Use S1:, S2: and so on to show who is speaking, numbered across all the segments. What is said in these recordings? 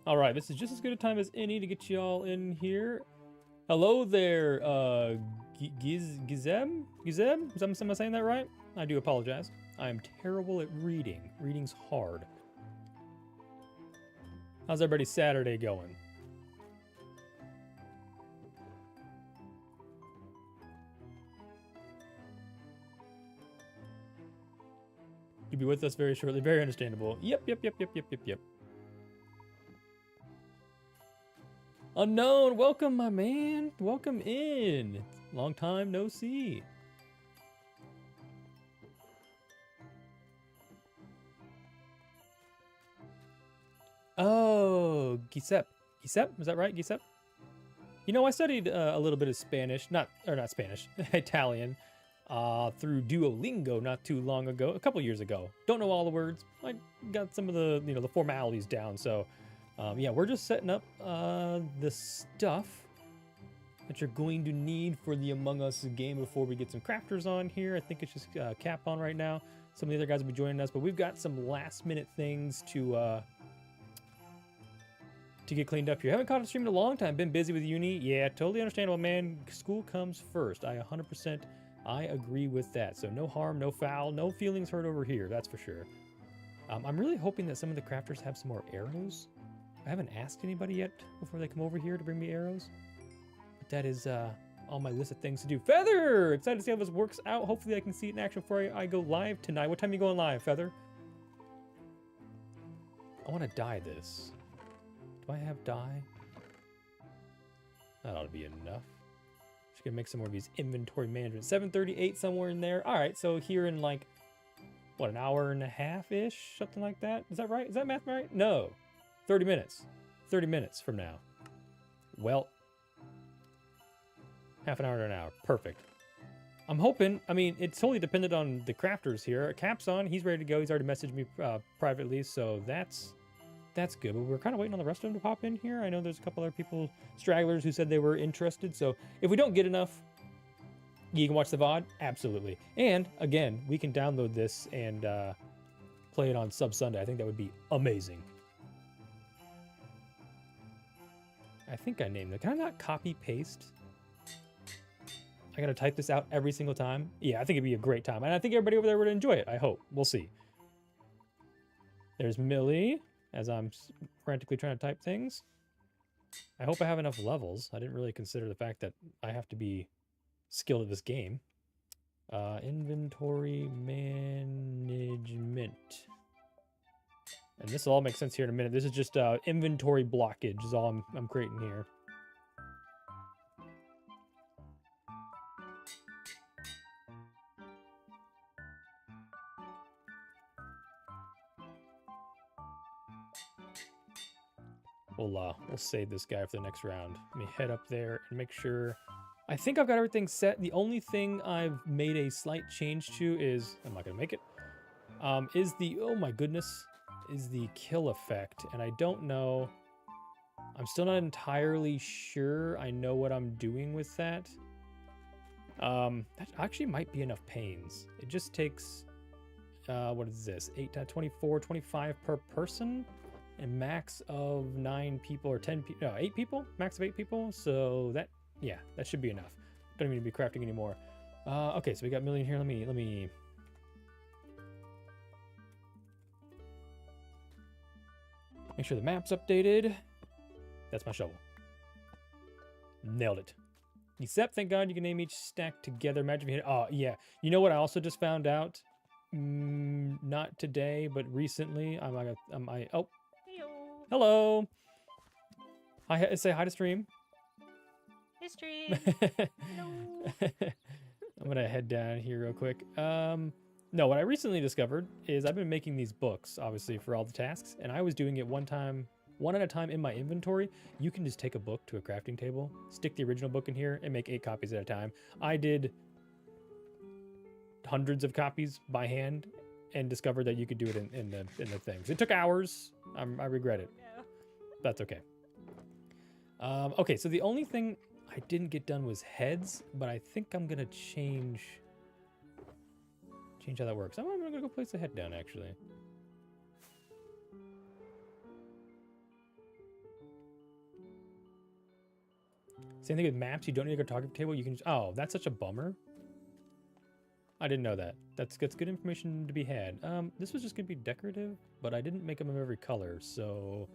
S1: All right, this is just as good a time as any to get you all in here. Hello there, Gizem? Gizem? Am I saying that right? I do apologize. I am terrible at reading. Reading's hard. How's everybody's Saturday going? You'll be with us very shortly. Very understandable. Yep. Unknown, welcome, my man. Welcome in. Long time no see. Oh, Gisep. Gisep? Is that right, Gisep? You know, I studied a little bit of Spanish, not Spanish, Italian, through Duolingo not too long ago, a couple years ago. Don't know all the words. I got some of the, the formalities down. So, yeah, we're just setting up the stuff that you're going to need for the Among Us game before we get some crafters on here. I think it's just Cap on right now. Some of the other guys will be joining us, but we've got some last minute things to get cleaned up here. Haven't caught a stream in a long time. Been busy with uni. Yeah, totally understandable, man. School comes first. I 100% agree with that. So no harm, no foul, no feelings hurt over here. That's for sure. I'm really hoping that some of the crafters have some more arrows. I haven't asked anybody yet before they come over here to bring me arrows. But that is on my list of things to do. Feather! Excited to see how this works out. Hopefully I can see it in action before I go live tonight. What time are you going live, Feather? I want to dye this. Do I have dye? That ought to be enough. Just gonna make some more of these inventory management. 7:38 somewhere in there. All right, so here in like, what, an hour and a half-ish? Something like that? Is that right? Is that math right? No. 30 minutes. 30 minutes from now. Well, half an hour to an hour. Perfect. I'm hoping, I mean, it's totally dependent on the crafters here. Cap's on. He's ready to go. He's already messaged me privately, so that's good. But we're kind of waiting on the rest of them to pop in here. I know there's a couple other people, stragglers, who said they were interested. So if we don't get enough, you can watch the VOD. Absolutely. And again, we can download this and play it on Sub Sunday. I think that would be amazing. I think I named it. Can I not copy paste? I gotta type this out every single time. Yeah, I think it'd be a great time. And I think everybody over there would enjoy it. I hope. We'll see. There's Millie, as I'm frantically trying to type things. I hope I have enough levels. I didn't really consider the fact that I have to be skilled at this game. Inventory management. And this will all make sense here in a minute. This is just inventory blockage is all I'm creating here. We'll save this guy for the next round. Let me head up there and make sure. I think I've got everything set. The only thing I've made a slight change to is, I'm not gonna make it, is the, oh my goodness, is the kill effect. And I don't know, I'm still not entirely sure I know what I'm doing with that. That actually might be enough pains. It just takes, what is this? 8, 24, 25 per person? And max of 9 people or 10 people, no, 8 people, max of 8 people. So that, yeah, that should be enough. Don't even need to be crafting anymore. Okay, so we got Million here. Let me. Make sure the map's updated. That's my shovel. Nailed it. Except, thank God you can name each stack together. Imagine if you hit, oh yeah. You know what I also just found out? Not today, but recently. Oh. Hello. Hi, say hi to stream.
S2: Hey, stream.
S1: I'm gonna head down here real quick. No, what I recently discovered is I've been making these books, obviously, for all the tasks, and I was doing it one at a time in my inventory. You can just take a book to a crafting table, stick the original book in here, and make 8 copies at a time. I did hundreds of copies by hand and discovered that you could do it in the things. It took hours. I regret it.
S2: Yeah.
S1: That's okay. Okay, so the only thing I didn't get done was heads, but I think I'm gonna change how that works. I'm gonna go place the head down, actually. Same thing with maps. You don't need a cartography table. You can just, oh, that's such a bummer. I didn't know that. That's good information to be had. This was just gonna be decorative, but I didn't make them of every color, so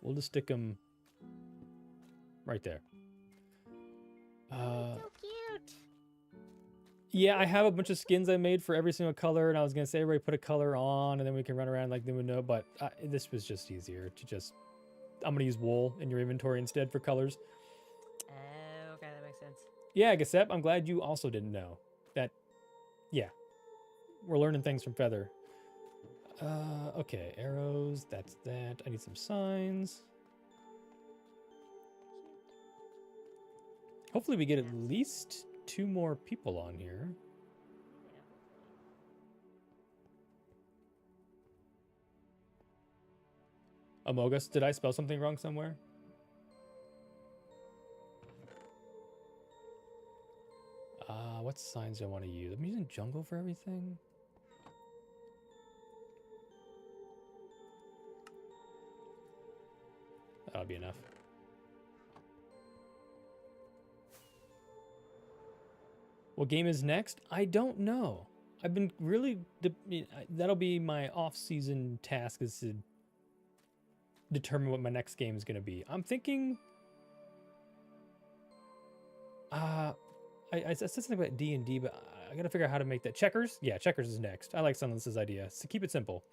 S1: we'll just stick them right there.
S2: So cute.
S1: Yeah, I have a bunch of skins I made for every single color, and I was gonna say everybody put a color on, and then we can run around like they would know. But this was just easier to just. I'm gonna use wool in your inventory instead for colors.
S2: Oh, okay, that makes sense.
S1: Yeah, Gasep, I'm glad you also didn't know that. Yeah, we're learning things from Feather. Okay, arrows. That's that. I need some signs. Hopefully, we get at least 2 more people on here. Amogus, did I spell something wrong somewhere? What signs do I want to use? I'm using jungle for everything. That'll be enough. What game is next? I don't know. I've been really... that'll be my off-season task, is to determine what my next game is going to be. I'm thinking... I said something about D&D, but I got to figure out how to make that. Checkers? Yeah, Checkers is next. I like Sunless's idea. So keep it simple.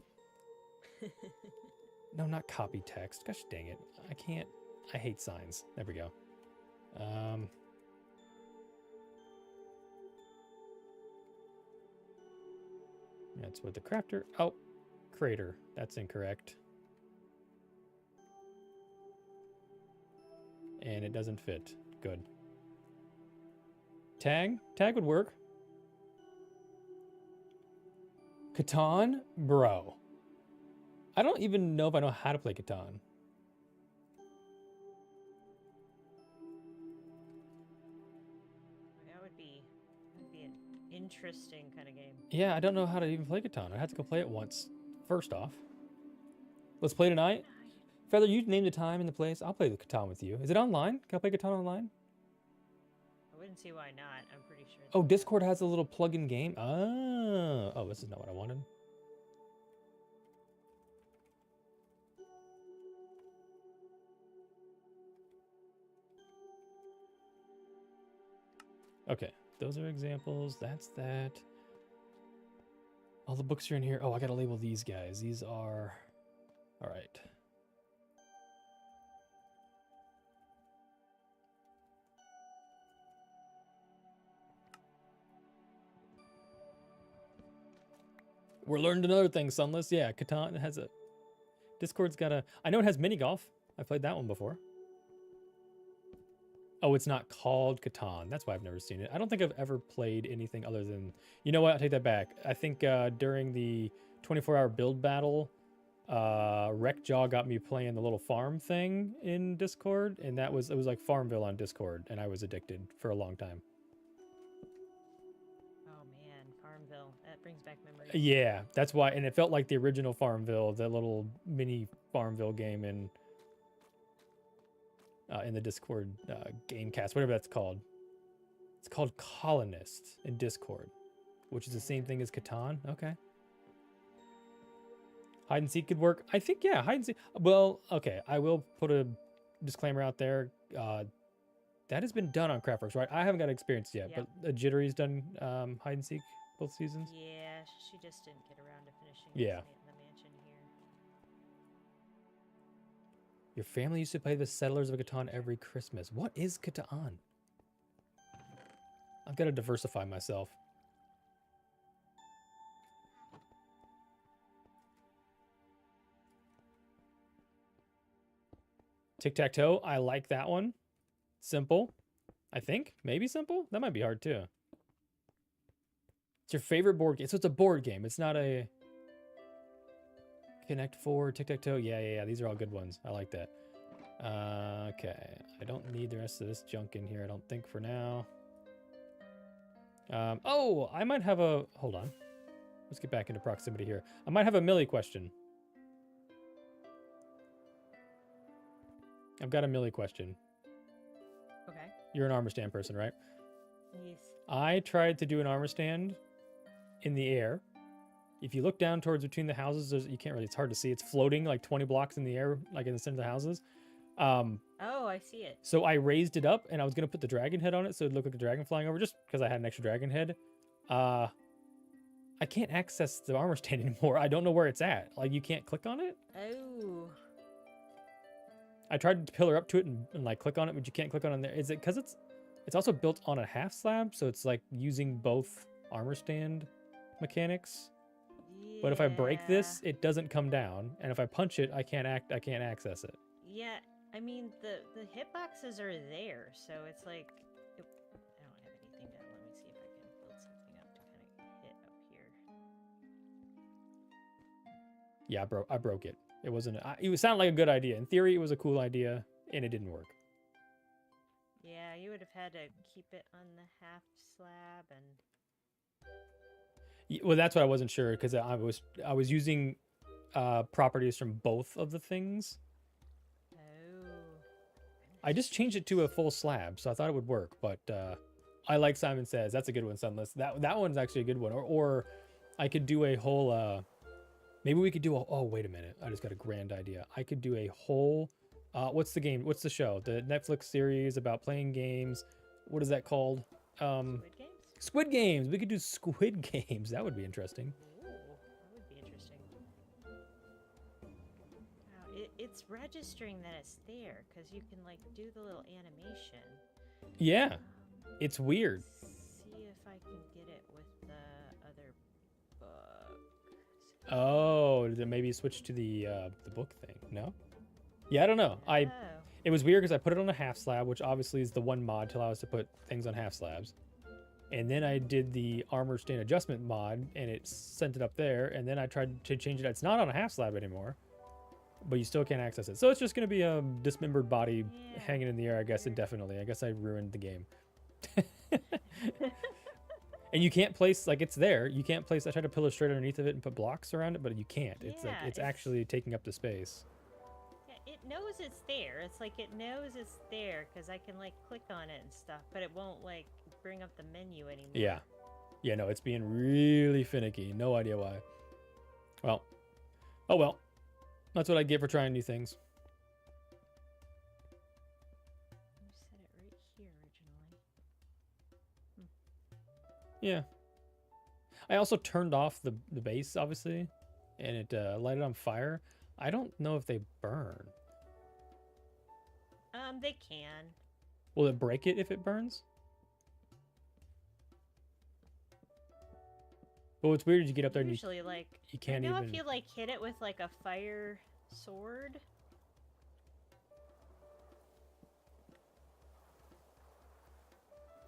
S1: No, not copy text. Gosh dang it. I can't... I hate signs. There we go. That's what the crafter... Oh, crater. That's incorrect. And it doesn't fit. Good. Tag? Tag would work. Catan? Bro. I don't even know if I know how to play Catan.
S2: That would be an interesting kind of game.
S1: Yeah, I don't know how to even play Catan. I had to go play it once. First off. Let's play tonight. Feather, you name the time and the place. I'll play the Catan with you. Is it online? Can I play Catan online?
S2: I wouldn't see why not. I'm pretty sure.
S1: Oh, Discord has a little plug-in game. Oh, this is not what I wanted. Okay, those are examples. That's that. All the books are in here. Oh, I gotta label these guys. These are... All right. We're learning another thing, Sunless. Yeah, Catan has a... Discord's got a... I know it has mini golf. I played that one before. Oh, it's not called Catan. That's why I've never seen it. I don't think I've ever played anything other than... You know what? I'll take that back. I think during the 24-hour build battle, Wreckjaw got me playing the little farm thing in Discord, and it was like Farmville on Discord, and I was addicted for a long time.
S2: Oh man, Farmville. That brings back memories.
S1: Yeah, that's why, and it felt like the original Farmville, the little mini Farmville game in the Discord Gamecast, whatever that's called. It's called Colonists in Discord, which is the same thing as Catan. Okay. Hide and seek could work. I think, yeah, hide and seek. Well, okay, I will put a disclaimer out there. That has been done on Craftworks, right? I haven't got experience yet,
S2: Yep.
S1: but Jittery's done hide and seek both seasons.
S2: Yeah, she just didn't get around to finishing
S1: Yeah.
S2: the mansion here.
S1: Your family used to play the Settlers of Catan every Christmas. What is Catan? I've got to diversify myself. Tic-tac-toe, I like that one. Simple, I think. Maybe simple? That might be hard too. It's your favorite board game. So it's a board game. It's not a... Connect 4, tic-tac-toe. Yeah. These are all good ones. I like that. Okay. I don't need the rest of this junk in here, I don't think, for now. Oh, I might have a... Hold on. Let's get back into proximity here. I might have a Millie question. I've got a Millie question. You're an armor stand person, right?
S2: Yes.
S1: I tried to do an armor stand in the air. If you look down towards between the houses, you can't really, it's hard to see. It's floating like 20 blocks in the air, like in the center of the houses.
S2: Oh, I see it.
S1: So I raised it up and I was going to put the dragon head on it so it'd look like a dragon flying over just because I had an extra dragon head. I can't access the armor stand anymore. I don't know where it's at. Like, you can't click on it.
S2: Oh.
S1: I tried to pillar up to it and like click on it, but you can't click on it there. Is it because it's also built on a half slab, so it's like using both armor stand mechanics. But if I break this, it doesn't come down, and if I punch it, I can't access it.
S2: Yeah, I mean the hitboxes are there, so it's like I don't have anything done. Let me see if I can build something up to kind of hit up here.
S1: Yeah, I broke it. It wasn't. It sounded like a good idea. In theory, it was a cool idea, and it didn't work.
S2: Yeah, you would have had to keep it on the half slab and.
S1: Well, that's what I wasn't sure because I was using properties from both of the things.
S2: Oh.
S1: I just changed it to a full slab, so I thought it would work. But I like Simon Says. That's a good one, Sunless. That one's actually a good one. Or I could do a whole. Maybe we could do a. Oh, wait a minute! I just got a grand idea. I could do a whole. What's the game? What's the show? The Netflix series about playing games. What is that called?
S2: Squid Games?
S1: Squid Games. We could do Squid Games. That would be interesting.
S2: Ooh, that would be interesting. Wow, it's registering that it's there because you can like do the little animation.
S1: Yeah, it's weird.
S2: See if I can get it with the other book.
S1: Oh, then maybe switch to the book thing. No? Yeah, I don't know.
S2: Oh.
S1: It was weird because I put it on a half slab, which obviously is the one mod to allow us to put things on half slabs. And then I did the armor stand adjustment mod, and it sent it up there. And then I tried to change it. It's not on a half slab anymore, but you still can't access it. So it's just going to be a dismembered body hanging in the air, I guess, indefinitely. I guess I ruined the game. And you can't place, like, it's there. You can't place. I tried to pillar straight underneath of it and put blocks around it, but you can't. It's like it's actually taking up the space.
S2: Yeah, it knows it's there. It's like it knows it's there because I can like click on it and stuff, but it won't like bring up the menu anymore.
S1: Yeah, no, it's being really finicky. No idea why. Well, oh well. That's what I get for trying new things.
S2: You said it right here originally.
S1: Yeah. I also turned off the base, obviously, and it lighted on fire. I don't know if they burn.
S2: They can.
S1: Will it break it if it burns? Well, it's weird. You get up there and
S2: Usually, like
S1: you can't
S2: you know
S1: even.
S2: if you like hit it with like a fire sword.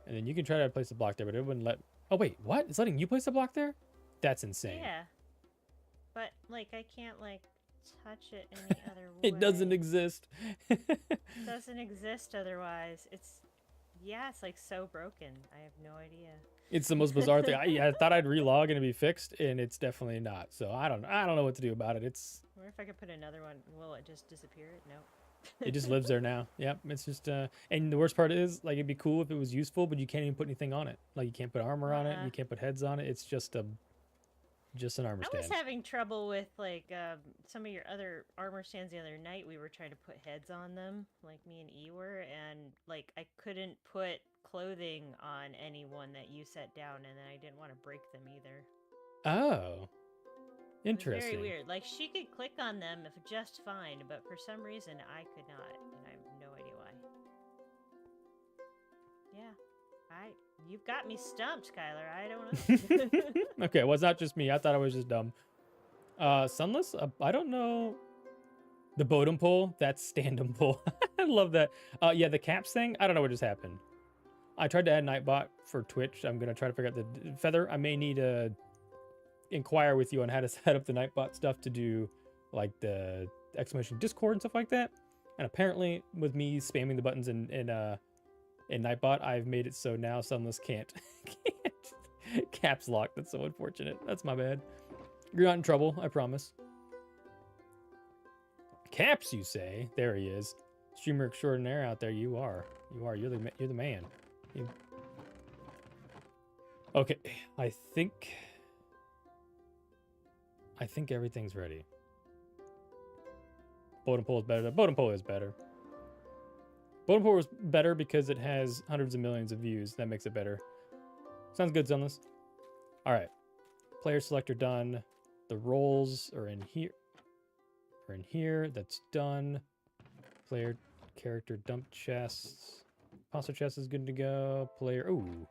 S1: And then you can try to place a block there, but it wouldn't let. Oh wait, what? It's letting you place a block there? That's insane.
S2: Yeah. But like I can't like touch it any other way.
S1: It doesn't exist.
S2: It doesn't exist otherwise. It's like so broken. I have no idea.
S1: It's the most bizarre thing. I thought I'd relog and it'd be fixed, and it's definitely not. So I don't know what to do about it.
S2: Or if I could put another one, will it just disappear? Nope.
S1: It just lives there now. Yep. It's just and the worst part is, like, it'd be cool if it was useful, but you can't even put anything on it. Like, you can't put armor on it, you can't put heads on it. It's just an armor stand.
S2: I was having trouble with like some of your other armor stands the other night. We were trying to put heads on them, like me and E were, and like I couldn't put clothing on anyone that you set down, and then I didn't want to break them either.
S1: Oh. Interesting.
S2: It was very weird. Like she could click on them if just fine, but for some reason I could not, and I have no idea why. Yeah, you've got me stumped, Skylar. I don't know.
S1: Okay, well, it's not just me. I thought I was just dumb. Sunless? I don't know. The Bodum pull, that's stand-em pull. I love that. Yeah, the caps thing, I don't know what just happened. I tried to add Nightbot for Twitch. I'm going to try to figure out the Feather. I may need to inquire with you on how to set up the Nightbot stuff to do like the exclamation Discord and stuff like that. And apparently with me spamming the buttons in Nightbot, I've made it so now Sunless can't caps lock. That's so unfortunate. That's my bad. You're not in trouble, I promise. Caps, you say? There he is. streamer extraordinaire out there. You are. You're the man. Okay, I think everything's ready. Boat and pole is better. Boat and pole is better. Boat and pole is better because it has hundreds of millions of views. That makes it better. Sounds good, Sunless. All right. Player selector done. The roles are in here. That's done. Player character dump chests. Imposter chest is good to go. Player. Ooh.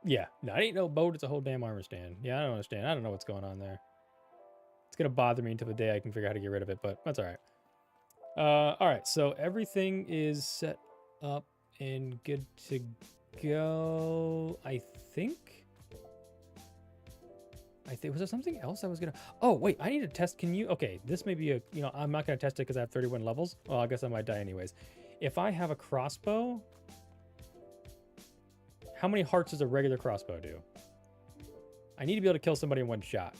S1: Yeah, no, it ain't no boat. It's a whole damn armor stand. Yeah, I don't understand. I don't know what's going on there. It's going to bother me until the day I can figure out how to get rid of it, but that's all right. All right, so everything is set up and good to go. I think, was there something else I was going to... Oh, wait, I need to test. Can you... Okay, this may be a... You know, I'm not going to test it because I have 31 levels. Well, I guess I might die anyways. If I have a crossbow... How many hearts does a regular crossbow do? I need to be able to kill somebody in one shot.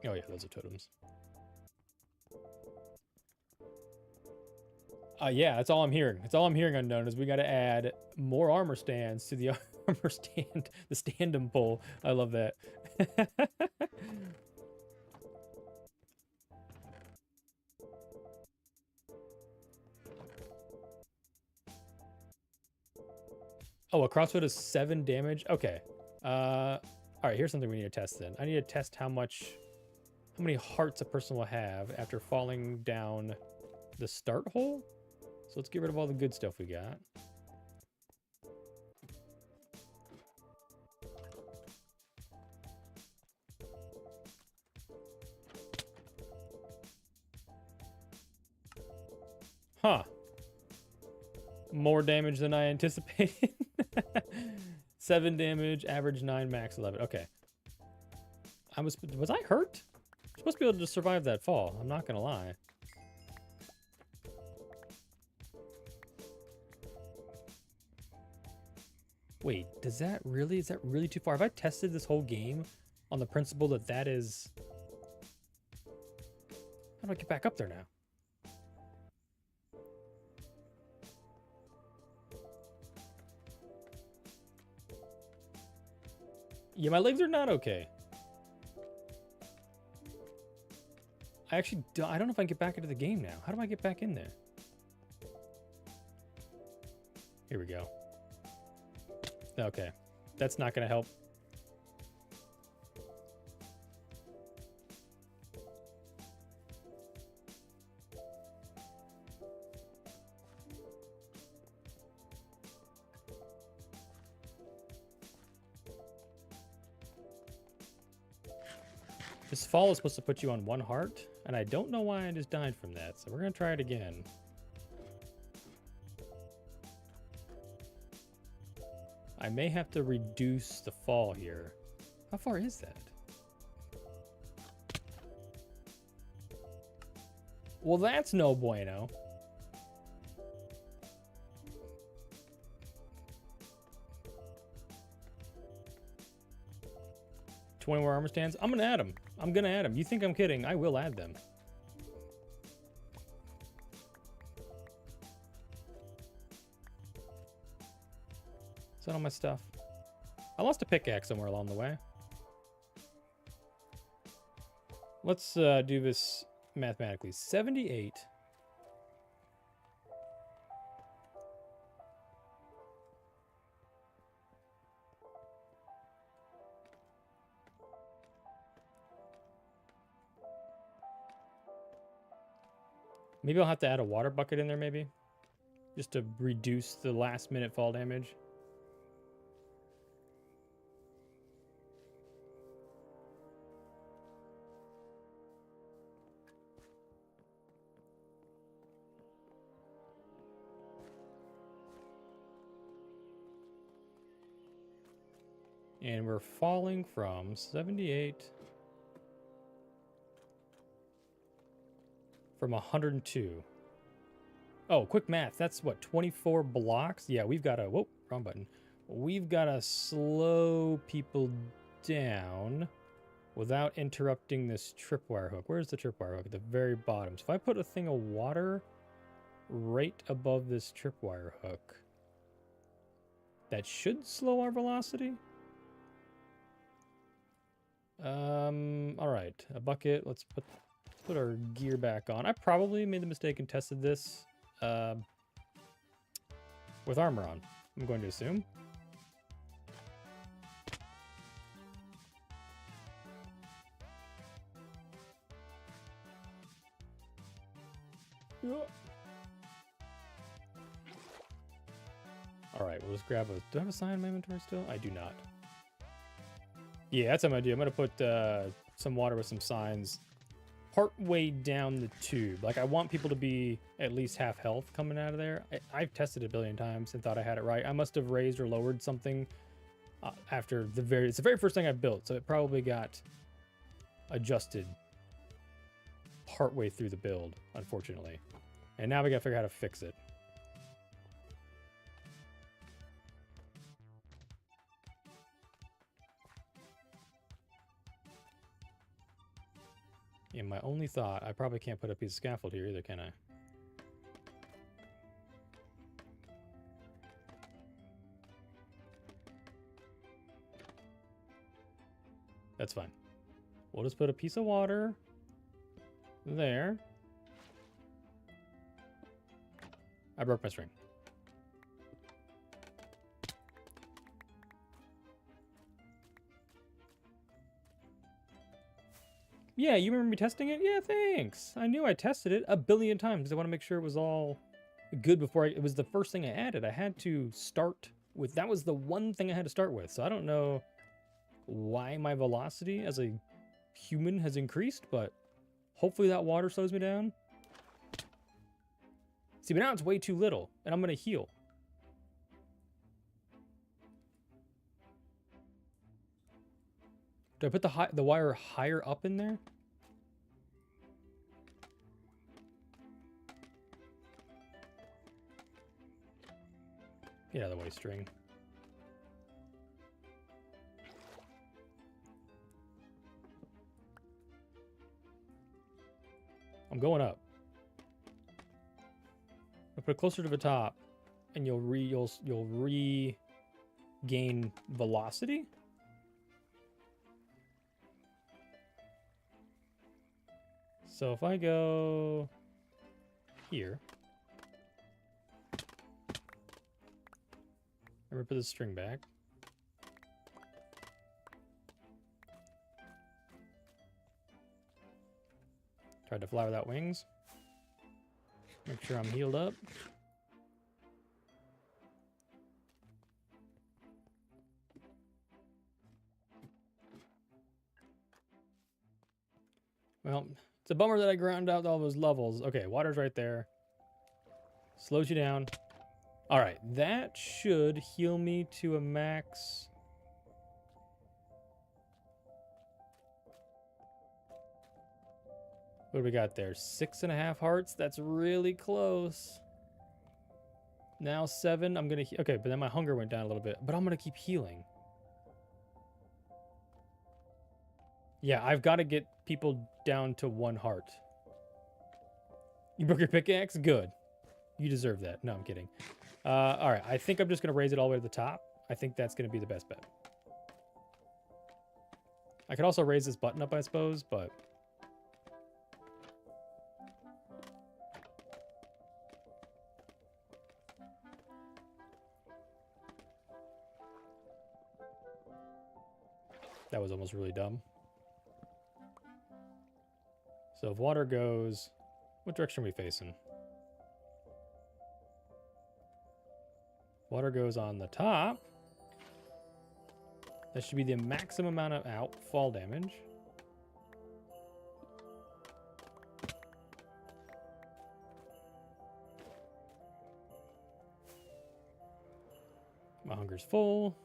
S1: Oh yeah, those are totems. Yeah, that's all I'm hearing. That's all I'm hearing, Unknown, is we got to add more armor stands to the armor stand, the stand-em pole. I love that. Oh, a crossbow does 7 damage? Okay. All right, here's something we need to test then. I need to test how many hearts a person will have after falling down the start hole. So let's get rid of all the good stuff we got. Huh. More damage than I anticipated. 7 damage, average 9, max 11. Okay. Was I hurt? I'm supposed to be able to survive that fall. I'm not gonna lie. Wait, is that really too far? Have I tested this whole game on the principle that is... How do I get back up there now? Yeah, my legs are not okay. I don't know if I can get back into the game now. How do I get back in there? Here we go. Okay, that's not gonna help. This fall is supposed to put you on 1 heart, and I don't know why I just died from that, so we're gonna try it again. I may have to reduce the fall here. How far is that? Well, that's no bueno. $20 more armor stands? I'm gonna add them. I'm gonna add them. You think I'm kidding? I will add them. Is that all my stuff? I lost a pickaxe somewhere along the way. Let's do this mathematically. 78. Maybe I'll have to add a water bucket in there, maybe? Just to reduce the last minute fall damage. And we're falling from 78 from 102. Oh, quick math. That's what, 24 blocks? Yeah, we've got to, whoa, wrong button. We've got to slow people down without interrupting this tripwire hook. Where's the tripwire hook? At the very bottom. So if I put a thing of water right above this tripwire hook, that should slow our velocity. All right, a bucket. Let's put our gear back on. I probably made the mistake and tested this with armor on, I'm going to assume. Yeah. All right, we'll just grab a... Do I have a sign in my inventory still? I do not. Yeah, that's what I'm going to do. I'm going to put some water with some signs part way down the tube. Like, I want people to be at least half health coming out of there. I've tested it a billion times and thought I had it right. I must have raised or lowered something after it's the very first thing I built, so it probably got adjusted part way through the build, unfortunately. And now we got to figure out how to fix it. Yeah, my only thought, I probably can't put a piece of scaffold here either, can I? That's fine. We'll just put a piece of water there. I broke my string. Yeah, you remember me testing it? Yeah, thanks. I knew I tested it a billion times because I want to make sure it was all good before it was the first thing I added. I had to start with, that was the one thing I had to start with. So I don't know why my velocity as a human has increased, but hopefully that water slows me down. See, but now it's way too little, and I'm going to heal. Do I put the wire higher up in there? Get out of the way, string. I'm going up. I'll put it closer to the top, and you'll regain velocity. So if I go here, I'm gonna put the string back. Tried to fly without wings. Make sure I'm healed up. Well, it's a bummer that I ground out all those levels. Okay, water's right there. Slows you down. All right, that should heal me to a max. What do we got there? 6.5 hearts. That's really close. Now 7. I'm gonna okay, but then my hunger went down a little bit. But I'm gonna keep healing. Yeah, I've got to get people down to 1 heart. You broke your pickaxe? Good. You deserve that. No, I'm kidding. All right, I think I'm just gonna raise it all the way to the top. I think that's gonna be the best bet. I could also raise this button up, I suppose, but. That was almost really dumb. So if water goes, what direction are we facing? Water goes on the top. That should be the maximum amount of fall damage. My hunger's full.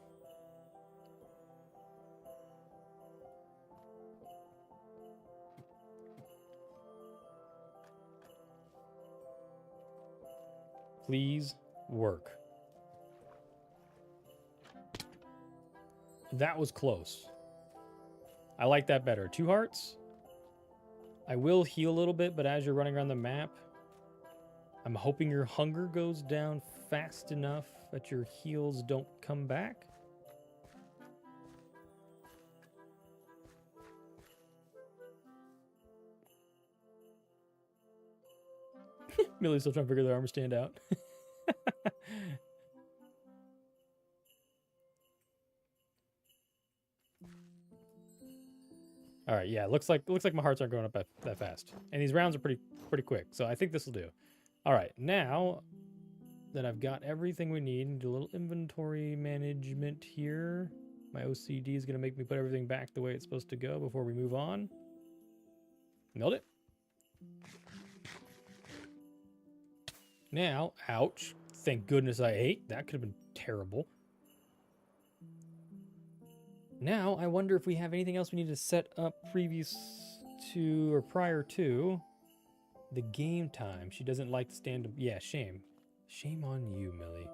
S1: Please work. That was close. I like that better. 2 hearts. I will heal a little bit, but as you're running around the map, I'm hoping your hunger goes down fast enough that your heals don't come back. Millie's still trying to figure their armor stand out. All right, yeah, looks like my hearts aren't going up that fast, and these rounds are pretty quick, so I think this will do. All right, now that I've got everything we need, do a little inventory management here. My OCD is gonna make me put everything back the way it's supposed to go before we move on. Nailed it. Now, ouch! Thank goodness I ate. That could have been terrible. Now, I wonder if we have anything else we need to set up previous to or prior to the game time. She doesn't like to stand up. Yeah, shame. Shame on you, Millie.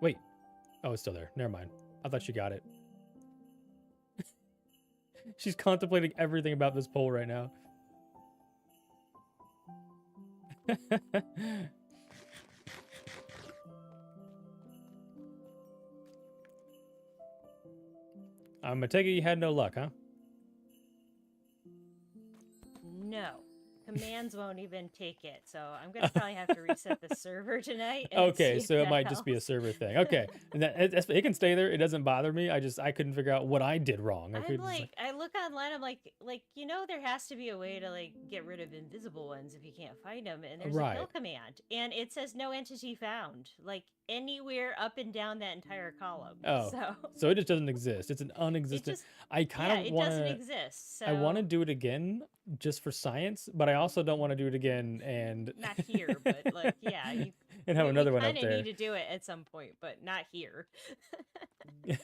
S1: Wait. Oh, it's still there. Never mind. I thought she got it. She's contemplating everything about this poll right now. I'm gonna take it you had no luck, huh?
S2: No. Commands won't even take it, so I'm gonna probably have to reset the server tonight. And
S1: Okay,
S2: see
S1: so
S2: if
S1: it
S2: that
S1: might just be a
S2: helps.
S1: server thing. Okay, and it can stay there. It doesn't bother me. I couldn't figure out what I did wrong.
S2: I'm like, I look online. I'm like, you know, there has to be a way to like get rid of invisible ones if you can't find them. And there's a kill
S1: Right.
S2: command, and it says no entity found, like anywhere up and down that entire column.
S1: Oh,
S2: So
S1: so it just doesn't exist. It's an
S2: it
S1: unexistent.
S2: just,
S1: I kind
S2: yeah,
S1: of
S2: it
S1: want
S2: doesn't
S1: to.
S2: exist. So
S1: I want to do it again just for science, but I also don't want to do it again and
S2: not here, but like, yeah, you.
S1: and have another
S2: we
S1: one up
S2: kind of
S1: there.
S2: need to do it at some point, but not here.
S1: You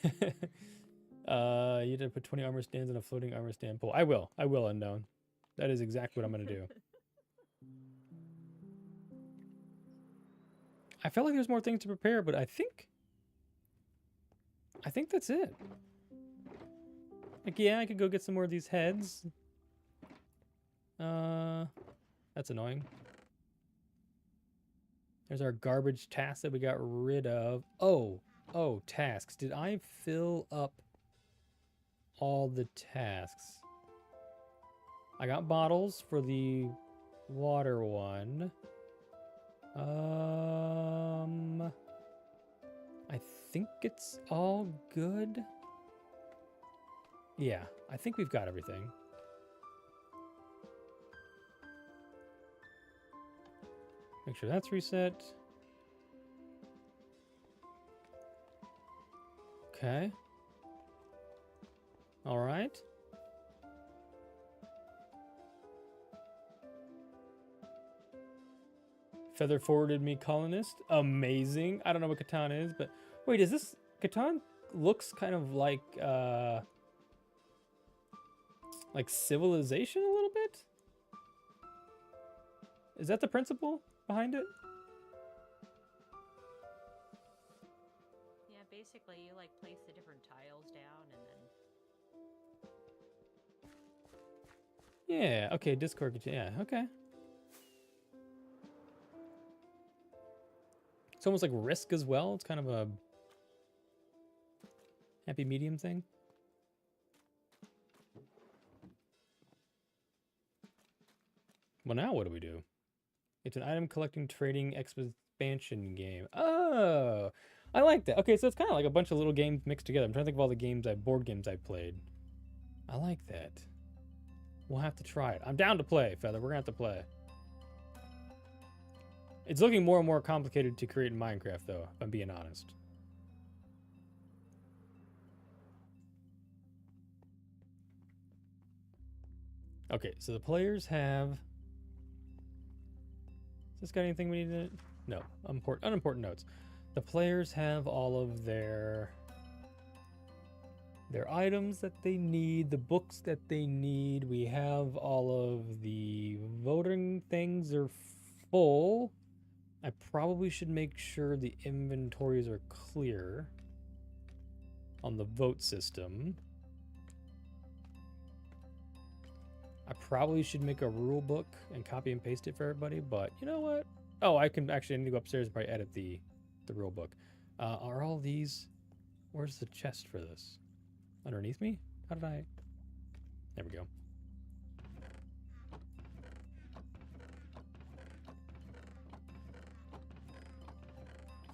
S1: did put 20 armor stands in a floating armor stand pole. I will, Unknown. That is exactly what I'm gonna do. I felt like there's more things to prepare, but I think that's it. Like, yeah, I could go get some more of these heads. That's annoying. There's our garbage task that we got rid of. Oh, tasks. Did I fill up all the tasks? I got bottles for the water one. I think it's all good. Yeah, I think we've got everything. Make sure that's reset. Okay. All right. Feather forwarded me colonist. Amazing. I don't know what Catan is, but wait, is this Catan looks kind of like Civilization a little bit? Is that the principle behind it?
S2: Yeah, basically you like place the different tiles down and then
S1: Yeah, okay, Discord, yeah, okay. It's almost like Risk as well. It's kind of a happy medium thing. Well, now what do we do? It's an item collecting trading expansion game. Oh, I like that. Okay, so it's kind of like a bunch of little games mixed together. I'm trying to think of all the board games I've played. I like that. We'll have to try it. I'm down to play, Feather. We're gonna have to play. It's looking more and more complicated to create in Minecraft, though, if I'm being honest. Okay, so the players have... Has this got anything we need to... No, unimportant notes. The players have all of their items that they need, the books that they need. We have all of the voting things are full. I probably should make sure the inventories are clear on the vote system. I probably should make a rule book and copy and paste it for everybody, but you know what? Oh, I can actually, I need to go upstairs and probably edit the rule book. Are all these, where's the chest for this? Underneath me? How did I, there we go.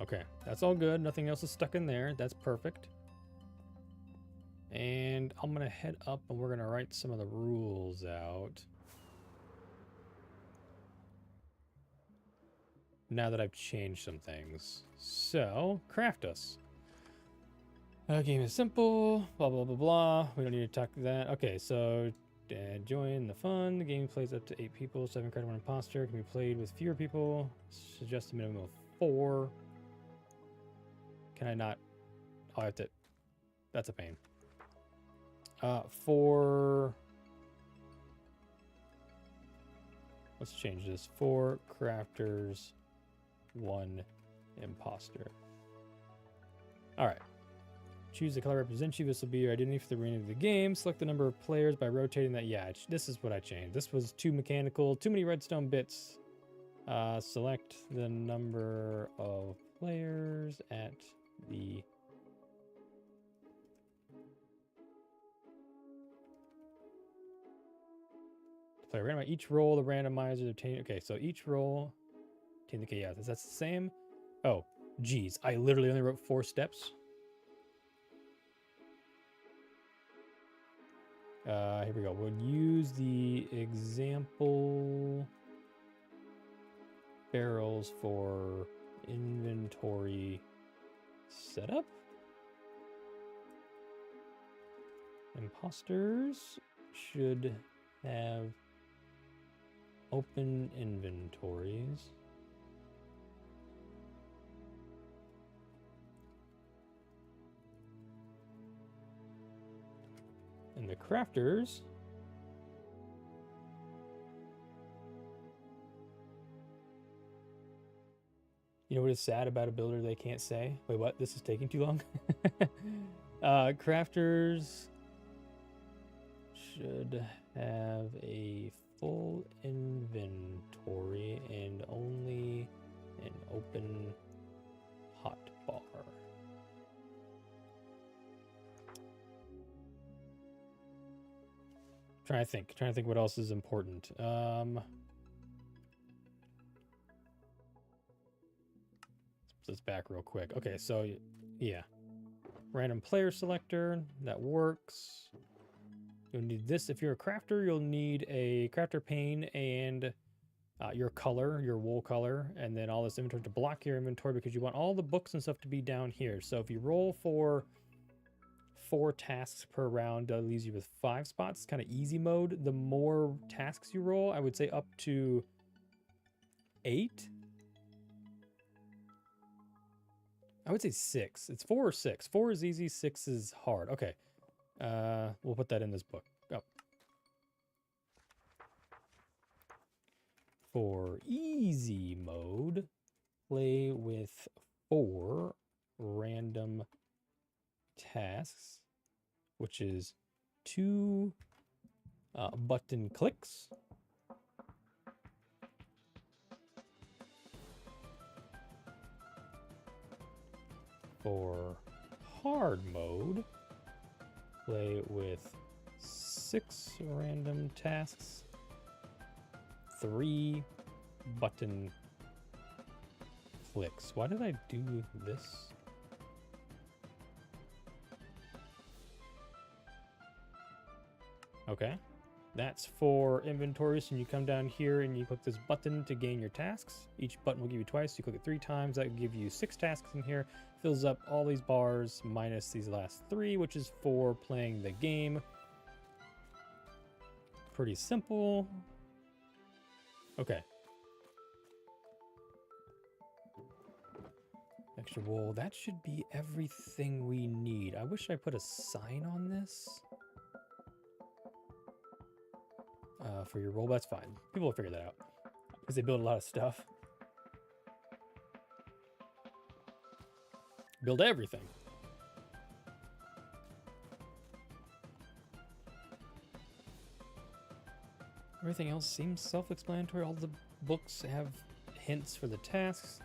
S1: Okay, that's all good. Nothing else is stuck in there. That's perfect. And I'm gonna head up and we're gonna write some of the rules out. Now that I've changed some things. So, craft us. Game is simple, blah, blah, blah, blah. We don't need to talk to that. Okay, so join the fun. The game plays up to 8 people. 7 credit, 1 imposter. Can be played with fewer people. Suggest a minimum of 4. Can I not? Oh, I have to. That's a pain. 4. Let's change this. 4 crafters, 1 imposter. All right. Choose the color represents you. This will be your identity for the remainder of the game. Select the number of players by rotating that. Yeah, this is what I changed. This was too mechanical. Too many redstone bits. Select the number of players at the play random. Each roll, the randomizer obtain. Okay, so each roll obtain the chaos. That's the same. Oh, geez, I literally only wrote 4 steps. Here we go. We'll use the example barrels for inventory setup. Imposters should have open inventories. And the crafters you know what is sad about a builder they can't say? Wait, what? This is taking too long? Crafters should have a full inventory and only an open hot bar. Trying to think what else is important. Let's back real quick. Okay, so yeah. Random player selector, that works. You'll need this. If you're a crafter, you'll need a crafter pane and your color, your wool color, and then all this inventory to block your inventory because you want all the books and stuff to be down here. So if you roll for 4 tasks per round, that leaves you with 5 spots. Kind of easy mode. The more tasks you roll, I would say up to 8. I would say 6. It's 4 or 6. 4 is easy, 6 is hard. Okay. We'll put that in this book. Oh. For easy mode, play with 4 random tasks, which is 2 button clicks. For hard mode, play with 6 random tasks, 3 button clicks. Why did I do this? Okay, that's for inventory. So you come down here and you click this button to gain your tasks. Each button will give you twice. You click it 3 times. That will give you 6 tasks in here. Fills up all these bars minus these last 3, which is for playing the game. Pretty simple. Okay. Extra wool. That should be everything we need. I wish I put a sign on this. For your roll, that's fine. People will figure that out because they build a lot of stuff. Build everything. Everything else seems self-explanatory. All the books have hints for the tasks.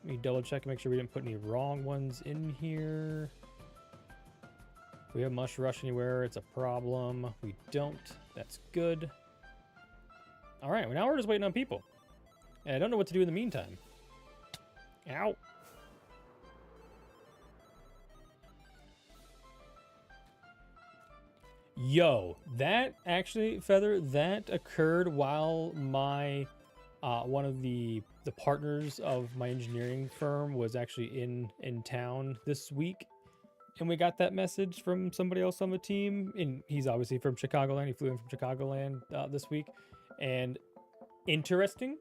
S1: Let me double check and make sure we didn't put any wrong ones in here. We have Mush Rush anywhere. It's a problem. We don't. That's good. All right, well, now we're just waiting on people. And I don't know what to do in the meantime. Ow. Yo, that actually, Feather, that occurred while my one of the partners of my engineering firm was actually in town this week, and we got that message from somebody else on the team, and he's obviously from Chicagoland. He flew in from Chicagoland this week, and interesting.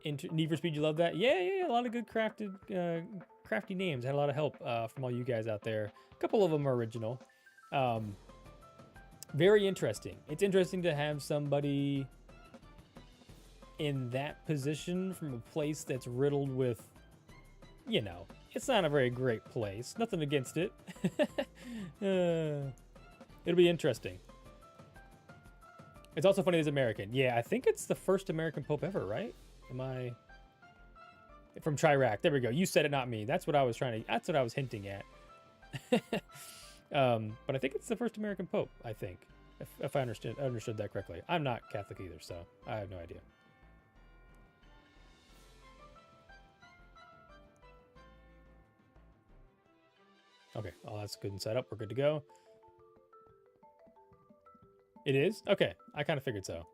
S1: Need for Speed, you love that? Yeah, a lot of good crafted, crafty names. Had a lot of help from all you guys out there. A couple of them are original. Very interesting. It's interesting to have somebody in that position from a place that's riddled with, you know, it's not a very great place. Nothing against it. It'll be interesting. It's also funny he's American. Yeah, I think it's the first American Pope ever, right? Am I... From Chirac. There we go. You said it, not me. That's what I was trying to... That's what I was hinting at. But I think it's the first American Pope, I think. If I understood that correctly. I'm not Catholic either, so I have no idea. Okay, well, that's good and set up. We're good to go. It is? Okay, I kind of figured so.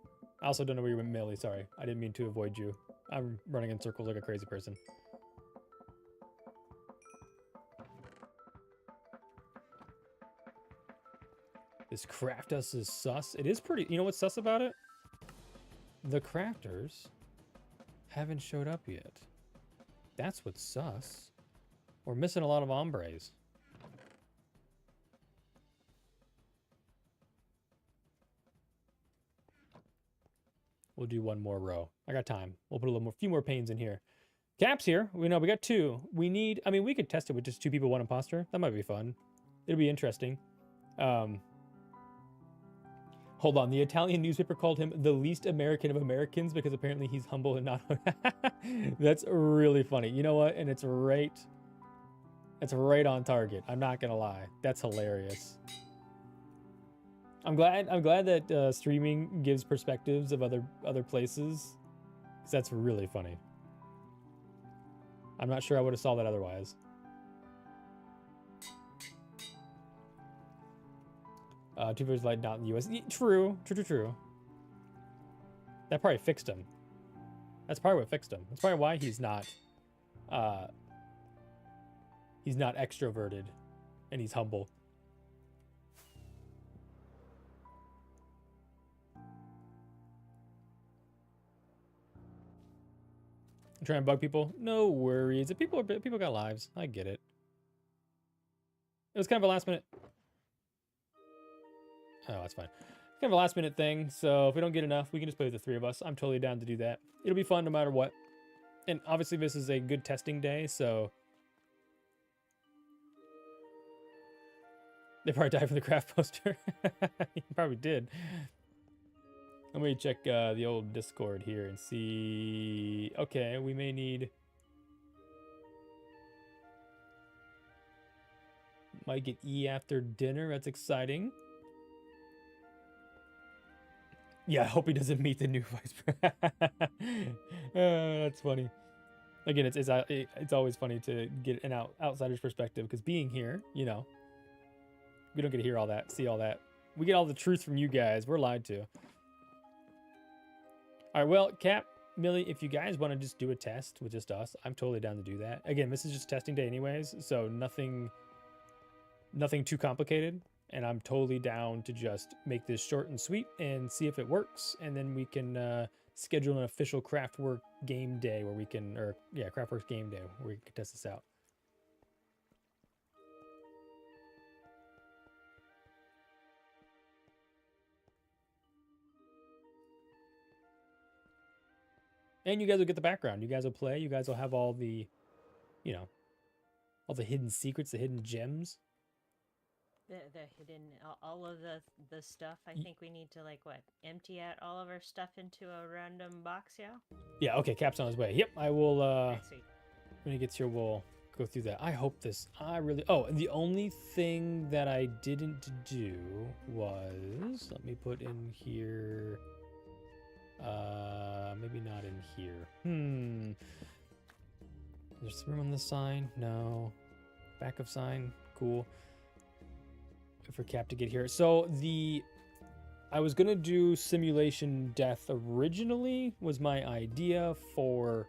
S1: I also don't know where you went, Millie. Sorry, I didn't mean to avoid you. I'm running in circles like a crazy person. This craft us is sus. It is pretty... You know what's sus about it? The crafters haven't showed up yet. That's what's sus. We're missing a lot of hombres. We'll do one more row. I got time. We'll put a few more panes in here. Cap's here. We know we got two. We need... I mean, we could test it with just 2 people, 1 imposter. That might be fun. It'll be interesting. Hold on. The Italian newspaper called him the least American of Americans because apparently he's humble and not... That's really funny. You know what? And it's right on target. I'm not gonna lie. That's hilarious. I'm glad that streaming gives perspectives of other places, because that's really funny. I'm not sure I would have solved that otherwise. Two Birds Light not in the U.S. True. That probably fixed him. That's probably what fixed him. That's probably why he's not extroverted, and he's humble. Trying to bug people? No worries. People got lives. I get it. It was kind of a last minute. Oh, that's fine. It's kind of a last minute thing. So if we don't get enough, we can just play with the 3 of us. I'm totally down to do that. It'll be fun no matter what. And obviously this is a good testing day, so they probably died for the craft poster. He probably did. Let me check the old Discord here and see. Okay, we may need... Might get E after dinner. That's exciting. Yeah, I hope he doesn't meet the new vice president. That's funny. Again, it's always funny to get an outsider's perspective, because being here, you know, we don't get to hear all that, see all that. We get all the truth from you guys. We're lied to. All right, well, Cap, Millie, if you guys want to just do a test with just us, I'm totally down to do that. Again, this is just testing day anyways, so nothing too complicated, and I'm totally down to just make this short and sweet and see if it works, and then we can schedule an official Craftwork game day where we can, or yeah, Craftworks game day where we can test this out. And you guys will get the background. You guys will play. You guys will have all the, you know, all the hidden secrets, the hidden gems.
S2: The hidden all of the stuff. I
S1: Y-
S2: think we need to like what empty out all of our stuff into a random box. Yeah.
S1: Yeah, okay, Cap's on his way. Yep, I will
S2: Alright, sweet.
S1: when he gets here we'll go through that. I hope this I really Oh, and the only thing that I didn't do was let me put in here maybe not in here. There's room on the sign? No. Back of sign? Cool. For Cap to get here. So I was gonna do simulation death originally was my idea for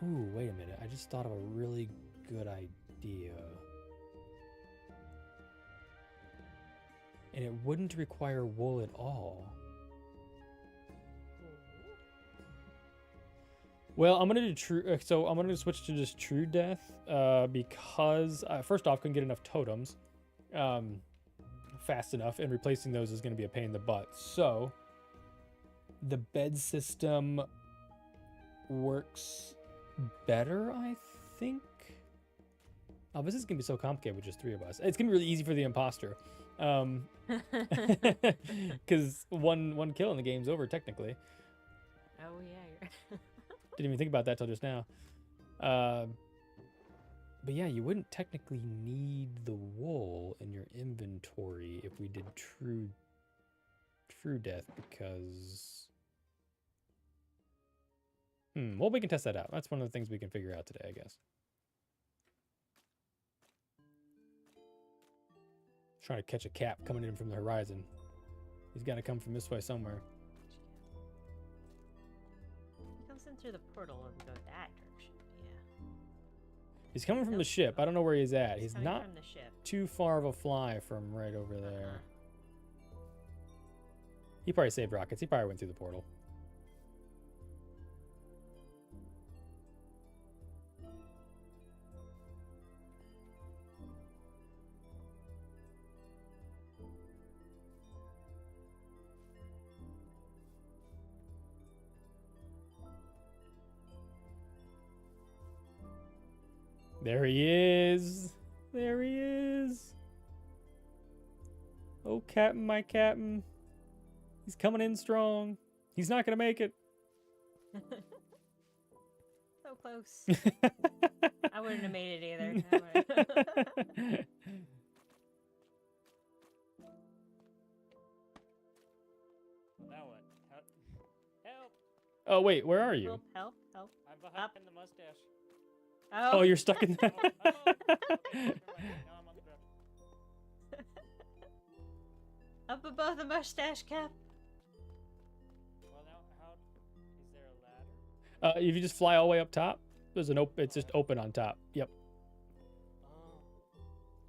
S1: Ooh, wait a minute. I just thought of a really good idea. And it wouldn't require wool at all. Well, I'm gonna do true. So I'm gonna switch to just true death because first off, couldn't get enough totems fast enough, and replacing those is gonna be a pain in the butt. So the bed system works better, I think. Oh, this is gonna be so complicated with just 3 of us. It's gonna be really easy for the imposter, because one kill and the game's over technically.
S2: Oh yeah.
S1: Didn't even think about that till just now. But yeah, you wouldn't technically need the wool in your inventory if we did true death because. Well, we can test that out. That's one of the things we can figure out today, I guess. Trying to catch a Cap coming in from the horizon. He's got to come from this way somewhere.
S2: He comes in through the portal and go that direction. Yeah.
S1: He's coming from the
S2: Nope.
S1: ship. I don't know where he's at. He's
S2: coming
S1: not
S2: from the ship.
S1: too far of a fly from right over there. He probably saved rockets. He probably went through the portal. There he is. There he is. Oh, Captain, my Captain. He's coming in strong. He's not going to make it.
S2: So close. I wouldn't have made it either. I would've-
S3: Now what? Help!
S1: Oh, wait, where are you?
S2: Help, help, help.
S3: I'm behind
S2: Up.
S3: in the mustache.
S1: Oh, you're stuck in there.
S3: Oh, never mind. Now I'm on the ground.
S2: Up above the mustache Cap.
S3: Well, now how? Is there a ladder?
S1: If you just fly all the way up top, there's an open. It's just open on top. Yep.
S3: Oh,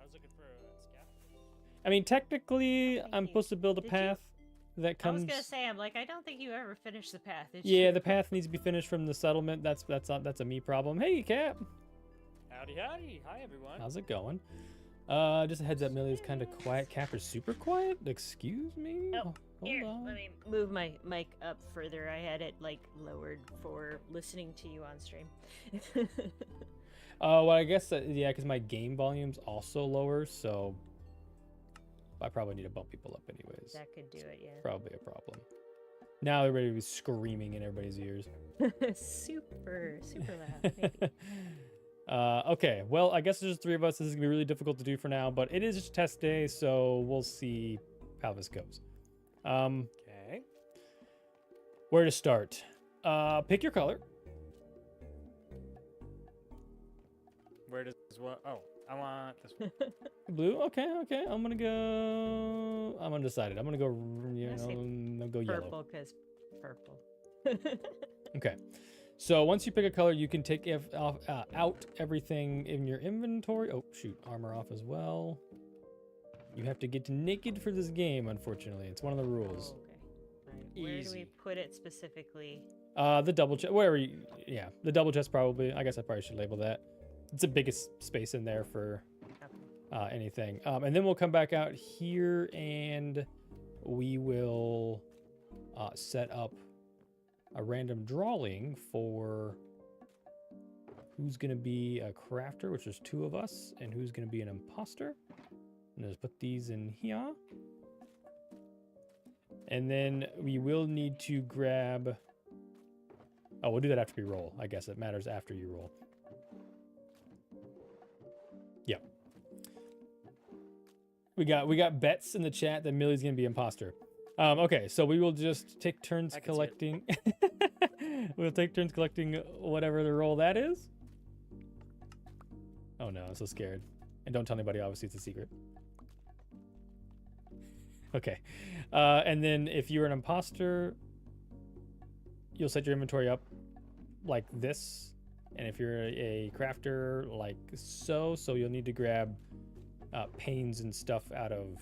S3: I was looking for a scaffold.
S1: I mean, technically,
S2: Thank
S1: I'm
S2: you.
S1: supposed to build a
S2: Did you?
S1: path that
S2: I
S1: comes.
S2: was gonna say, I'm like, I don't think you ever finished the path. Did
S1: Yeah,
S2: you?
S1: the path needs to be finished from the settlement. That's a me problem. Hey, Cap.
S3: Howdy, howdy. Hi, everyone.
S1: How's it going? Just a heads up, Millie is kind of quiet. Capper's super quiet. Excuse me.
S2: Oh,
S1: Hold
S2: Here,
S1: on.
S2: let me move my mic up further. I had it like lowered for listening to you on stream.
S1: Well, I guess yeah, because my game volume's also lower, so I probably need to bump people up anyways.
S2: That could do it, yeah.
S1: Probably a problem. Now everybody will be screaming in everybody's ears.
S2: super loud. Maybe.
S1: Okay, well, I guess there's 3 of us. This is gonna be really difficult to do for now, but it is just test day, so we'll see how this goes.
S3: Okay.
S1: Where to start? Pick your color.
S3: Where does what? Oh, I want this one.
S1: Blue. Okay. I'm undecided. I'm gonna go.
S2: Let's say
S1: I'll go yellow.
S2: Purple, because purple.
S1: Okay. So once you pick a color, you can take out everything in your inventory. Oh shoot, armor off as well. You have to get naked for this game. Unfortunately, it's one of the rules.
S2: Oh, okay. Right. Where do we
S3: Easy.
S2: put it specifically?
S1: The double chest. Wherever you. Yeah, the double chest probably. I guess I probably should label that. It's the biggest space in there for
S2: Okay.
S1: anything. And then we'll come back out here and we will set up a random drawing for who's going to be a crafter, which is 2 of us, and who's going to be an imposter. And just put these in here. And then we will need to grab... Oh, we'll do that after we roll. I guess it matters after you roll. Yep. We got bets in the chat that Millie's going to be imposter. Okay, so we will just take turns
S3: I can see it.
S1: collecting. We'll take turns collecting whatever the roll that is. Oh no, I'm so scared. And don't tell anybody, obviously it's a secret. Okay. And then if you're an imposter, you'll set your inventory up like this. And if you're a crafter, like so you'll need to grab panes and stuff out of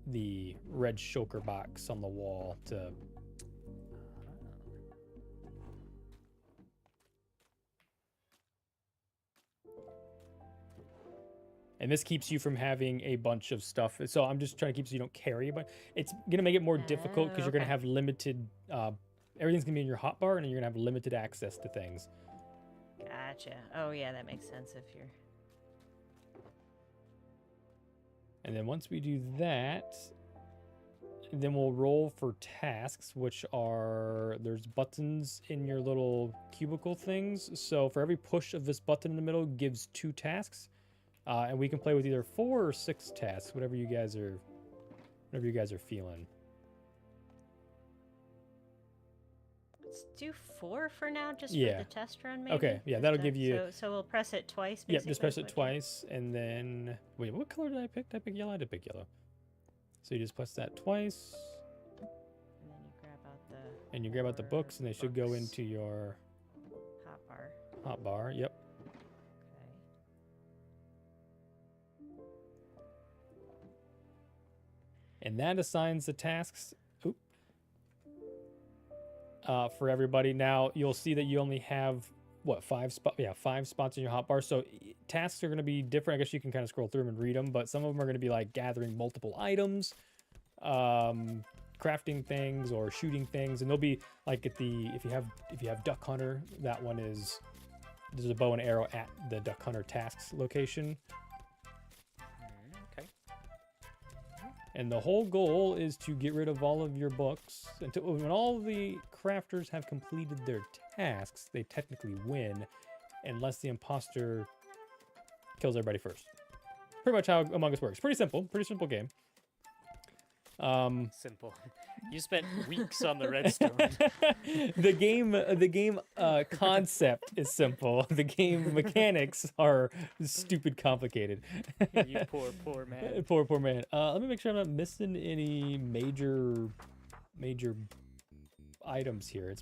S1: the red shulker box on the wall to... And this keeps you from having a bunch of stuff. So I'm just trying to keep so you don't carry, but it's going to make it more difficult because you're going to
S2: okay.
S1: have limited, everything's going to be in your hotbar and you're going to have limited access to things.
S2: Gotcha. Oh yeah, that makes sense if you're.
S1: And then once we do that, then we'll roll for tasks, which are, there's buttons in your little cubicle things. So for every push of this button in the middle gives 2 tasks. And we can play with either 4 or 6 tasks, whatever you guys are feeling.
S2: Let's do 4 for now, just
S1: Yeah.
S2: for the test run, maybe.
S1: Okay, yeah, that'll give you...
S2: So we'll press it twice.
S1: Yep, just press it
S2: Okay.
S1: twice, and then... Wait, what color did I pick? Did I pick yellow? I did pick yellow. So you just press that twice,
S2: And then you grab out the
S1: and you grab out the books, and they should go
S2: books.
S1: into your
S2: hotbar.
S1: hotbar. Yep. And that assigns the tasks for everybody. Now, you'll see that you only have, what, 5 spots? Yeah, 5 spots in your hotbar. So tasks are going to be different. I guess you can kind of scroll through them and read them, but some of them are going to be like gathering multiple items, crafting things, or shooting things. And they'll be like at the, if you have Duck Hunter, that one is, there's a bow and arrow at the Duck Hunter tasks location.
S3: Okay.
S1: And the whole goal is to get rid of all of your books until when all the crafters have completed their tasks, they technically win, unless the imposter kills everybody first. Pretty much how Among Us works. Pretty simple game.
S3: Simple. You spent weeks on the redstone.
S1: the game concept is simple. The game mechanics are stupid complicated.
S3: You poor man.
S1: Poor man. Let me make sure I'm not missing any major items here.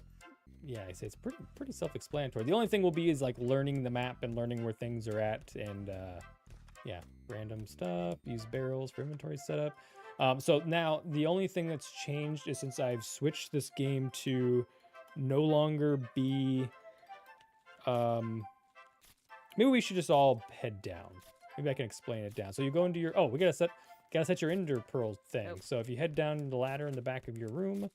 S1: I say it's pretty self-explanatory. The only thing will be is like learning the map and learning where things are at, and random stuff. Use barrels for inventory setup. So now the only thing that's changed is since I've switched this game to no longer be. Maybe we should just all head down. Maybe I can explain it down. So you go into your. Oh, we gotta set your ender pearl thing.
S2: Oh.
S1: So if you head down the ladder in the back of your room,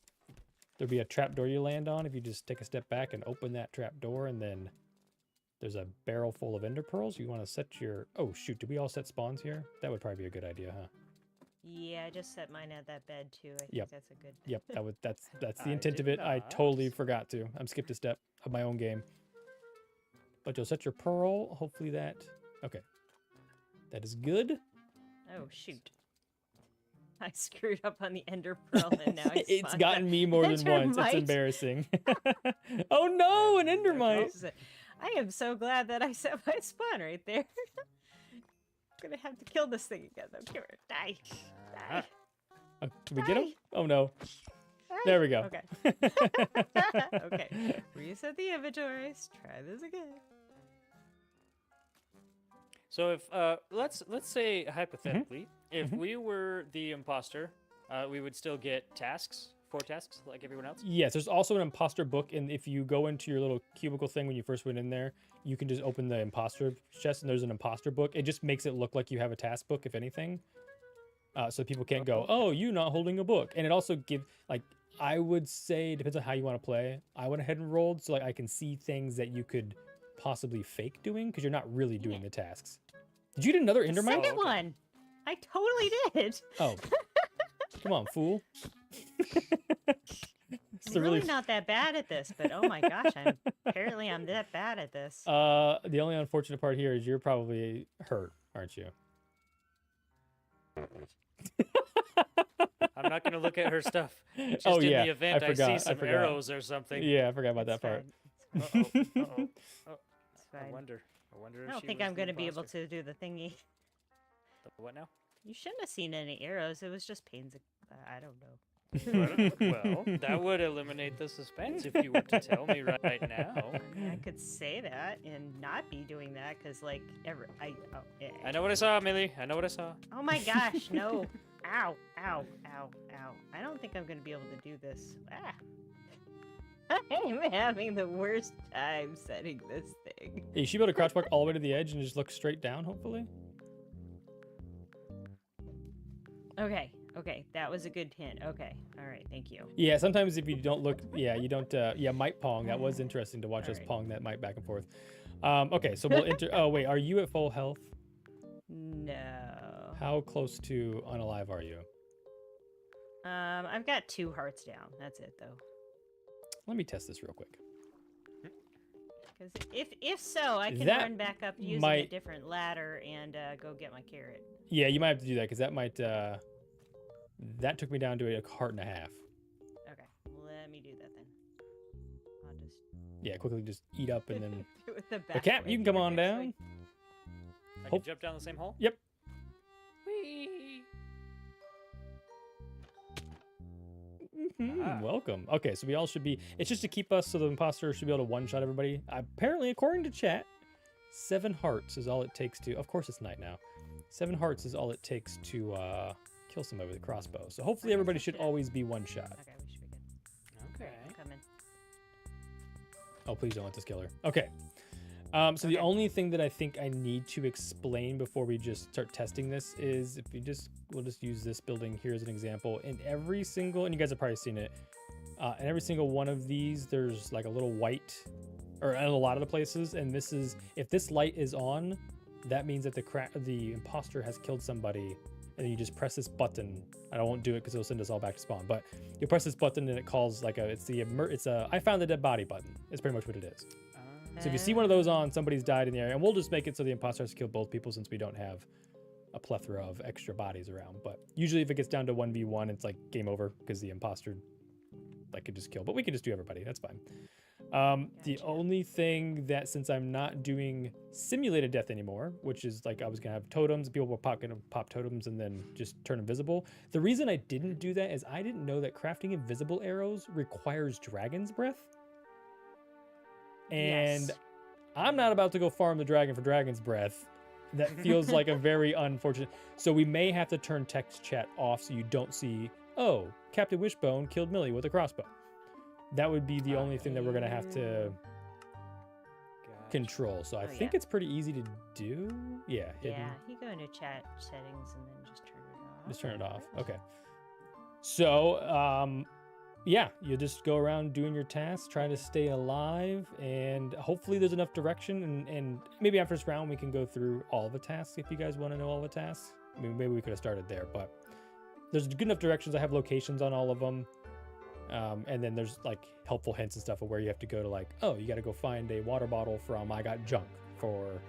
S1: there'll be a trap door you land on. If you just take a step back and open that trap door, and then there's a barrel full of ender pearls. You want to set your. Oh shoot! Did we all set spawns here? That would probably be a good idea, huh?
S2: Yeah, I just set mine at that bed too. I think
S1: Yep.
S2: that's a good.
S1: Yep, that's the
S3: I
S1: intent of
S3: did
S1: it. I
S3: not.
S1: totally forgot to. I'm skipped a step of my own game. But you'll set your pearl. Hopefully that. Okay. That is good.
S2: Oh shoot! I screwed up on the ender pearl, and now I
S1: It's
S2: spawned
S1: gotten me more than once. It's
S2: Endermite.
S1: embarrassing. Oh no, an endermite.
S2: I am so glad that I set my spawn right there. Gonna have to kill this thing again though. Come here, die. Die.
S1: Did we get him?
S2: Die.
S1: Oh no.
S2: Die.
S1: There we go.
S2: Okay. Okay. Reset the inventories. Try this again.
S3: So if let's say hypothetically, if
S1: Mhm.
S3: we were the imposter, we would still get tasks, 4 tasks like everyone else.
S1: Yes, there's also an imposter book, and if you go into your little cubicle thing when you first went in there, you can just open the imposter chest, and there's an imposter book. It just makes it look like you have a task book, if anything, so people can't go,
S3: Okay.
S1: "Oh, you not holding a book." And it also gives like I would say, depends on how you want to play. I went ahead and rolled so like I can see things that you could possibly fake doing because you're not really doing
S2: Yeah.
S1: the tasks. Did you get another
S2: The
S1: Endermite?
S2: second one. I totally did.
S1: Oh, come on, fool. It's
S2: I'm
S1: a
S2: really not that bad at this, but oh my gosh, apparently I'm that bad at this.
S1: The only unfortunate part here is you're probably hurt, aren't you?
S3: I'm not gonna look at her stuff. Just
S1: Oh,
S3: in
S1: yeah,
S3: the event
S1: I
S3: I,
S1: forgot, I
S3: see some
S1: forgot.
S3: arrows or something.
S1: Yeah, I forgot about that
S2: It's
S1: part.
S2: fine.
S3: Uh-oh.
S2: It's
S3: I
S2: fine.
S3: wonder. I wonder if
S2: I don't
S3: she
S2: think
S3: was
S2: I'm
S3: the
S2: going to be able
S3: imposter.
S2: to do the thingy.
S3: The what now?
S2: You shouldn't have seen any arrows. It was just pains. I don't know.
S3: Well, that would eliminate the suspense if you were to tell me right now.
S2: I mean, I could say that and not be doing that because, like,
S3: I know what I saw, Millie. I know what I saw.
S2: Oh my gosh, no. Ow, ow, ow, ow. I don't think I'm going to be able to do this. Ah. I'm having the worst time setting this thing.
S1: You should be able to crouch walk all the way to the edge and just look straight down, hopefully.
S2: Okay, okay. That was a good hint. Okay, all right. Thank you.
S1: Yeah, sometimes if you don't look, yeah, you don't, yeah, might pong. That was interesting to watch us
S2: Alright.
S1: pong that might back and forth. Okay, so we'll enter. Oh, wait, are you at full health?
S2: No.
S1: How close to unalive are you?
S2: I've got 2 hearts down. That's it, though.
S1: Let me test this real quick.
S2: Because if so, I can
S1: That
S2: run back up using a
S1: might-
S2: different ladder and go get my carrot.
S1: Yeah, you might have to do that because that might, that took me down to a heart and a half.
S2: Okay, let me do that then. I'll just
S1: Yeah, quickly just eat up and then.
S2: do it the back
S1: But Cap,
S2: way
S1: you can come
S2: here
S1: on
S2: next
S1: down.
S2: week.
S3: I
S1: Hope-
S3: can jump down the same hole?
S1: Yep.
S3: Whee!
S1: Mhm,
S3: Ah.
S1: Welcome. Okay, so we all should be. It's just to keep us so the imposter should be able to one-shot everybody. Apparently, according to chat, 7 hearts is all it takes to. Of course, it's night now. 7 hearts is all it takes to kill somebody with a crossbow. So hopefully, everybody should always be one shot.
S2: Okay, we should be good.
S3: Okay.
S2: I'm coming.
S1: Oh, please don't let this kill her. Okay. So the
S2: Okay.
S1: only thing that I think I need to explain before we just start testing this is if we just, we'll just use this building here as an example. In every single, and you guys have probably seen it, in every single one of these, there's like a little white, or in a lot of the places, and this is, if this light is on, that means that the imposter has killed somebody, and then you just press this button. I won't do it because it'll send us all back to spawn, but you press this button and it calls like it's a I found the dead body button. It's pretty much what it is. So if you see one of those on, somebody's died in the area, and we'll just make it so the imposter has to kill both people since we don't have a plethora of extra bodies around. But usually if it gets down to 1v1, it's like game over because the imposter like could just kill. But we can just do everybody. That's fine. The
S2: Gotcha.
S1: only thing that, since I'm not doing simulated death anymore, which is like I was gonna have totems, people were gonna pop totems and then just turn invisible. The reason I didn't do that is I didn't know that crafting invisible arrows requires dragon's breath. And
S2: Yes.
S1: I'm not about to go farm the dragon for dragon's breath. That feels like a very unfortunate. So we may have to turn text chat off so you don't see, oh, Captain Wishbone killed Millie with a crossbow. That would be the only thing that we're going to have to
S3: Gotcha.
S1: control. So I
S2: Oh,
S1: think
S2: yeah.
S1: it's pretty easy to do. Yeah, hidden.
S2: Yeah, you go into chat settings and then just turn it off.
S1: Just turn it off.
S2: Alright.
S1: Okay. So, yeah, you just go around doing your tasks, try to stay alive, and hopefully there's enough direction. And maybe after this round, we can go through all the tasks if you guys want to know all the tasks. I mean, maybe we could have started there, but there's good enough directions. I have locations on all of them. And then there's like helpful hints and stuff of where you have to go to, like, oh, you got to go find a water bottle from I Got Junk for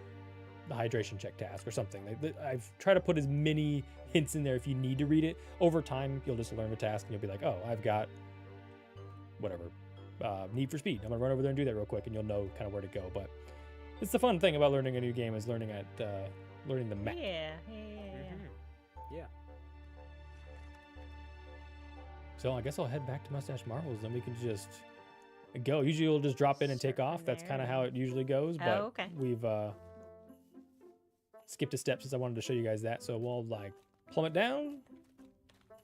S1: the hydration check task or something. I've tried to put as many hints in there if you need to read it. Over time, you'll just learn the task and you'll be like, oh, I've got whatever, Need for Speed. I'm gonna run over there and do that real quick, and you'll know kind of where to go. But it's the fun thing about learning a new game is learning the map.
S2: Yeah.
S3: Yeah.
S1: So I guess I'll head back to Mustache Marvels, then we can just go. Usually you'll just drop in and take
S2: Start
S1: off.
S2: from
S1: That's
S2: there
S1: kind of how it
S2: and-
S1: usually goes. But
S2: Oh, okay.
S1: we've skipped a step since I wanted to show you guys that. So we'll like plummet down,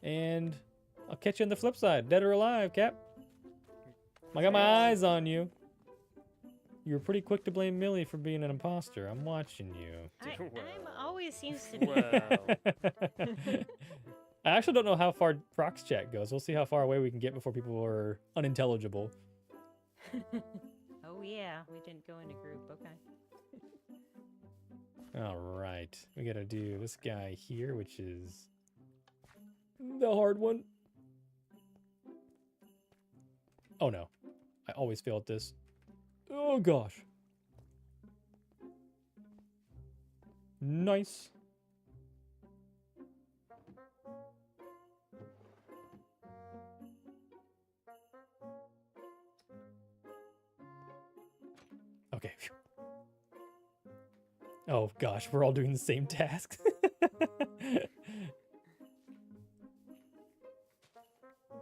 S1: and I'll catch you on the flip side, dead or alive, Cap. I got my eyes on you. You were pretty quick to blame Millie for being an imposter. I'm watching you.
S2: I'm
S3: Well.
S2: always seems to be.
S3: Well.
S1: I actually don't know how far Prox chat goes. We'll see how far away we can get before people are unintelligible.
S2: Oh yeah, we didn't go into group. Okay.
S1: All right. We got to do this guy here, which is the hard one. Oh, no. I always fail at this. Oh, gosh. Nice. Okay. Phew. Oh gosh, we're all doing the same task.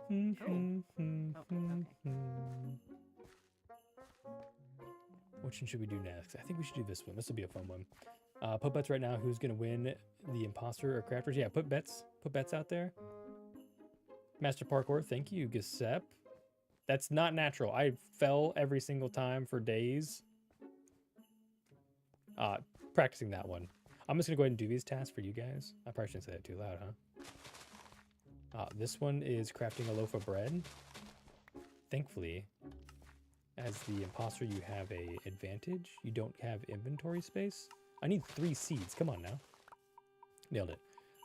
S1: Which one should we do next? I think we should do this one. This will be a fun one. Put bets right now. Who's gonna win, the imposter or crafters? Yeah, put bets. Put bets out there. Master Parkour, thank you, Giuseppe. That's not natural. I fell every single time for days. Practicing that one. I'm just gonna go ahead and do these tasks for you guys. I probably shouldn't say that too loud, huh? This one is crafting a loaf of bread. Thankfully, as the imposter, you have a advantage. You don't have inventory space. I need 3 seeds. Come on now. Nailed it.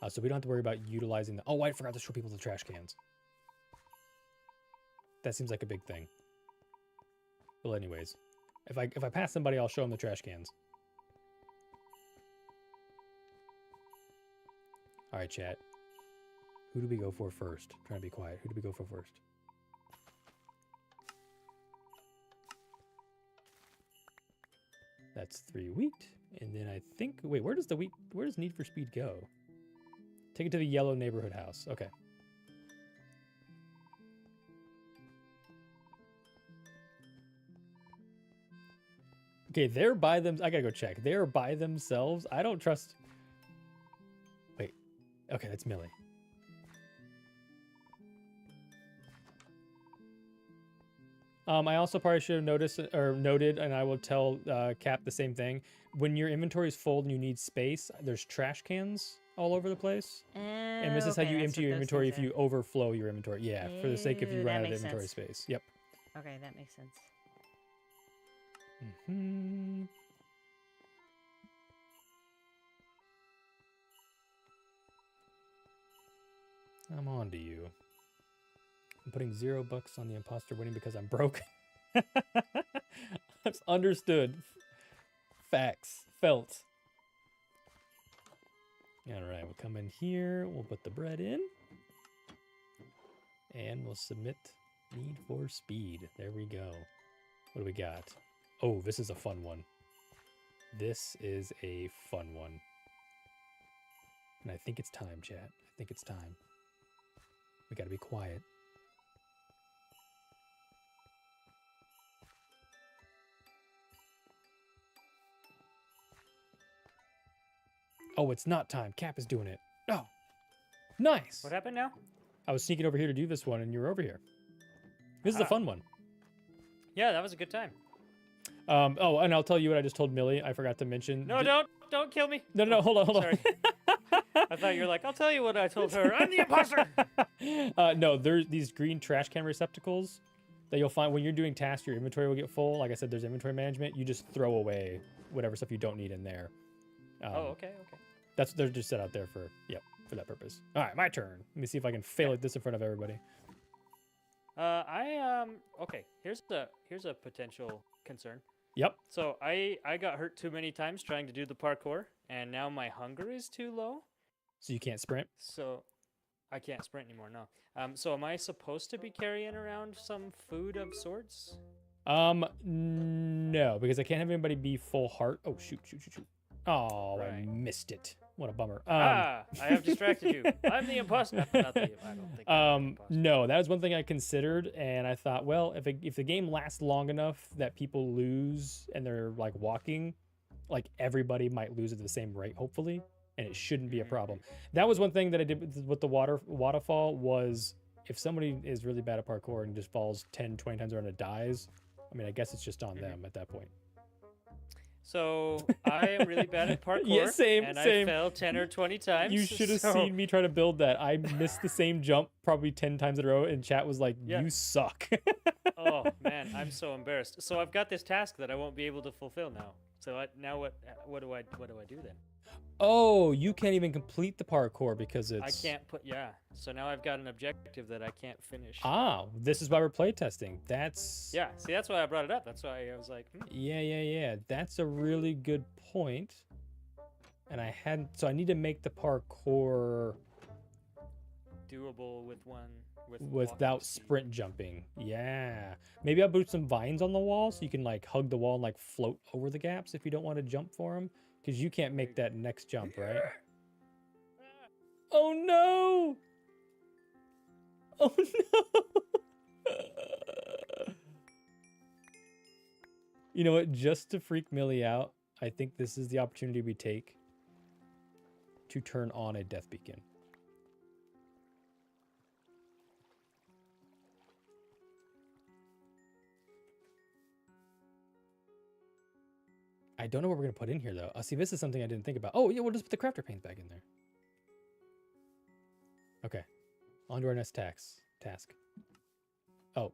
S1: So we don't have to worry about utilizing the... Oh, I forgot to show people the trash cans. That seems like a big thing. Well, anyways, if I pass somebody, I'll show them the trash cans. All right, chat. Who do we go for first? I'm trying to be quiet. Who do we go for first? That's 3 wheat. And then I think... Wait, where does the wheat... Where does Need for Speed go? Take it to the yellow neighborhood house. Okay. Okay, they're by them. I gotta go check. They're by themselves. I don't trust... Wait. Okay, that's Millie. I also probably should have noticed or noted, and I will tell Cap the same thing. When your inventory is full and you need space, there's trash cans all over the place. And this is how you empty your inventory if you overflow your inventory. Yeah, for the sake of you run out of inventory space. Yep.
S2: Okay, that makes sense.
S1: Mm-hmm. I'm on to you. I'm putting $0 on the imposter winning because I'm broke. That's understood. Facts. Felt. All right, we'll come in here. We'll put the bread in. And we'll submit Need for Speed. There we go. What do we got? Oh, this is a fun one. This is a fun one. And I think it's time, chat. I think it's time. We gotta be quiet. Oh, it's not time. Cap is doing it. Oh, nice.
S3: What happened now?
S1: I was sneaking over here to do this one, and you're over here. This is a fun one.
S3: Yeah, that was a good time.
S1: Oh, and I'll tell you what I just told Millie. I forgot to mention.
S3: No, don't kill me.
S1: No, hold on.
S3: Sorry. I thought you were like, I'll tell you what I told her. I'm the imposter.
S1: No, there's these green trash can receptacles that you'll find when you're doing tasks. Your inventory will get full. Like I said, there's inventory management. You just throw away whatever stuff you don't need in there.
S3: Okay.
S1: They're just set out there for that purpose. All right, my turn. Let me see if I can fail at this in front of everybody.
S3: Okay. Here's a potential concern.
S1: Yep.
S3: So I got hurt too many times trying to do the parkour, and now my hunger is too low.
S1: So you can't sprint?
S3: So I can't sprint anymore, no. So am I supposed to be carrying around some food of sorts?
S1: No, because I can't have anybody be full heart. Oh, shoot. Oh,
S3: Right.
S1: I missed it. What a bummer.
S3: I have distracted you. I'm the imposter. Not that I don't think I'm the imposter.
S1: No, that was one thing I considered, and I thought, well, if the game lasts long enough that people lose and they're like walking, like everybody might lose at the same rate, hopefully, and it shouldn't be a problem. That was one thing that I did with the waterfall was if somebody is really bad at parkour and just falls 10, 20 times around and dies, I mean, I guess it's just on them at that point.
S3: So I am really bad at parkour.
S1: Yeah, same,
S3: and
S1: same.
S3: I fell 10 or 20 times.
S1: You should have
S3: so-
S1: seen me try to build that. I missed the same jump probably 10 times in a row, and chat was like,
S3: Yeah.
S1: "You suck."
S3: Oh man, I'm so embarrassed. So I've got this task that I won't be able to fulfill now. So now what do I do then?
S1: Oh, you can't even complete the parkour because it's.
S3: I can't put So now I've got an objective that I can't finish.
S1: Ah, this is why we're playtesting. That's.
S3: Yeah, see that's why I brought it up. That's why I was like,
S1: Yeah. That's a really good point. And I hadn't. So I need to make the parkour
S3: doable with one walking
S1: without
S3: speed.
S1: sprint jumping. Yeah. Maybe I'll put some vines on the wall so you can like hug the wall and like float over the gaps if you don't want to jump for them. Because you can't make that next jump, right? Oh no! Oh no! You know what? Just to freak Millie out, I think this is the opportunity we take to turn on a death beacon. I don't know what we're going to put in here, though. See, this is something I didn't think about. Oh, yeah, we'll just put the crafter paint back in there. Okay. On to our next task. Oh.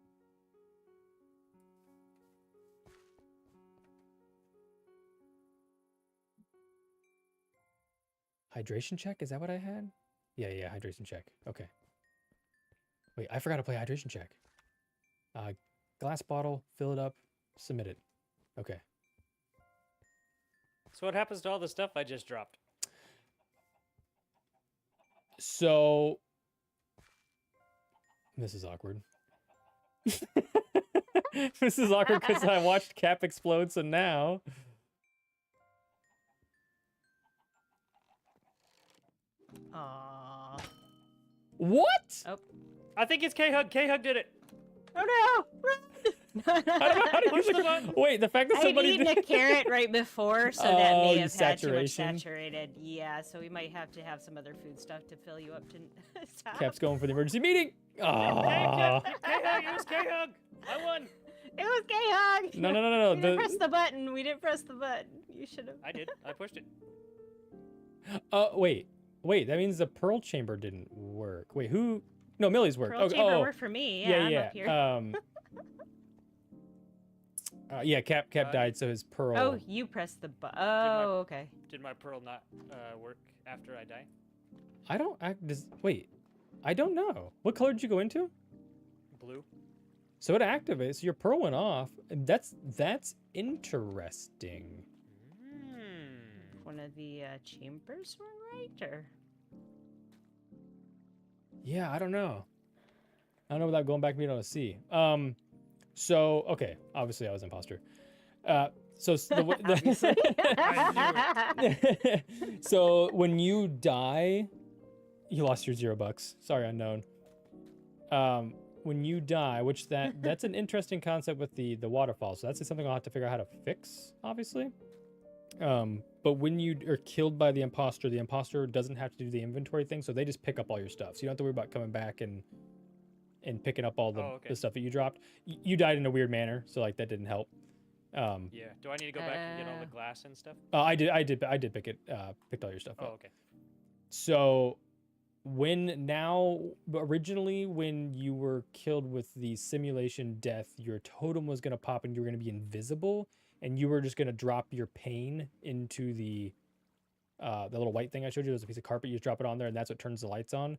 S1: Hydration check? Is that what I had? Yeah, hydration check. Okay. Wait, I forgot to play hydration check. Glass bottle, fill it up, submit it. Okay.
S3: So what happens to all the stuff I just dropped?
S1: So this is awkward. This is awkward because I watched Cap explode, so now
S2: Aww.
S1: what?
S2: Oh.
S3: I think it's K-Hug. K-Hug did it.
S2: Oh no!
S1: I don't know how to
S3: Push
S1: use
S3: the
S1: it.
S3: button.
S1: Wait, the fact that
S2: I'd
S1: somebody
S2: eaten
S1: did...
S2: a carrot right before, so that
S1: Oh,
S2: may
S1: you
S2: have had too much
S1: saturation.
S2: saturated. Yeah, so we might have to have some other food stuff to fill you up to stop.
S1: Cap's going for the emergency meeting. Ah.
S3: K-Hug, it was K-Hug. I won.
S2: It was K-Hug!
S1: No.
S2: We didn't press the button. We didn't press the button. You should have.
S3: I did. I pushed it.
S1: Wait. That means the pearl chamber didn't work. Wait, who? No, Millie's worked.
S2: Pearl chamber worked for me. Yeah, I'm up here.
S1: Yeah, Cap died, so his pearl.
S2: Oh, you pressed the button. Oh, okay.
S3: Did my pearl not work after I die?
S1: I don't act. Wait, I don't know. What color did you go into?
S3: Blue.
S1: So it activates. Your pearl went off. And that's interesting.
S2: One of the chambers were right, or?
S1: Yeah, I don't know. I don't know without going back and being able to see. So okay, obviously I was imposter.
S2: Obviously.
S1: So when you die, you lost your $0. Sorry, unknown. When you die, which that's an interesting concept with the waterfall. So that's something I'll have to figure out how to fix, obviously. But when you are killed by the imposter doesn't have to do the inventory thing, so they just pick up all your stuff. So you don't have to worry about coming back and picking up all the stuff that you dropped. You died in a weird manner, so like that didn't help.
S3: Yeah. Do I need to go back and get all the glass and stuff?
S1: I did pick it. Picked all your stuff
S3: Oh,
S1: up.
S3: okay.
S1: So originally when you were killed with the simulation death, your totem was gonna pop and you were gonna be invisible, and you were just gonna drop your pain into the little white thing I showed you. There's a piece of carpet. You just drop it on there, and that's what turns the lights on.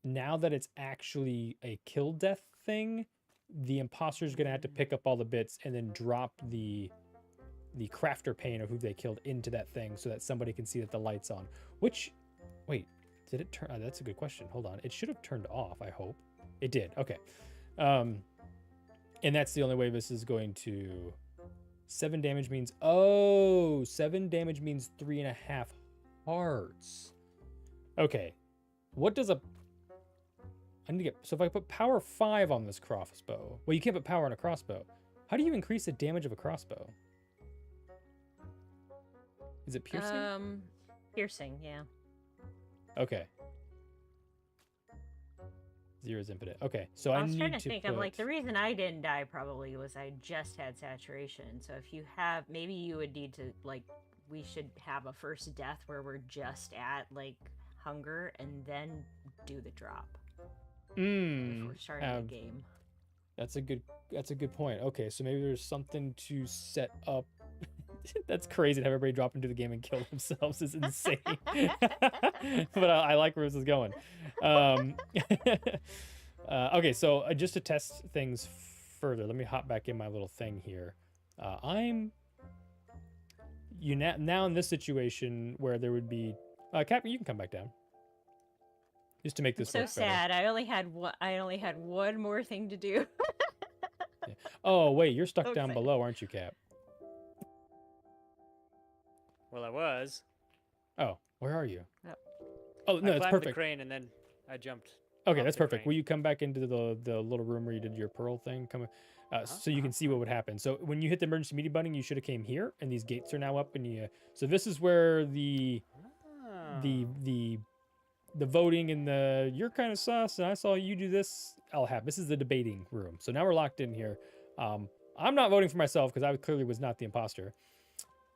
S1: Now that it's actually a kill death thing, the imposter is gonna have to pick up all the bits and then drop the crafter pane of who they killed into that thing so that somebody can see that the light's on. Which, wait, did it turn? That's a good question. Hold on. It should have turned off, I hope. It did. Okay. And that's the only way this is going to... 7 damage means... Oh, 7 damage means 3.5 hearts. Okay. What does a... I need to get... So if I put power 5 on this crossbow... Well, you can't put power on a crossbow. How do you increase the damage of a crossbow? Is it piercing?
S2: Piercing, yeah.
S1: Okay. 0 is infinite. Okay, so
S2: I
S1: I
S2: was
S1: need
S2: trying to
S1: to
S2: think
S1: put...
S2: of like the reason I didn't die probably was I just had saturation. So if you have, maybe you would need to like, we should have a first death where we're just at like hunger and then do the drop before starting the game.
S1: That's a good point. Okay, so maybe there's something to set up. That's crazy to have everybody drop into the game and kill themselves is insane. But I like where this is going. Okay, so just to test things further, let me hop back in my little thing here. I'm now in this situation where there would be Cap, you can come back down. Just to make this
S2: So
S1: work better.
S2: sad. I only had one more thing to do.
S1: Yeah. Oh wait, you're stuck
S2: So
S1: down
S2: excited.
S1: below, aren't you, Cap?
S3: Well, I was.
S1: Oh, where are you?
S2: Oh.
S1: Oh no,
S3: I
S1: it's
S3: climbed the
S1: perfect.
S3: crane and then I jumped.
S1: Okay,
S3: off
S1: that's
S3: the
S1: perfect.
S3: crane.
S1: Will you come back into the little room where you did your pearl thing? So you can see what would happen. So when you hit the emergency media button, you should have came here, and these gates are now up. And so this is where the voting and the you're kind of sus, and I saw you do this. I'll have this is the debating room. So now we're locked in here. I'm not voting for myself because I clearly was not the imposter.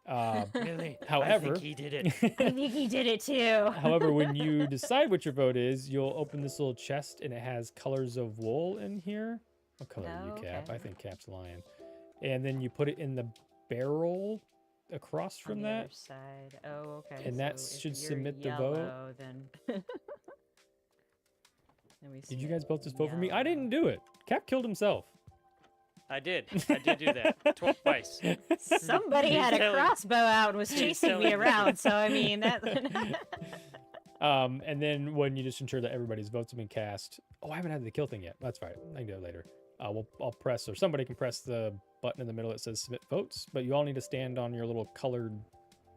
S3: Really?
S1: However,
S3: I think he did it.
S2: I think he did it too.
S1: However, when you decide what your vote is, you'll open this little chest and it has colors of wool in here. What color are you,
S2: Oh,
S1: Cap?
S2: okay.
S1: I think Cap's lying. And then you put it in the barrel across
S2: On
S1: from
S2: the
S1: that.
S2: other side. Oh, okay.
S1: And that
S2: so if
S1: should
S2: you're
S1: submit the vote.
S2: yellow, Then. Then we
S1: Did you
S2: submit
S1: guys both just vote for me? I
S2: yellow.
S1: didn't do it. Cap killed himself.
S3: I did do that twice.
S2: Somebody
S3: He's
S2: had a
S3: telling-
S2: crossbow out and was
S3: he's
S2: chasing me
S3: telling me.
S2: around. So I mean that.
S1: And then when you just ensure that everybody's votes have been cast. Oh, I haven't had the kill thing yet. That's fine. I can do it later. I'll press, or somebody can press the button in the middle that says submit votes, but you all need to stand on your little colored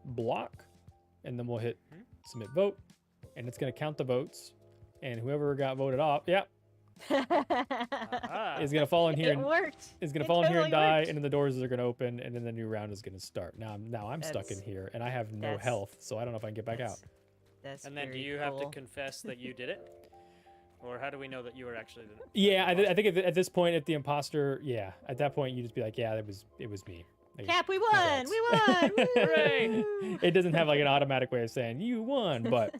S1: block, and then we'll hit submit vote, and it's going to count the votes, and whoever got voted off,
S3: Ah.
S1: is going to fall in here
S2: It
S1: and
S2: worked.
S1: is going to
S2: It
S1: fall in here and
S2: totally
S1: die,
S2: worked.
S1: and then the doors are going to open, and then the new round is going to start. Now I'm stuck in
S2: That's-
S1: here, and I have no
S2: that's-
S1: health, so I don't know if I can get back out.
S2: That's
S3: And then do
S2: very
S3: you have to
S2: cool.
S3: confess that you did it? Or how do we know that you were actually the
S1: Yeah, I think at this point, at the imposter, at that point you just be like, yeah, it was me. Like,
S2: Cap, we won!
S1: Congrats.
S2: We won!
S3: Hooray!
S2: Woo!
S1: It doesn't have like an automatic way of saying you won, but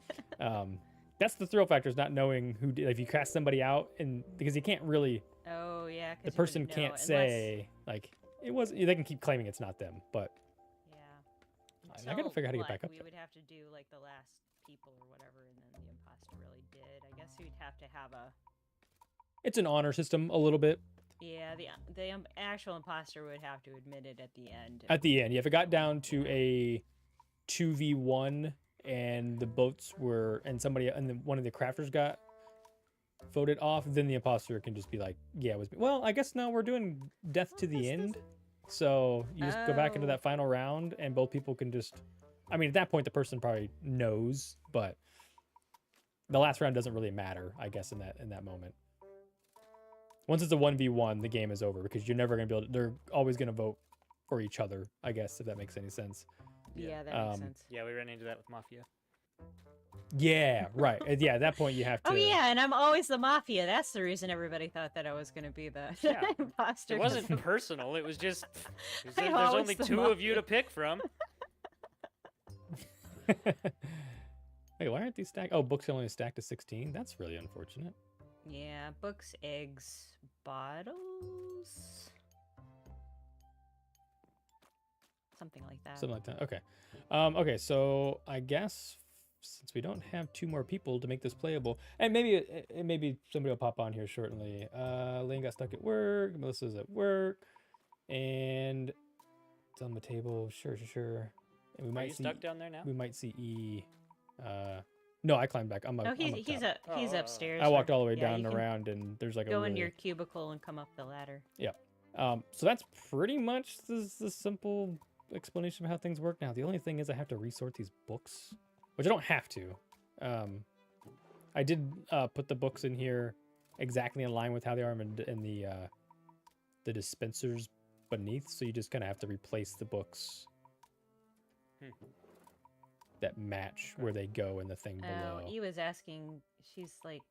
S1: that's the thrill factor, is not knowing who did. Like, if you cast somebody out, and because you can't really,
S2: Oh yeah, 'cause
S1: the
S2: you
S1: person
S2: wouldn't
S1: can't
S2: know unless-
S1: say like it was. They can keep claiming it's not them, but
S2: Yeah.
S1: I gotta figure out how to get back up
S2: We
S1: there.
S2: would have to do like the last people or whatever, and then the imposter really did. I guess we'd have to have a.
S1: it's an honor system a little bit
S2: Yeah, the actual imposter would have to admit it at the end.
S1: at the end. Yeah, if it got down to a 2v1 and the boats were and one of the crafters got voted off, then the imposter can just be like, yeah, it was me. Well, I guess now we're doing death to the end, so you just go back into
S2: Oh.
S1: that final round and both people can just, I mean, at that point the person probably knows, but the last round doesn't really matter, I guess, in that moment. Once it's a 1v1, the game is over because you're never going to be able to, they're always going to vote for each other, I guess, if that makes any sense.
S2: Yeah, that makes
S1: Um,
S2: sense.
S3: Yeah, we ran into that with Mafia.
S1: Yeah, right. Yeah, at that point you have to.
S2: Oh yeah, and I'm always the mafia. That's the reason everybody thought that I was gonna be the
S3: Yeah.
S2: imposter.
S3: It wasn't personal, it was just
S2: I'm
S3: there's
S2: always
S3: only
S2: the
S3: two of you to
S2: mafia.
S3: pick from.
S1: Wait, why aren't these stacked? Oh, books are only stacked to 16. That's really unfortunate.
S2: Yeah, books, eggs, bottles, something like that.
S1: Something like that. Okay. Okay, so I guess since we don't have 2 more people to make this playable, and maybe somebody will pop on here shortly. Lane got stuck at work. Melissa's at work, and it's on the table. Sure. And we
S3: Are
S1: might
S3: you
S1: see.
S3: stuck down there now?
S1: We might see E. No, I climbed back. I'm
S2: No,
S1: up
S2: he's
S1: top.
S2: he's
S3: Oh.
S2: upstairs.
S1: I walked all the way
S2: Yeah,
S1: down
S2: you
S1: and
S2: can
S1: around, and there's like
S2: Go
S1: a
S2: in
S1: really,
S2: your cubicle and come up the ladder.
S1: So that's pretty much the simple explanation of how things work now. The only thing is I have to resort these books, which I don't have to. I did put the books in here exactly in line with how they are in the dispensers beneath. So you just kind of have to replace the books that match where they go in the thing below.
S2: Oh, E was asking. She's like,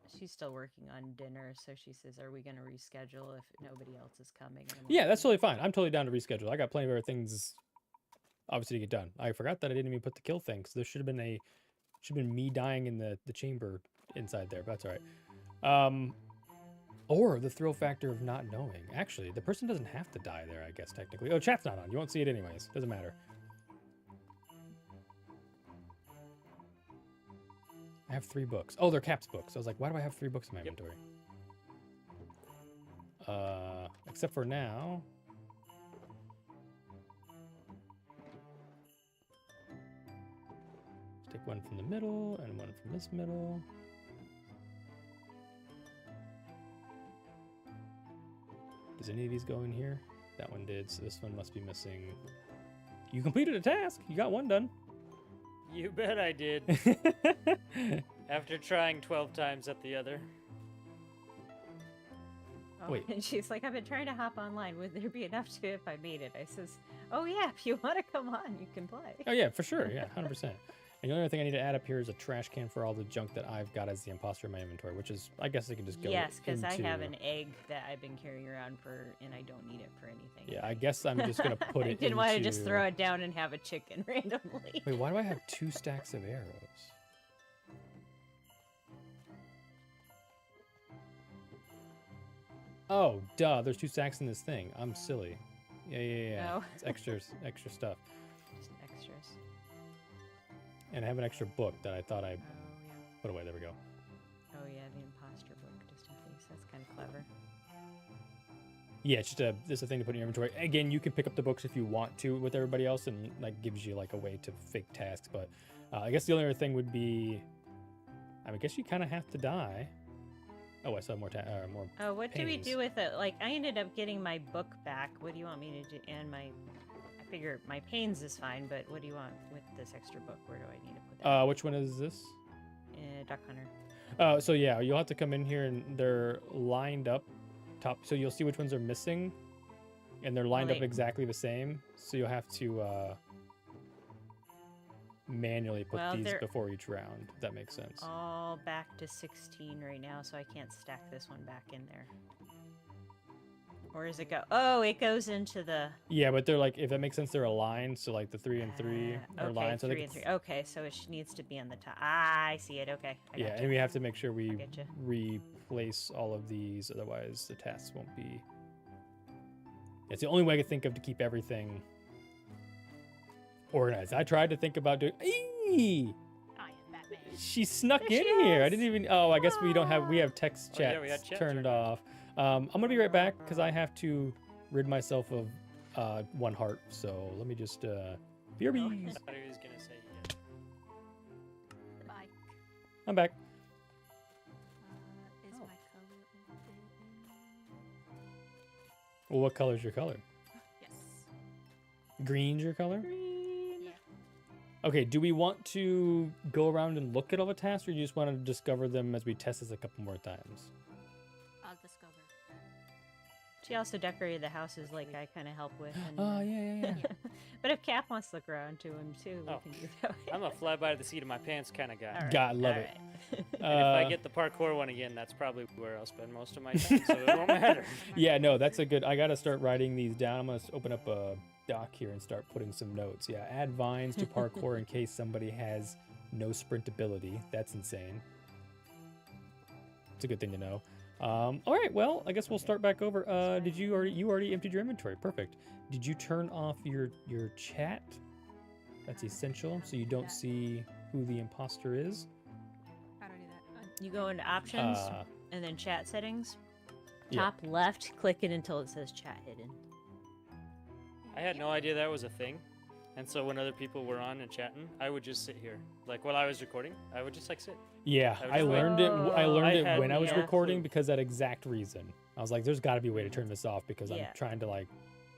S2: She's still working on dinner, so she says, "Are we going to reschedule if nobody else is coming?" And I'm
S1: Yeah,
S2: like,
S1: that's totally fine. I'm totally down to reschedule. I got plenty of other things, obviously, to get done. I forgot that I didn't even put the kill thing, so there should have been me dying in the chamber inside there, but that's all right. Or the thrill factor of not knowing. Actually, the person doesn't have to die there, I guess, technically. Oh, chat's not on. You won't see it anyways. Doesn't matter. I have 3 books. Oh, they're Cap's books. I was like, why do I have 3 books in my inventory? Except for now. Let's take one from the middle and one from this middle. Does any of these go in here? That one did, so this one must be missing. You completed a task. You got one done.
S3: You bet I did. After trying 12 times at the other.
S2: Oh,
S1: Wait.
S2: and she's like, "I've been trying to hop online. Would there be enough to if I made it?" I says, "Oh yeah, if you want to come on, you can play."
S1: Oh yeah, for sure. Yeah, 100%. And the only other thing I need to add up here is a trash can for all the junk that I've got as the imposter in my inventory, which is, I guess I can just go
S2: Yes, because I have
S1: into-
S2: an egg that I've been carrying around and I don't need it for anything.
S1: Yeah, I guess I'm just gonna put
S2: I
S1: it
S2: didn't want to just
S1: into-
S2: throw it down and have a chicken randomly.
S1: Wait, why do I have 2 stacks of arrows? Oh, duh, there's 2 stacks in this thing. I'm silly. Yeah.
S2: Oh.
S1: It's extra stuff.
S2: Just extras.
S1: And I have an extra book that I thought I
S2: Oh yeah.
S1: put away. There we go.
S2: Oh yeah, the imposter book, just in case. That's kind of clever.
S1: Yeah, it's just a thing to put in your inventory. Again, you can pick up the books if you want to with everybody else, and like gives you like a way to fake tasks. But I guess the only other thing would be, I guess you kind of have to die. Oh, I saw more. More.
S2: Oh, what do we
S1: pains.
S2: do with it? Like, I ended up getting my book back. What do you want me to do? And I figure my pains is fine, but what do you want with this extra book? Where do I need to put that?
S1: Which one is this?
S2: Duck Hunter.
S1: So yeah, you'll have to come in here and they're lined up top. So you'll see which ones are missing, and they're lined up
S2: wait.
S1: exactly the same. So you'll have to manually put
S2: Well,
S1: these
S2: they're-
S1: before each round. If that makes sense.
S2: All back to 16 right now, so I can't stack this one back in there. Or does it go? Oh, it goes into the.
S1: Yeah, but they're like, if that makes sense, they're aligned. So like the 3 and 3 are
S2: okay,
S1: aligned. So
S2: 3
S1: they
S2: and
S1: can
S2: 3. Okay, so it needs to be on the top. Ah, I see it. Okay. I
S1: yeah,
S2: gotcha.
S1: and we have to make sure we
S2: getcha.
S1: replace all of these, otherwise the tasks won't be. It's the only way I could think of to keep everything organized. I tried to think about doing. Eee!
S2: I am Batman.
S1: She snuck
S2: There
S1: in
S2: she
S1: here. I
S2: is.
S1: didn't even. Oh, I guess we don't have. We have text
S3: Oh,
S1: chat
S3: yeah, we had chat
S1: turned
S3: turned
S1: off. I'm gonna be right back because I have to rid myself of 1 heart. So let me just BRBs.
S3: I thought he was gonna say yeah.
S4: Bye.
S1: I'm back.
S4: Is
S2: Oh.
S4: my color
S1: Well, what color's your color?
S4: Yes.
S1: Green's your color?
S2: Green.
S4: Yeah.
S1: Okay, do we want to go around and look at all the tasks, or you just want to discover them as we test this a couple more times?
S4: I'll discover.
S2: She also decorated the houses like I kind of help with. And,
S1: Oh, yeah.
S2: but if Cap wants to look around to him too, we
S3: Oh.
S2: can do that.
S3: I'm a fly by the seat of my pants kind of guy.
S2: All right,
S1: God, love
S2: all
S1: it.
S2: right.
S3: And if I get the parkour one again, that's probably where I'll spend most of my time, so it won't matter.
S1: Yeah, no, that's a good. I gotta start writing these down. I'm gonna open up a doc here and start putting some notes. Yeah, add vines to parkour in case somebody has no sprint ability. That's insane. It's a good thing to know. All right, well, I guess we'll start back over. Did you already emptied your inventory? Perfect. Did you turn off your chat? That's essential, so you don't
S4: That.
S1: see who the imposter is.
S4: How do I do that?
S2: You go into options and then chat settings.
S1: Yeah.
S2: Top left, click it until it says chat hidden.
S3: I had no idea that was a thing. And so when other people were on and chatting, I would just sit here. Like while I was recording, I would just like sit.
S1: Yeah,
S3: I was
S1: I
S3: just like,
S1: learned it. I
S2: "Oh,
S1: learned
S3: I
S1: it
S3: had
S1: when I was
S3: no
S1: recording
S3: clue."
S1: because that exact reason. I was like, "There's got to be a way to turn this off because
S2: Yeah.
S1: I'm trying to like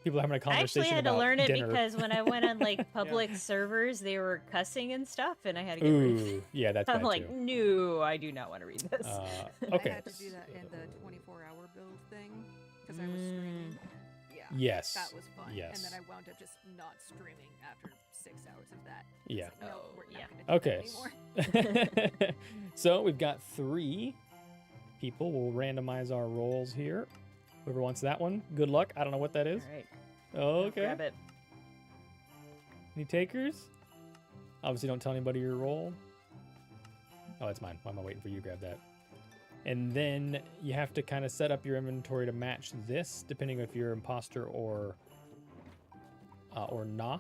S1: people are having a
S2: I
S1: conversation
S2: actually had to
S1: about
S2: learn it
S1: dinner."
S2: because when I went on like public servers, they were cussing and stuff, and I had to get rid of it.
S1: Ooh, yeah, that's
S2: I'm
S1: bad
S2: like,
S1: too.
S2: no, I do not want to read this.
S1: Okay.
S5: I had to do that in the 24-hour build thing because I was
S2: Mm.
S5: streaming. Yeah.
S1: Yes.
S5: That was fun.
S1: Yes.
S5: And then I wound up just not streaming after 6 hours of that.
S1: Yeah.
S5: It's like, no,
S2: Oh,
S5: we're not
S2: yeah.
S5: gonna do
S1: Okay.
S5: that anymore.
S1: So we've got 3 people. We'll randomize our rolls here. Whoever wants that one, good luck. I don't know what that is.
S2: All right.
S1: Okay.
S2: Grab it.
S1: Any takers? Obviously, don't tell anybody your roll. Oh, it's mine. Why am I waiting for you to grab that? And then you have to kind of set up your inventory to match this, depending if you're imposter or nah.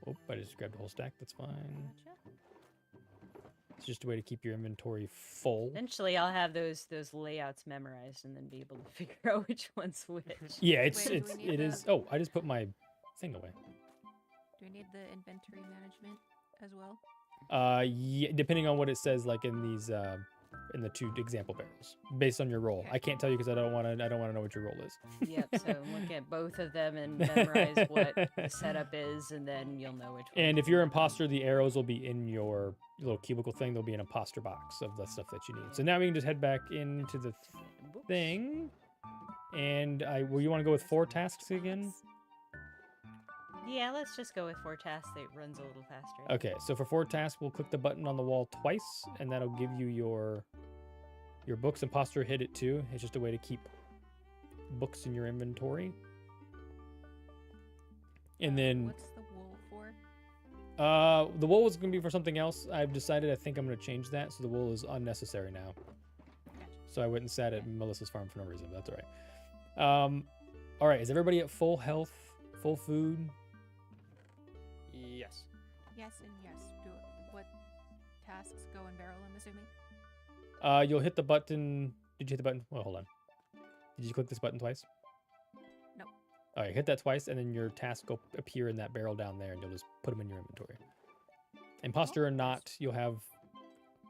S1: Oh, I just grabbed a whole stack. That's fine.
S2: Gotcha.
S1: It's just a way to keep your inventory full.
S2: Eventually, I'll have those layouts memorized and then be able to figure out which one's which.
S1: Yeah,
S4: Wait, do we need
S1: it is. Oh, I just put my thing away.
S4: Do we need the inventory management as well?
S1: Yeah, depending on what it says, like in these, in the 2 example barrels, based on your roll.
S4: Okay.
S1: I can't tell you because I don't want to know what your roll is.
S2: Yep. So look at both of them and memorize what the setup is, and then you'll know which one.
S1: And if you're imposter, the arrows will be in your little cubicle thing. There'll be an imposter box of the stuff that you need. So now we can just head back into the
S2: Whoops.
S1: thing. And well, you want to go with 4 tasks again?
S2: Yeah, let's just go with 4 tasks. It runs a little faster.
S1: Okay, so for 4 tasks, we'll click the button on the wall twice, and that'll give you your books. Imposter hit it too. It's just a way to keep books in your inventory. And then
S4: What's the wool for?
S1: the wool was going to be for something else. I've decided I think I'm going to change that, so the wool is unnecessary now.
S4: Gotcha.
S1: So I went and sat at Melissa's farm for no reason. But that's all right. All right, is everybody at full health, full food?
S3: Yes.
S4: Yes and yes. What tasks go in barrel, I'm assuming?
S1: You'll hit the button. Did you hit the button? Well, hold on. Did you click this button twice?
S4: Nope.
S1: All right, hit that twice, and then your task will appear in that barrel down there, and you'll just put them in your inventory. Imposter or not, you'll have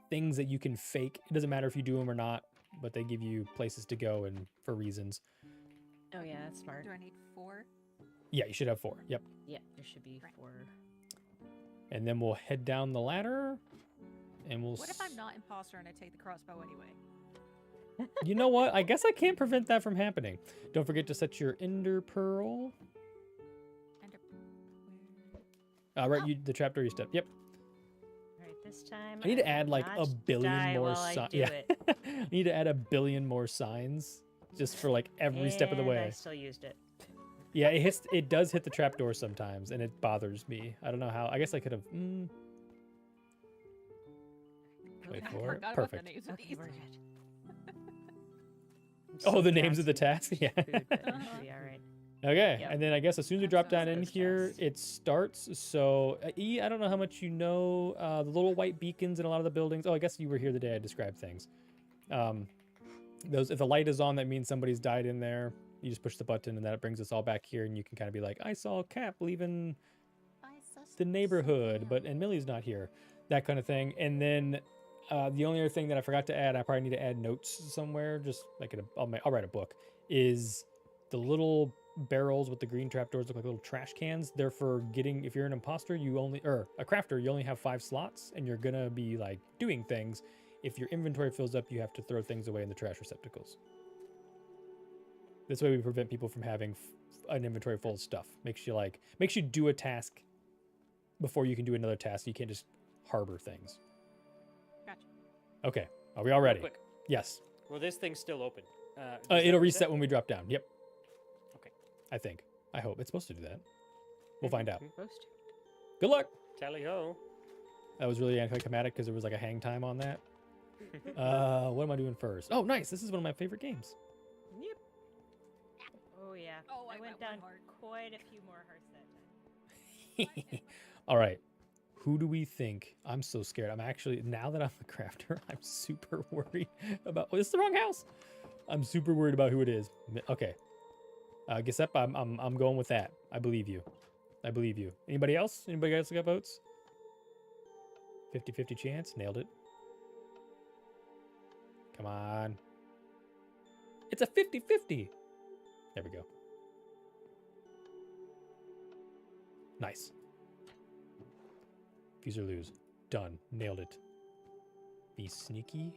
S1: things that you can fake. It doesn't matter if you do them or not, but they give you places to go and for reasons.
S2: Oh yeah, that's smart.
S4: Do I need 4?
S1: Yeah, you should have 4. Yep.
S2: Yeah, there should be
S4: Right.
S2: 4.
S1: And then we'll head down the ladder, and we'll.
S4: What if I'm not imposter and I take the crossbow anyway?
S1: You know what? I guess I can't prevent that from happening. Don't forget to set your Ender Pearl. Right, the trapdoor you step. Yep.
S2: All right, this time.
S1: I need to
S2: will
S1: add like a
S2: not
S1: billion
S2: die
S1: more
S2: while I
S1: signs.
S2: do
S1: Yeah.
S2: it.
S1: I need to add a billion more signs just for like every step of the
S2: And I
S1: way.
S2: still used it.
S1: Yeah, it does hit the trapdoor sometimes, and it bothers me. I don't know how. I guess I could have. Wait
S2: Okay.
S1: for it.
S4: Forgot about the
S1: Perfect.
S4: names of
S2: Okay,
S4: these.
S2: we're good. I'm
S1: Oh,
S2: so
S1: the names of the
S2: gassed
S1: tasks.
S2: with
S1: Yeah.
S2: food, but it
S4: Uh-huh.
S2: should be all right.
S1: Okay,
S2: Yep.
S1: and then I guess as soon as we
S4: I'm
S1: drop
S4: so
S1: down in
S2: those
S1: here,
S2: tasks.
S1: it starts. So, E, I don't know how much you know. The little white beacons in a lot of the buildings. Oh, I guess you were here the day I described things. Those, if the light is on, that means somebody's died in there. You just push the button, and that brings us all back here, and you can kind of be like, I saw Cap leaving the neighborhood, and Millie's not here, that kind of thing. And then the only other thing that I forgot to add, I probably need to add notes somewhere, just like I'll write a book, is the little barrels with the green trapdoors look like little trash cans. They're for getting, if you're an imposter, or a crafter, you only have 5 slots, and you're gonna be like doing things. If your inventory fills up, you have to throw things away in the trash receptacles. This way we prevent people from having an inventory full of stuff. Makes you do a task before you can do another task. You can't just harbor things.
S4: Gotcha.
S1: Okay, are we all ready?
S3: Quick.
S1: Yes.
S3: Will this thing still open? Does that
S1: It'll reset when we drop down. Yep.
S3: Okay.
S1: I think. I hope. It's supposed to do that. We'll find out.
S2: Supposed to.
S1: Good luck.
S3: Tally ho.
S1: That was really anticlimactic because there was like a hang time on that. What am I doing first? Oh, nice. This is one of my favorite games.
S2: Yep. Oh yeah.
S4: Oh, I
S2: went
S4: went
S2: down
S4: one heart.
S2: quite a few more hearts that time.
S1: All right. Who do we think? I'm so scared. I'm actually, now that I'm a crafter, I'm super worried about. Oh, this is the wrong house. I'm super worried about who it is. Okay. Giuseppe, I'm going with that. I believe you. I believe you. Anybody else? Anybody else got votes? 50-50 chance. Nailed it. Come on. It's a 50-50. There we go. Nice. Fuse or lose. Done. Nailed it. Be sneaky,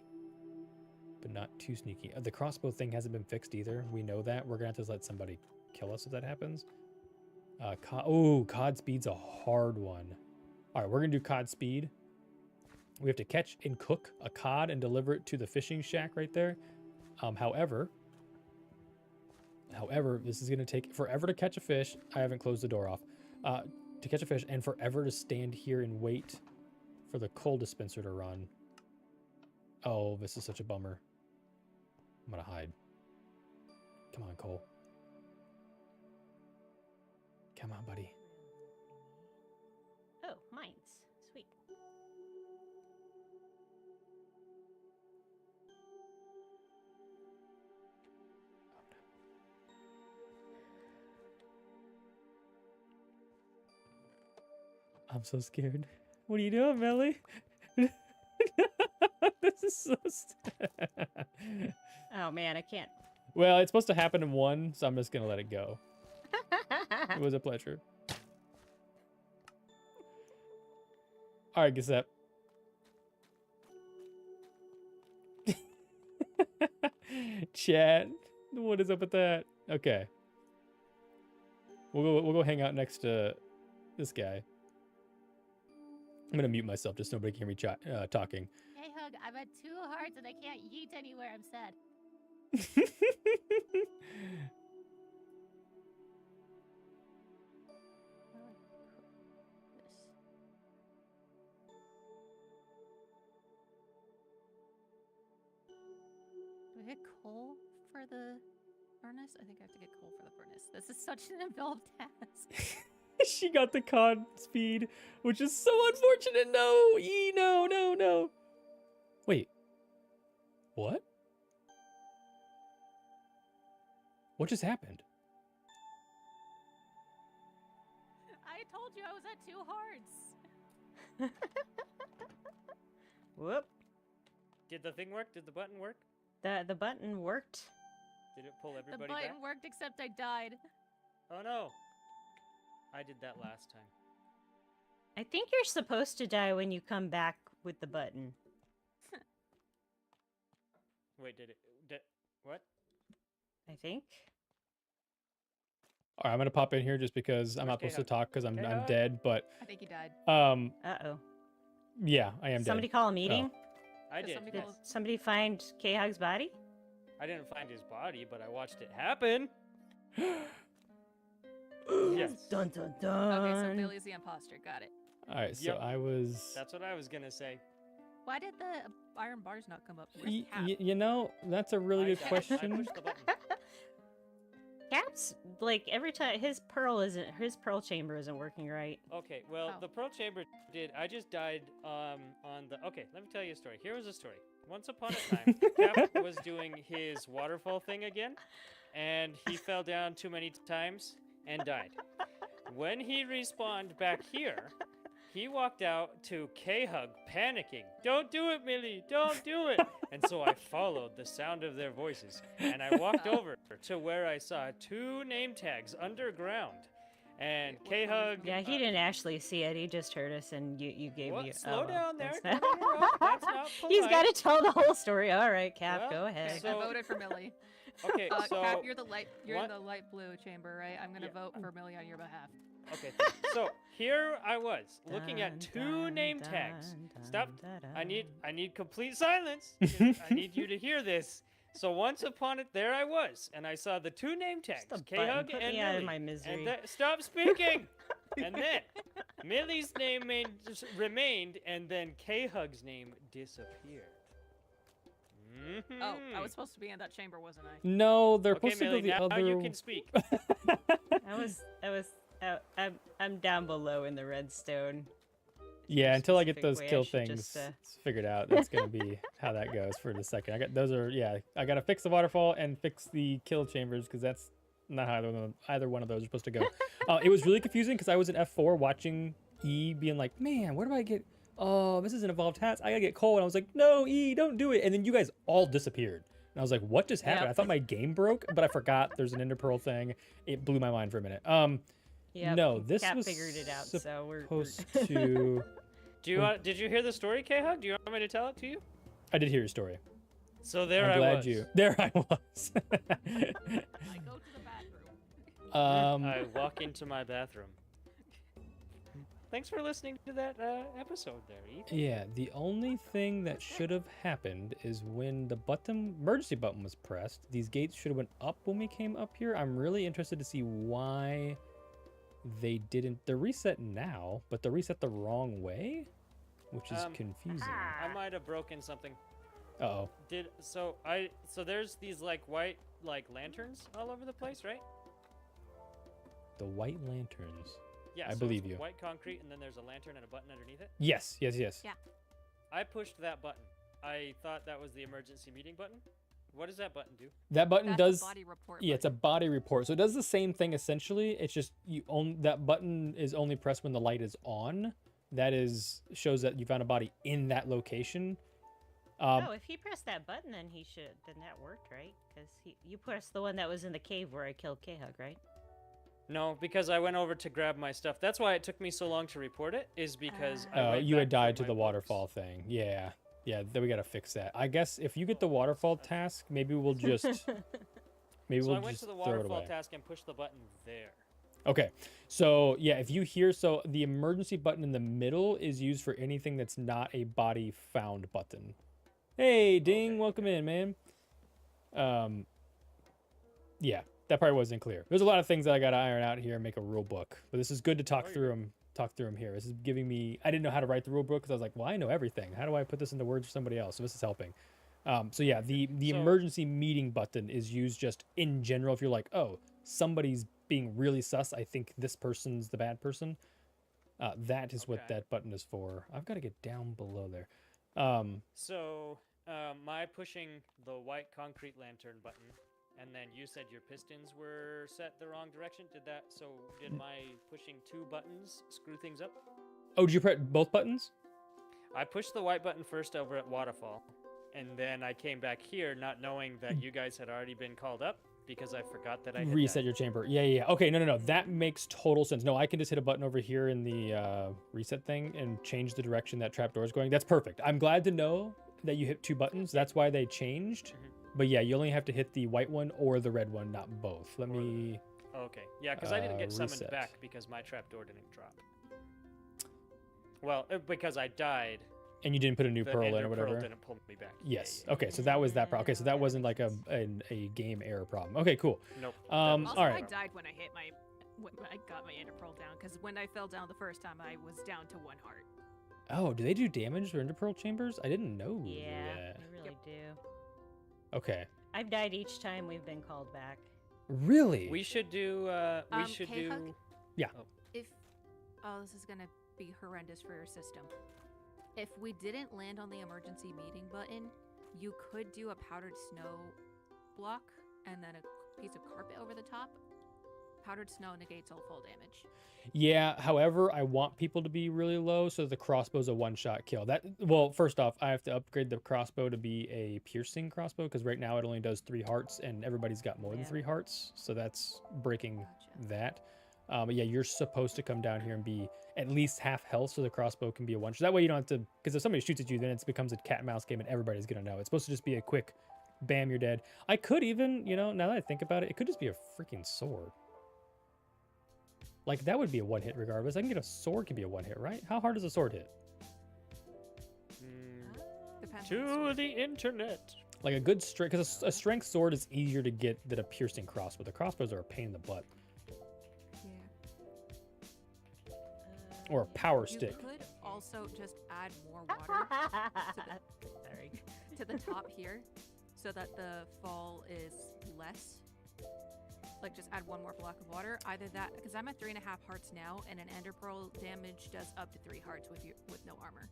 S1: but not too sneaky. The crossbow thing hasn't been fixed either. We know that. We're going to have to let somebody kill us if that happens. COD speed's a hard one. All right, we're going to do COD speed. We have to catch and cook a cod and deliver it to the fishing shack right there. However, this is going to take forever to catch a fish. I haven't closed the door off. To catch a fish and forever to stand here and wait for the coal dispenser to run. Oh, this is such a bummer. I'm going to hide. Come on, Cole. Come on, buddy.
S2: Oh, mines. Sweet.
S1: I'm so scared. What are you doing, Melly? This is so
S2: Oh man, I can't.
S1: Well, it's supposed to happen in one, so I'm just going to let it go. It was a pleasure. All right, Giuseppe. Chat. What is up with that? Okay. We'll go hang out next to this guy. I'm gonna mute myself just so nobody can hear me talking.
S6: Hey, Hug, I've had 2 hearts and I can't yeet anywhere. I'm sad. Do I get coal for the furnace? I think I have to get coal for the furnace. This is such an involved task.
S1: She got the cod speed, which is so unfortunate. No, no. Wait. What? What just happened?
S6: I told you I was at 2 hearts.
S2: Whoop.
S3: Did the thing work? Did the button work?
S2: The button worked.
S3: Did it pull
S6: The
S3: everybody
S6: button
S3: back?
S6: worked except I died.
S3: Oh no! I did that last time.
S2: I think you're supposed to die when you come back with the button.
S3: Wait, did what?
S2: I think.
S1: All right, I'm gonna pop in here just because I'm
S3: Where's
S1: not supposed to
S3: K-Hug?
S1: talk because I'm
S3: K-Hug?
S1: dead. But
S5: I think he died.
S2: Uh-oh.
S1: yeah, I am
S2: Somebody
S1: dead.
S2: call a meeting?
S3: I
S5: Does
S3: did.
S5: somebody
S2: Did
S5: call-
S2: somebody find K-Hug's body?
S3: I didn't find his body, but I watched it happen. Yes.
S2: Dun dun dun.
S5: Okay, so Billy's the imposter. Got it.
S1: All right, so
S3: Yep.
S1: I was.
S3: That's what I was gonna say.
S5: Why did the iron bars not come up? Where's Cap?
S1: You know, that's a really
S3: I
S1: good
S3: died. I
S1: question.
S3: pushed the button.
S2: Cap's like every time his pearl chamber isn't working right.
S3: Okay, well,
S5: Oh.
S3: the pearl chamber did. I just died on the. Okay, let me tell you a story. Here was a story. Once upon a time, Cap was doing his waterfall thing again, and he fell down too many times and died. When he respawned back here, he walked out to K-Hug panicking. Don't do it, Millie! Don't do it! And so I followed the sound of their voices, and I walked over to where I saw 2 name tags underground. And K-Hug...
S2: Yeah, he didn't actually see it. He just heard us, and you gave
S3: What?
S2: you.
S3: Slow
S2: well,
S3: down there.
S2: that's
S3: Don't interrupt. That's not
S2: He's got to
S3: polite.
S2: tell the whole story. All right, Cap,
S3: Well,
S2: go
S5: Okay,
S2: ahead.
S3: so-
S5: I voted for Millie.
S3: Okay, so...
S5: Cap, you're in
S3: what-
S5: the light blue chamber, right? I'm gonna
S3: Yeah.
S5: vote for Millie on your behalf.
S3: Okay, so here I was, looking at 2
S2: Dun,
S3: name
S2: dun,
S3: tags.
S2: dun,
S3: Stop.
S2: dun,
S3: I
S2: dun.
S3: need complete silence. 'Cause I need you to hear this. So once upon it, there I was, and I saw the 2 name tags,
S2: Just a button.
S3: K-Hug
S2: Put
S3: and
S2: me out of
S3: Millie.
S2: my misery.
S3: And stop speaking! And then Millie's name remained, and then K-Hug's name disappeared.
S5: Oh, I was
S3: Mhm.
S5: supposed to be in that chamber, wasn't I?
S1: No, they're
S3: Okay,
S1: supposed to
S3: Millie,
S1: go the
S3: now
S1: other.
S3: you can speak.
S2: I'm down below in the redstone.
S1: Yeah,
S2: a
S1: until I get
S2: specific
S1: those
S2: way I
S1: kill
S2: should
S1: things
S2: just,
S1: figured out, that's gonna be how that goes for the second. I gotta fix the waterfall and fix the kill chambers because that's not how either one of those are supposed to go. It was really confusing because I was in F4 watching E being like, man, where do I get? Oh, this is an evolved hats. I gotta get coal, and I was like, no, E, don't do it. And then you guys all disappeared, and I was like, what just happened?
S2: Yep.
S1: I thought my game broke, but I forgot there's an Ender Pearl thing. It blew my mind for a minute.
S2: Yep,
S1: No, this
S2: Cap
S1: was
S2: figured it out, so we're
S1: supposed to.
S3: Did you hear the story, K-Hug? Do you want me to tell it to you?
S1: I did hear your story.
S3: So there
S1: I'm
S3: I
S1: glad
S3: was.
S1: there I was.
S5: I go to the bathroom.
S1: um,
S3: I walk into my bathroom. Thanks for listening to that episode there, Ethan.
S1: Yeah, the only thing that should have happened is when the emergency button was pressed, these gates should have went up when we came up here. I'm really interested to see why they didn't. They're reset now, but they're reset the wrong way, which is confusing.
S3: I might have broken something.
S1: Uh-oh.
S3: So there's these like white lanterns all over the place, right?
S1: The white lanterns.
S3: Yeah,
S1: I
S3: so
S1: believe
S3: it's
S1: you.
S3: white concrete, and then there's a lantern and a button underneath it.
S1: Yes.
S6: Yeah.
S3: I pushed that button. I thought that was the emergency meeting button. What does that button do?
S1: That button
S6: That's
S1: does.
S6: the body report.
S1: Yeah, it's a body report. So it does the same thing essentially. It's just that button is only pressed when the light is on. That shows that you found a body in that location.
S2: Oh, if he pressed that button, then that worked, right? Because you pressed the one that was in the cave where I killed K-Hug, right?
S3: No, because I went over to grab my stuff. That's why it took me so long to report it, is because I went
S1: you
S3: back
S1: had
S3: for
S1: died to
S3: my
S1: the
S3: books.
S1: waterfall thing. Yeah. Then we gotta fix that. I guess if you get the waterfall task, maybe we'll just
S3: So I went
S1: just
S3: to the
S1: throw it
S3: waterfall
S1: away.
S3: task and pushed the button there.
S1: Okay. So yeah, if you hear the emergency button in the middle is used for anything that's not a body found button. Hey, Ding,
S3: Okay,
S1: welcome in, man. Yeah, that probably wasn't clear. There's a lot of things that I gotta iron out here and make a rule book, but this is good to talk
S3: Oh,
S1: through them. Talk through them here. This is giving me. I didn't know how to write the rule book because I was like, well, I know everything. How do I put this into words for somebody else? So this is helping. So yeah, the
S3: So-
S1: emergency meeting button is used just in general. If you're like, oh, somebody's being really sus, I think this person's the bad person. That is what
S3: Okay.
S1: that button is for. I've got to get down below there.
S3: So, my pushing the white concrete lantern button, and then you said your pistons were set the wrong direction. Did my pushing two buttons screw things up?
S1: Oh, did you press both buttons?
S3: I pushed the white button first over at Waterfall, and then I came back here not knowing that you guys had already been called up because I forgot that I had
S1: Reset
S3: died.
S1: your chamber. Yeah. Okay, no. That makes total sense. No, I can just hit a button over here in the reset thing and change the direction that trapdoor is going. That's perfect. I'm glad to know that you hit two buttons. That's why they changed. But yeah, you only have to hit the white one or the red one, not both. Let me...
S3: Okay, yeah, because I didn't get summoned
S1: reset.
S3: back because my trapdoor didn't drop. Well, because I died.
S1: And you didn't put a new
S3: The
S1: pearl in
S3: Ender
S1: or whatever?
S3: Pearl didn't pull me back.
S1: Yes. Okay, so that was that problem. Okay, so that wasn't like a game error problem. Okay, cool.
S3: Nope.
S1: Um,
S3: that was
S5: Also,
S1: all
S3: the
S1: right.
S5: I died when I hit when I got my ender pearl down, because when I fell down the first time, I was down to 1 heart.
S1: Oh, do they do damage to Ender Pearl chambers? I didn't know
S2: Yeah,
S1: that.
S2: I really do.
S1: Okay.
S2: I've died each time we've been called back.
S1: Really?
S3: We should do. We should
S6: K-Hug?
S3: do.
S6: If this is gonna be horrendous for your system. If we didn't land on the emergency meeting button, you could do a powdered snow block and then a piece of carpet over the top. Powdered snow negates all fall damage.
S1: Yeah, however, I want people to be really low so the crossbow's a one-shot kill. Well, first off, I have to upgrade the crossbow to be a piercing crossbow because right now it only does 3 hearts and everybody's got more than
S2: Yeah.
S1: 3 hearts, so that's breaking
S6: Gotcha.
S1: that. But yeah, you're supposed to come down here and be at least half health so the crossbow can be a one-shot. That way you don't have to, because if somebody shoots at you, then it becomes a cat and mouse game and everybody's gonna know. It's supposed to just be a quick, bam, you're dead. I could even, now that I think about it, it could just be a freaking sword. Like, that would be a one hit regardless. I can get a sword can be a one hit, right? How hard does a sword hit?
S6: Depends on the
S3: To
S6: sword.
S3: the internet.
S1: Like a good strength, because a strength sword is easier to get than a piercing crossbow. The crossbows are a pain in the butt.
S6: Yeah.
S1: Or a power
S6: You
S1: stick.
S6: could also just add more water
S2: Sorry.
S6: to the top here so that the fall is less. Like, just add 1 more block of water. Either that, because I'm at 3.5 hearts now, and an ender pearl damage does up to 3 hearts with no armor.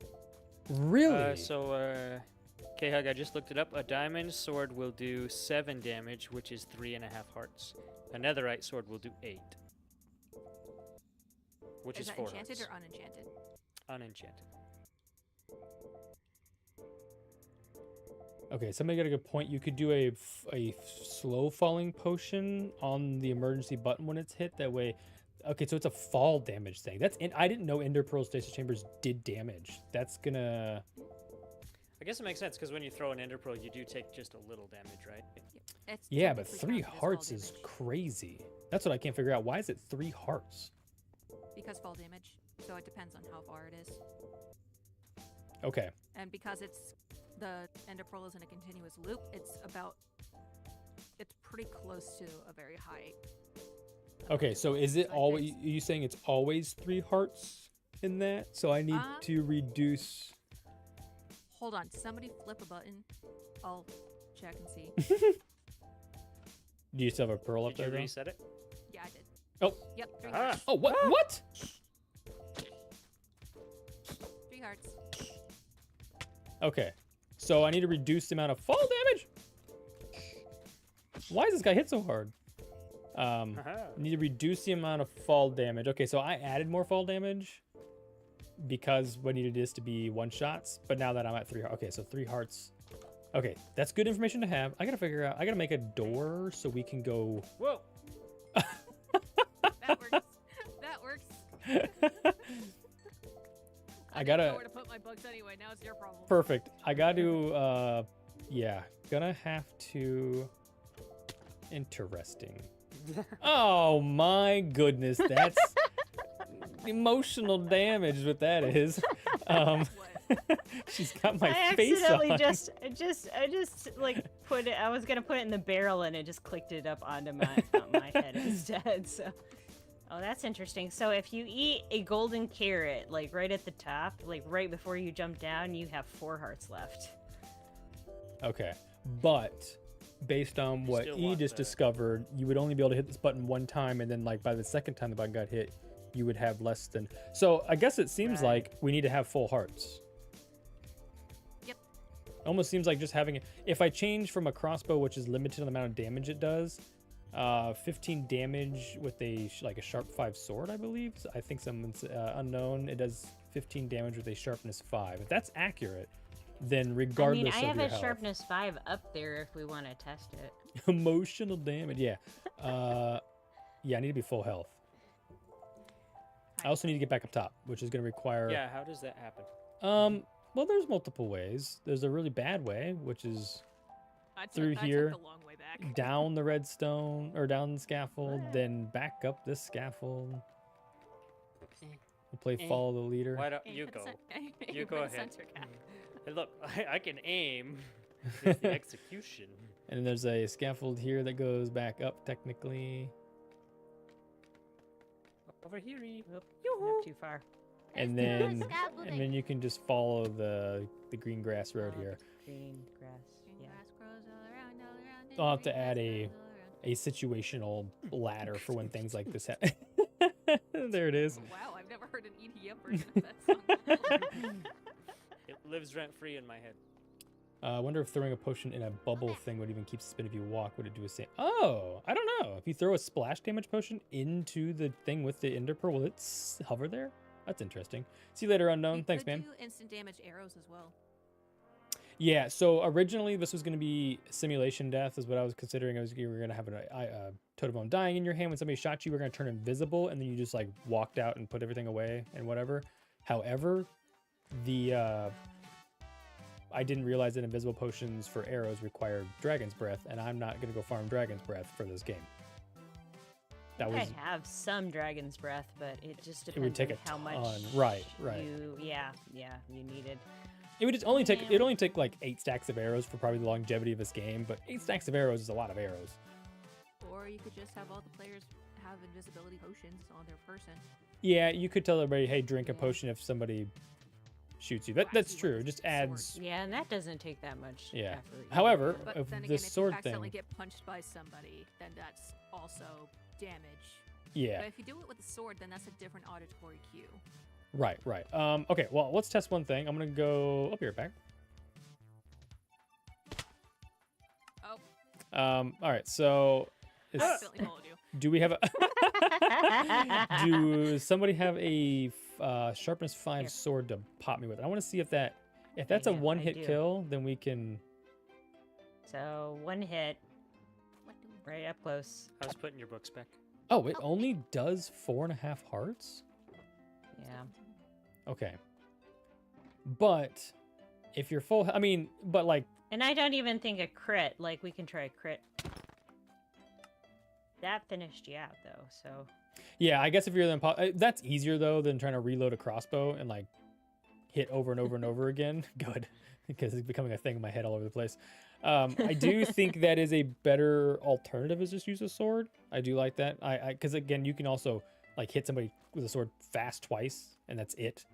S1: Really?
S3: K-Hug, I just looked it up. A diamond sword will do 7 damage, which is 3.5 hearts. A netherite sword will do 8. Which is
S6: Is that
S3: 4
S6: enchanted
S3: hearts.
S6: or unenchanted?
S3: Unenchanted.
S1: Okay, somebody got a good point. You could do a slow falling potion on the emergency button when it's hit. That way, okay, so it's a fall damage thing. I didn't know Ender Pearl Stasis Chambers did damage. That's gonna.
S3: I guess it makes sense because when you throw an ender pearl, you do take just a little damage, right?
S6: It's
S1: Yeah, but
S6: technically
S1: 3
S6: counted as fall
S1: hearts is
S6: damage
S1: crazy. That's what I can't figure out. Why is it 3 hearts?
S6: because fall damage. so it depends on how far it is.
S1: Okay.
S6: And because the ender pearl is in a continuous loop, it's pretty close to a very high.
S1: Okay, so is it
S6: I
S1: always,
S6: think-
S1: you saying it's always 3 hearts in that? So I need to reduce.
S6: Hold on, somebody flip a button. I'll check and see.
S1: Do you still have a pearl up
S3: Did you
S1: there, though?
S3: reset it?
S6: Yeah, I did.
S1: Oh.
S6: Yep, 3
S3: Ah.
S6: hearts.
S1: Oh, what? What?
S6: 3 hearts.
S1: Okay. So I need to reduce the amount of fall damage? Why is this guy hit so hard?
S3: Haha.
S1: Need to reduce the amount of fall damage. Okay, so I added more fall damage because we needed this to be 1-shots. But now that I'm at 3 hearts. Okay, so 3 hearts. Okay, that's good information to have. I gotta figure out, I gotta make a door so we can go.
S3: Whoa.
S6: That works. That works.
S1: I
S5: didn't
S1: gotta.
S5: know where to put my bugs anyway. Now it's your problem.
S1: Perfect. I got to, yeah, gonna have to. Interesting. Oh my goodness, that's emotional damage. What that is.
S6: What?
S1: She's got my
S2: I
S1: face
S2: accidentally
S1: on.
S2: I just like put it. I was gonna put it in the barrel and it just clicked it up onto my head instead. So, oh, that's interesting. So if you eat a golden carrot, like right at the top, like right before you jump down, you have 4 hearts left.
S1: Okay, but based on
S3: You
S1: what
S3: still
S1: E
S3: want
S1: just
S3: the-
S1: discovered, you would only be able to hit this button 1 time, and then like by the second time the button got hit, you would have less than. So I guess it seems
S2: Right.
S1: like we need to have full hearts.
S6: Yep.
S1: Almost seems like just having it. If I change from a crossbow, which is limited on the amount of damage it does, 15 damage with a like a sharp 5 sword, I believe. So I think someone's unknown. It does 15 damage with a sharpness 5. If that's accurate, then regardless
S2: I
S1: of
S2: have
S1: your
S2: a
S1: health,
S2: sharpness 5 up there if we want to test it.
S1: emotional damage. Yeah. Yeah, I need to be full health. I also need to get back up top, which is going to require.
S3: Yeah, how does that happen?
S1: Well, there's multiple ways. There's a really bad way, which is
S5: I took,
S1: through
S5: I
S1: here,
S5: took the long way back.
S1: down the redstone or down the scaffold, then back up this scaffold. We'll play
S3: Eh.
S1: follow the leader.
S3: Why don't
S6: Aim
S3: you
S6: for the
S3: go?
S6: cen- aim
S3: You
S6: for
S3: go
S6: the
S3: ahead.
S6: center cap.
S3: Hey, look, I can aim. It's the execution.
S1: And then there's a scaffold here that goes back up technically.
S3: Over here.
S2: Not
S3: Yoo-hoo.
S2: too far.
S1: And then you can just follow the green grass road here.
S2: Green grass.
S6: Green
S2: Yeah.
S6: grass grows all around, and
S1: I'll have to
S6: green
S1: add
S6: grass
S1: a-
S6: grows all around.
S1: A situational ladder for when things like this happen. There it is.
S6: Wow, I've never heard an EDM version of that song.
S3: It lives rent free in my head.
S1: I wonder if throwing a potion in a bubble thing would even keep spin if you walk. Would it do the same? Oh, I don't know. If you throw a splash damage potion into the thing with the ender pearl, will it hover there? That's interesting. See you later, unknown.
S6: You
S1: Thanks,
S6: could
S1: man.
S6: do instant damage arrows as well.
S1: Yeah. So originally this was going to be simulation death, is what I was considering. You were going to have a totem bone dying in your hand when somebody shot you. We're going to turn invisible, and then you just like walked out and put everything away and whatever. However, I didn't realize that invisible potions for arrows required Dragon's Breath, and I'm not going to go farm Dragon's Breath for this game. That was
S2: I have some dragon's breath, but it just
S1: It would
S2: depends
S1: take
S2: on
S1: a
S2: how much.
S1: ton. Right.
S2: You needed.
S1: It would just only take
S2: Yeah.
S1: it only take like 8 stacks of arrows for probably the longevity of this game, but 8 stacks of arrows is a lot of arrows.
S6: Or you could just have all the players have invisibility potions on their person.
S1: Yeah, you could tell everybody, hey, drink a
S6: Yeah.
S1: potion if somebody shoots you. That's
S6: Wacky
S1: true.
S6: with
S1: It just
S6: sword.
S1: adds.
S2: Yeah, and that doesn't take that much.
S1: Yeah.
S2: effort either.
S1: However,
S6: But
S1: of
S6: then
S1: the
S6: again, if you
S1: sword
S6: accidentally
S1: thing.
S6: get punched by somebody, then that's also damage.
S1: Yeah.
S6: But if you do it with a sword, then that's a different auditory cue.
S1: Right. Okay. Well, let's test one thing. I'm gonna go up here, back.
S6: Oh,
S1: All right. So,
S6: I
S1: is,
S6: accidentally followed you.
S1: do we have a? Do somebody have a sharpness 5
S2: Here.
S1: sword to pop me with? I want to see if that's a
S2: do, I
S1: one-hit
S2: do.
S1: kill, then we can.
S2: So 1 hit,
S6: What do
S2: right up close.
S3: I was putting your books back.
S1: Oh, it only does 4.5 hearts.
S2: Yeah.
S1: Okay. But if you're full, I mean, but like,
S2: And I don't even think a crit. Like we can try a crit. That finished you out though. So
S1: Yeah, I guess if you're the that's easier though than trying to reload a crossbow and like hit over and over and over again. Good, because it's becoming a thing in my head all over the place. I do think that is a better alternative is just use a sword. I do like that. Because again, you can also like hit somebody with a sword fast twice, and that's it.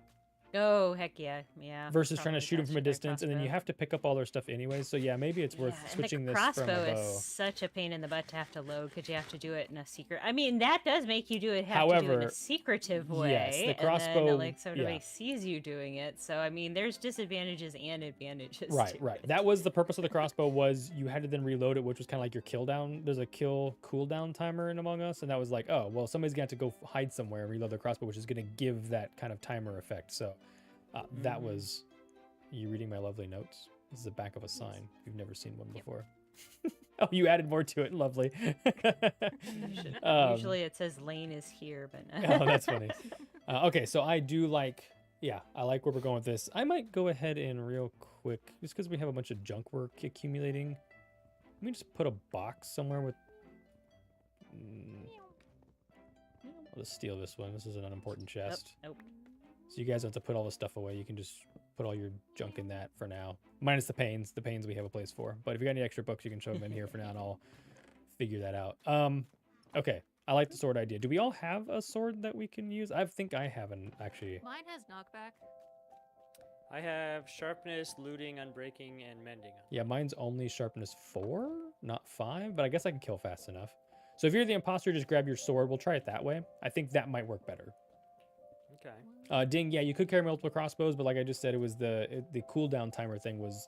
S2: Oh, heck yeah. Yeah.
S1: Versus trying to
S2: probably
S1: shoot them from a
S2: faster by
S1: distance, and then you
S2: crossbow.
S1: have to pick up all their stuff anyways. So yeah, maybe it's worth
S2: Yeah,
S1: switching
S2: and the
S1: this from a
S2: crossbow
S1: bow.
S2: is such a pain in the butt to have to load because you have to do it in a secret. I mean, that does make you do it. Have to do it in
S1: However,
S2: a secretive way.
S1: yes, the
S2: And
S1: crossbow-
S2: then, like, so nobody
S1: yeah.
S2: sees you doing it. So I mean, there's disadvantages and advantages.
S1: Right,
S2: to
S1: right.
S2: it.
S1: That was the purpose of the crossbow was you had to then reload it, which was kind of like your kill down. There's a kill cooldown timer in Among Us, and that was like, oh, well, somebody's going to have to go hide somewhere and reload their crossbow, which is going to give that kind of timer effect. So that was you reading my lovely notes. This is the back of a sign. If you've never seen one
S6: Yep.
S1: before. Oh, you added more to it. Lovely.
S2: Usually it says Lane is here, but
S1: Oh, that's funny. Okay, so I do like, yeah, I like where we're going with this. I might go ahead and real quick, just because we have a bunch of junk work accumulating. Let me just put a box somewhere with. I'll just steal this one. This is an unimportant chest.
S2: Nope.
S1: So you guys don't have to put all this stuff away. You can just put all your junk in that for now. Minus the pains. The pains we have a place for. But if you got any extra books, you can show them in here for now, and I'll figure that out. Okay. I like the sword idea. Do we all have a sword that we can use? I think I haven't actually.
S6: Mine has knockback.
S3: I have sharpness, looting, unbreaking, and mending.
S1: Yeah, mine's only sharpness 4, not 5, but I guess I can kill fast enough. So if you're the imposter, just grab your sword. We'll try it that way. I think that might work better.
S3: Okay.
S1: Ding, yeah, you could carry multiple crossbows, but like I just said, it was the cooldown timer thing was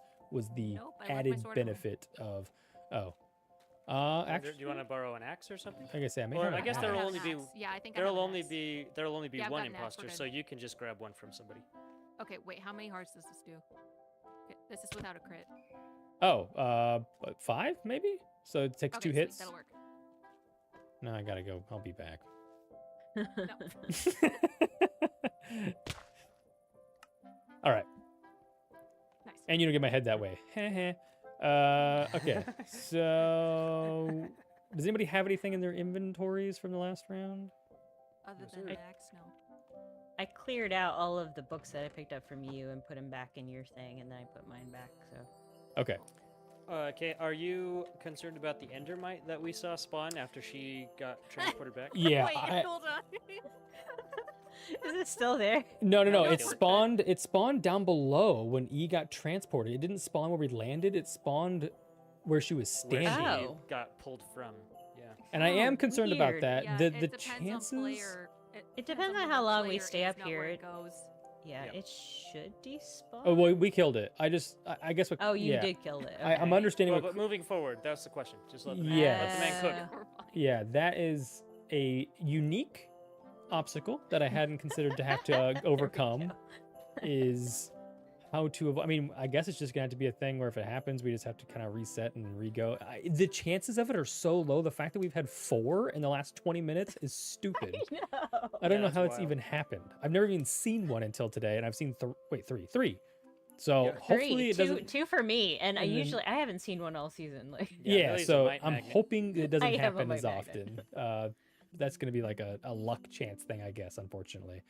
S1: the
S6: Nope, I left my
S1: added
S6: sword at home.
S1: benefit of
S3: Actually,
S1: actually,
S3: do you want to borrow an axe or something?
S1: like I say, I may
S3: Or
S1: have
S3: I
S1: an
S3: guess
S6: I
S3: there
S1: axe.
S3: will
S6: have
S3: only
S6: an
S3: be-
S6: axe. Yeah, I think I
S3: There'll
S6: have an
S3: only
S6: axe.
S3: be
S6: Yeah, I've
S3: one
S6: got an axe, we're
S3: imposter,
S6: good.
S3: so you can just grab one from somebody.
S6: Okay, wait, how many hearts does this do? Okay, this is without a crit.
S1: Oh, 5 maybe? So it takes
S6: Okay,
S1: 2
S6: sweet,
S1: hits.
S6: that'll work.
S1: No, I gotta go. I'll be back.
S6: No.
S1: All right.
S6: Nice.
S1: And you don't get my head that way. Okay. So, does anybody have anything in their inventories from the last round?
S6: Other
S3: Yes,
S6: than
S3: sir.
S6: an axe, no.
S2: I cleared out all of the books that I picked up from you and put them back in your thing, and then I put mine back. So
S1: Okay.
S3: Okay, are you concerned about the Endermite that we saw spawn after she got transported back?
S1: Yeah.
S6: Wait,
S1: I-
S6: hold on.
S2: is it still there?
S1: No.
S3: No,
S1: It
S3: no.
S1: spawned. It spawned down below when E got transported. It didn't spawn where we landed. It spawned where she was
S3: Where she
S1: standing.
S2: Oh.
S3: got pulled from. Yeah.
S1: And I am
S2: Oh,
S1: concerned about
S2: weird.
S1: that.
S6: Yeah,
S1: the
S6: it depends
S1: chances.
S6: on player.
S2: It depends on
S6: where
S2: how
S6: the
S2: long we
S6: player
S2: stay
S6: is,
S2: up
S6: not where
S2: here.
S6: it goes.
S2: Yeah,
S3: Yep.
S2: it should despawn.
S1: Oh well, we killed it. I guess what.
S2: Oh, you
S1: yeah.
S2: did kill it.
S1: I'm
S2: okay.
S1: understanding
S3: Well,
S1: what.
S3: but moving forward, that's the question. Just let the man,
S1: Yes.
S3: let the man cook.
S6: We're fine.
S1: Yeah, that is a unique obstacle that I hadn't considered to have to overcome. Is how to avoid. I mean, I guess it's just gonna have to be a thing where if it happens, we just have to kind of reset and re-go. The chances of it are so low. The fact that we've had 4 in the last 20 minutes is stupid.
S2: No.
S1: I don't
S3: Yeah,
S1: know
S3: that's
S1: how it's
S3: wild.
S1: even happened. I've never even seen one until today, and I've seen 3. So
S3: Yeah.
S1: hopefully it doesn't.
S2: Two for me, and I
S1: and then-
S2: usually I haven't seen one all season. Like
S1: Yeah,
S3: Millie's a
S1: so
S3: might
S1: I'm
S3: magnet.
S1: hoping it doesn't
S2: I am a
S1: happen
S2: might
S1: as
S2: magnet.
S1: often. That's going to be like a luck chance thing, I guess, unfortunately.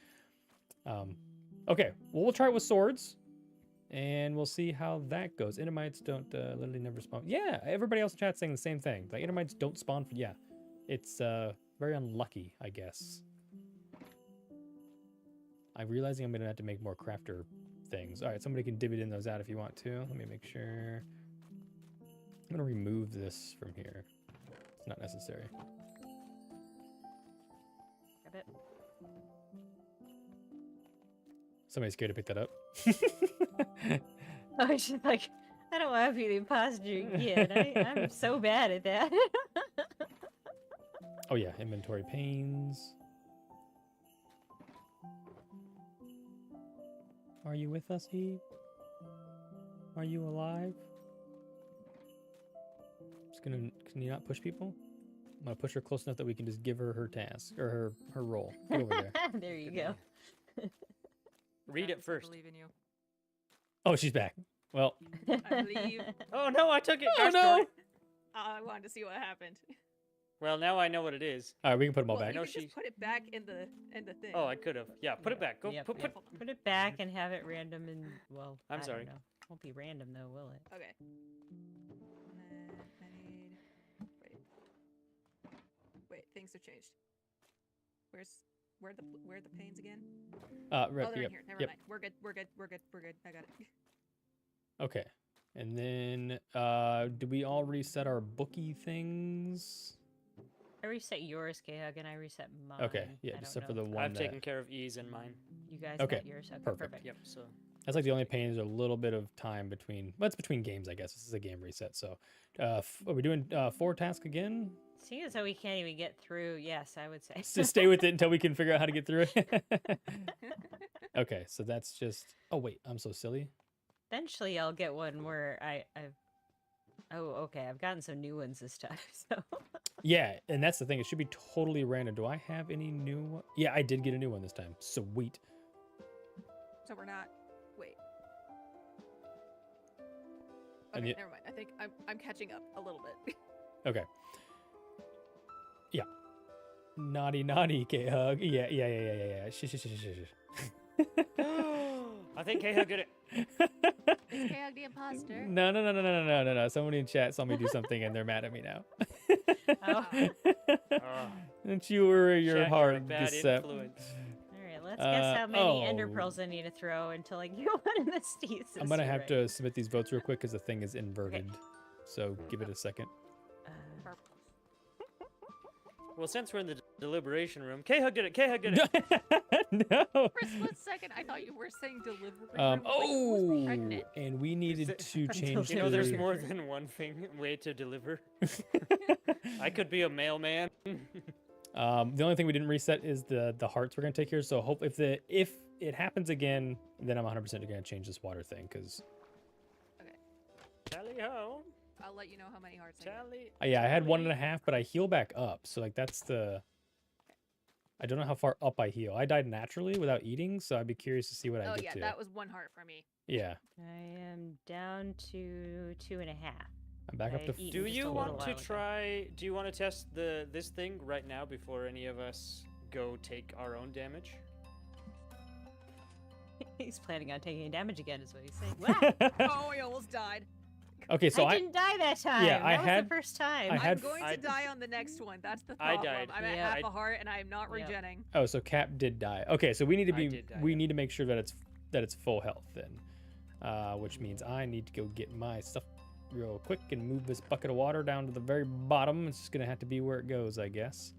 S1: Okay, well, we'll try it with swords, and we'll see how that goes. Endermites don't literally never spawn. Yeah, everybody else in chat saying the same thing. Like, Endermites don't spawn. Yeah, it's very unlucky, I guess. I'm realizing I'm going to have to make more crafter things. All right, somebody can divvy in those out if you want to. Let me make sure. I'm going to remove this from here. It's not necessary.
S2: grab it.
S1: Somebody's scared to pick that up.
S2: I was just like, I don't want to be the imposter again. I'm so bad at that.
S1: Oh yeah, inventory panes. Are you with us, Eve? Are you alive? Just gonna. Can you not push people? I'm gonna push her close enough that we can just give her her task or her role. Get over there.
S2: There you go.
S3: Read it
S6: Travis, I
S3: first.
S6: believe in you.
S1: Oh, she's back. Well,
S6: I believe.
S3: Oh no, I took it.
S1: oh
S3: Gosh darn
S1: no!
S3: it.
S5: I wanted to see what happened.
S3: Well, now I know what it is.
S1: All right, we can put them all
S5: Well,
S1: back.
S5: you
S3: know
S5: can
S3: she-
S5: just put it back in the thing.
S3: Oh, I could have. Yeah, put it back. Go
S2: Yep,
S3: put
S2: yep.
S3: put.
S2: Put it back and have it random and well.
S3: I'm
S2: I
S3: sorry.
S2: Don't know. Won't be random though, will it?
S5: Okay. And then I need. Wait, things have changed. Where are the panes again?
S1: Right,
S5: Oh, they're
S1: yep,
S5: in here. Never
S1: yep.
S5: mind. We're good. I got it.
S1: Okay. And then, do we all reset our bookie things?
S2: I reset yours, K-Hug, and I reset mine.
S1: Okay, yeah,
S2: I don't
S1: except for
S2: know
S1: the
S2: if
S1: one
S3: I've
S1: that...
S3: taken care of E's in mine.
S2: You guys
S1: Okay,
S2: got yours. Okay,
S1: perfect.
S2: perfect.
S3: Yep. So
S1: That's like the only pain is a little bit of time between... Well, it's between games, I guess. This is a game reset, so... are we doing 4 tasks again?
S2: Seeing as how we can't even get through, yes, I would say.
S1: To stay with it until we can figure out how to get through it? Okay, so that's just... Oh, wait, I'm so silly.
S2: Eventually, I'll get one where I've. Oh, okay. I've gotten some new ones this time. So.
S1: Yeah, and that's the thing. It should be totally random. Do I have any new one? Yeah, I did get a new one this time. Sweet.
S5: So we're not. Wait.
S1: And
S5: Okay,
S1: yet-
S5: never mind. I think I'm catching up a little bit.
S1: Okay. Yeah. Naughty, K-Hug. Yeah. Shh.
S3: I think K-Hug did it.
S6: Is K-Hug the imposter?
S1: No. Somebody in chat saw me do something and they're mad at me now.
S2: Oh.
S3: Oh,
S1: Don't you worry your
S3: Jack, you're a
S1: heart,
S3: bad
S1: Giuseppe.
S3: influence.
S2: All right. Let's guess how many ender
S1: oh.
S2: pearls I need to throw until I get one in the stasis.
S1: I'm gonna have
S2: right.
S1: to submit these votes real quick because the thing is inverted. So give it a second.
S3: Well, since we're in the deliberation room, K-Hug did it. K-Hug did it.
S1: No.
S5: For a split second, I thought you were saying delivery. room. Like, who's pregnant?
S1: And we needed to change.
S3: You know, there's
S1: the-
S3: more than one way to deliver. I could be a mailman.
S1: The only thing we didn't reset is the hearts we're gonna take here. So hope if it happens again, then I'm 100% gonna change this water thing because
S3: Tally ho.
S5: I'll let you know how many hearts I get.
S3: Tally.
S1: yeah, I had
S3: tally.
S1: 1.5, but I heal back up. So like that's the. I don't know how far up I heal. I died naturally without eating, so I'd be curious to see what I
S5: Oh
S1: get
S5: yeah,
S1: to.
S5: that was 1 heart for me.
S1: Yeah,
S2: I am down to 2.5.
S1: I'm back up
S2: I
S1: to.
S2: eat
S3: Do
S2: just
S3: you
S2: a
S3: want
S2: little
S3: to
S2: while ago.
S3: try? Do you want to test this thing right now before any of us go take our own damage?
S2: He's planning on taking damage again, is what he's saying. Wow,
S5: Oh, I almost died.
S1: Okay, so
S2: I didn't die that time.
S1: Yeah, I
S2: that was
S1: had-
S2: the first time.
S1: I had-
S5: I'm going
S3: I-
S5: to die on the next one. That's the
S3: I
S5: problem.
S3: died.
S5: I'm at
S2: Yeah.
S5: half a heart and I'm not
S2: Yep.
S5: regenning.
S1: Oh, so Cap did die. Okay, so we need to
S3: I
S1: be
S3: did die,
S1: we
S3: yeah.
S1: need to make sure that it's full health then, which means I need to go get my stuff real quick and move this bucket of water down to the very bottom. It's just gonna have to be where it goes, I guess.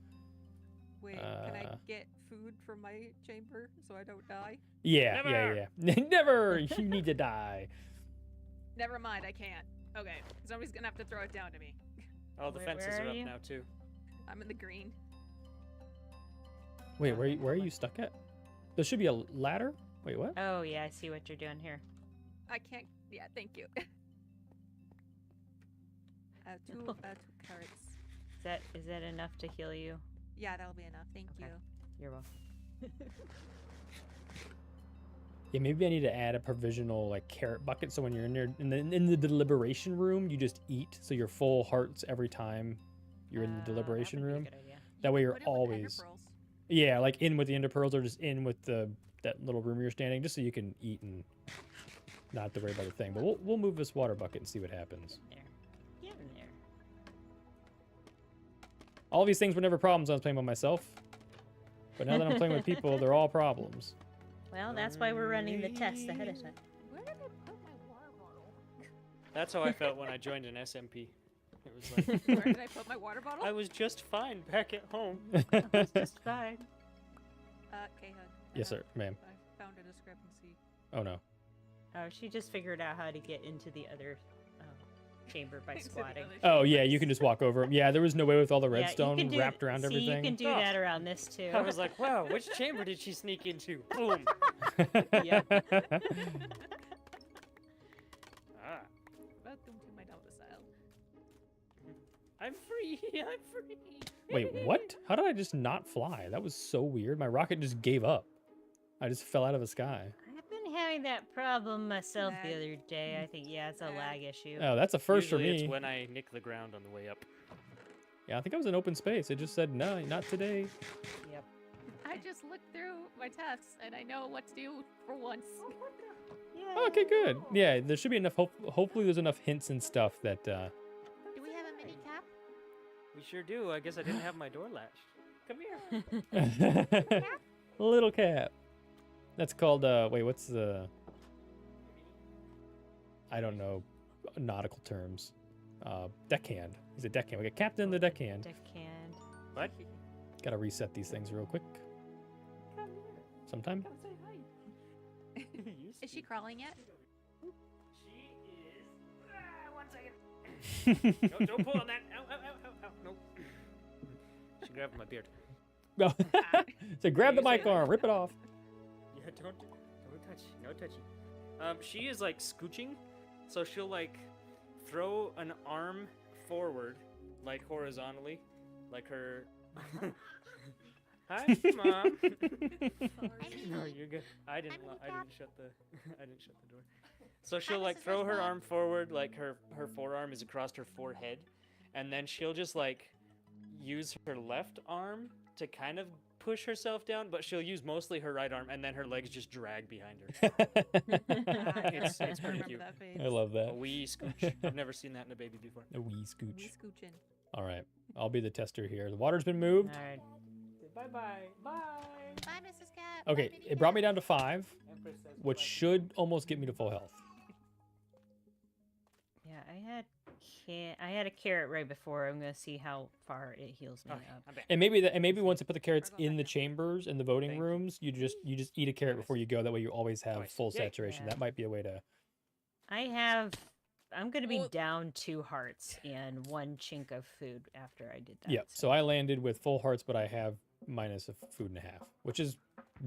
S5: Wait, can I
S1: Uh,
S5: get food from my chamber so I don't die?
S1: Yeah. Never. You need to die.
S5: Never mind, I can't. Okay, somebody's gonna have to throw it down to me.
S3: Oh, the
S2: Wait,
S3: fences
S2: where
S3: are
S2: are
S3: up
S2: you?
S3: now too.
S5: I'm in the green.
S1: Wait, where are you stuck at? There should be a ladder. Wait, what?
S2: Oh yeah, I see what you're doing here.
S5: I can't. Yeah, thank you. Two carrots.
S2: Is that enough to heal you?
S5: Yeah, that'll be enough. Thank
S2: Okay.
S5: you.
S2: You're welcome.
S1: Yeah, maybe I need to add a provisional like carrot bucket so when you're in there in the deliberation room, you just eat so you're full hearts every time you're in the
S2: That would
S1: deliberation
S2: be a
S1: room.
S2: good idea.
S1: That way you're
S5: Put it with ender
S1: always
S5: pearls.
S1: yeah, like in with the ender pearls or just in with that little room you're standing, just so you can eat and not have to worry about a thing. But we'll move this water bucket and see what happens.
S2: There. Get in there.
S1: All these things were never problems when I was playing by myself, but now that I'm playing with people, they're all problems.
S2: Well, that's why we're running the test ahead of time.
S6: Where did I put my water bottle?
S3: That's how I felt when I joined an SMP. It was like
S5: Where did I put my water bottle?
S3: I was just fine back at home.
S2: It's just fine.
S5: K-Hug.
S1: Yes, sir, ma'am.
S5: I found a discrepancy.
S1: Oh no.
S2: Oh, she just figured out how to get into the other chamber by
S5: Into the
S2: squatting.
S5: other
S1: Oh yeah,
S5: chambers.
S1: you can just walk over 'em. Yeah, there was no way with all the
S2: Yeah, you
S1: redstone
S2: can do-
S1: wrapped around
S2: see,
S1: everything.
S2: you can do
S3: Oh.
S2: that around this too.
S3: I was like, wow, which chamber did she sneak into? Boom.
S2: Yeah.
S3: Ah,
S5: Welcome to my domicile.
S3: I'm free. I'm free.
S1: Wait, what? How did I just not fly? That was so weird. My rocket just gave up. I just fell out of the sky.
S2: I've been having that problem myself the
S5: Lag.
S2: other day. I think, yeah, it's a
S5: Lag.
S2: lag issue.
S1: Oh, that's a first
S3: Usually
S1: for
S3: it's
S1: me.
S3: when I nick the ground on the way up.
S1: Yeah, I think I was in open space. It just said, no, not today.
S2: Yep.
S4: I just looked through my tasks and I know what to do for once.
S1: Okay, good. Yeah, there should be enough. Hopefully, there's enough hints and stuff that.
S6: Do we have a mini cap?
S3: We sure do. I guess I didn't have my door latched. Come here.
S1: Little cap. That's called. Wait, what's the? I don't know nautical terms. Deckhand. He's a deckhand. We got captain of the deckhand.
S2: Deckhand.
S3: What?
S1: Gotta reset these things real quick. Sometime.
S3: Come say hi.
S4: Is she crawling yet?
S3: She is. 1 second. No, don't pull on that. Ow, ow, ow, ow, ow. Nope. She grabbed my beard.
S1: No. So grab the
S3: You say
S1: mic
S3: hi.
S1: arm, rip it off.
S3: Yeah, don't touch. No touchy. She is like scooching, so she'll like throw an arm forward, like horizontally, like her. Hi, mom. No, you're good. I didn't shut the. I didn't shut the door. So she'll like throw her arm forward, like her forearm is across her forehead, and then she'll just like use her left arm to kind of push herself down, but she'll use mostly her right arm, and then her legs just drag behind her. It's
S4: I
S3: pretty
S4: remember
S3: cute.
S4: that phase.
S1: I love
S3: A
S1: that.
S3: wee scooch. I've never seen that in a baby before.
S1: A wee
S4: We
S1: scooch.
S4: scoochin'.
S1: All right, I'll be the tester here. The water's been moved.
S2: All right.
S3: Bye.
S4: Bye, Mrs. Cat.
S1: Okay,
S4: Bye,
S1: it brought me
S4: Minnie
S1: down to 5, which should almost get me to full health.
S2: Yeah, I had a carrot right before. I'm gonna see how far it heals me
S3: Okay,
S2: up.
S3: I'm back.
S1: And maybe once I put the carrots
S6: We're going
S1: in the
S6: back up.
S1: chambers in the voting
S3: Thanks.
S1: rooms, you just eat a carrot
S3: Nice.
S1: before you go. That way you always have
S3: Nice.
S1: full
S3: Yay.
S1: saturation.
S2: Yeah.
S1: That might be a way to.
S2: I'm gonna be
S6: Well-
S2: down 2 hearts and 1 chink of food after I did that.
S1: Yeah. So I landed with full hearts, but I have minus a food and a half, which is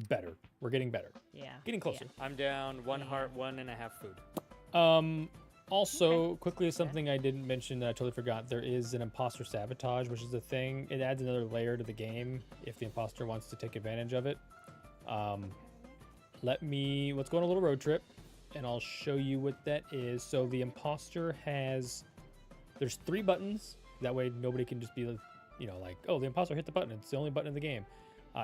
S1: better. We're getting better.
S2: yeah.
S1: Getting closer.
S3: I'm down 1
S2: Yeah.
S3: heart, 1.5 food.
S1: Also,
S2: Okay.
S1: quickly, something I didn't mention that I totally forgot. There is an imposter sabotage, which is a thing. It adds another layer to the game if the imposter wants to take advantage of it. Let's go on a little road trip, and I'll show you what that is. So the imposter there's 3 buttons. That way nobody can just be, like, oh, the imposter hit the button. It's the only button in the game.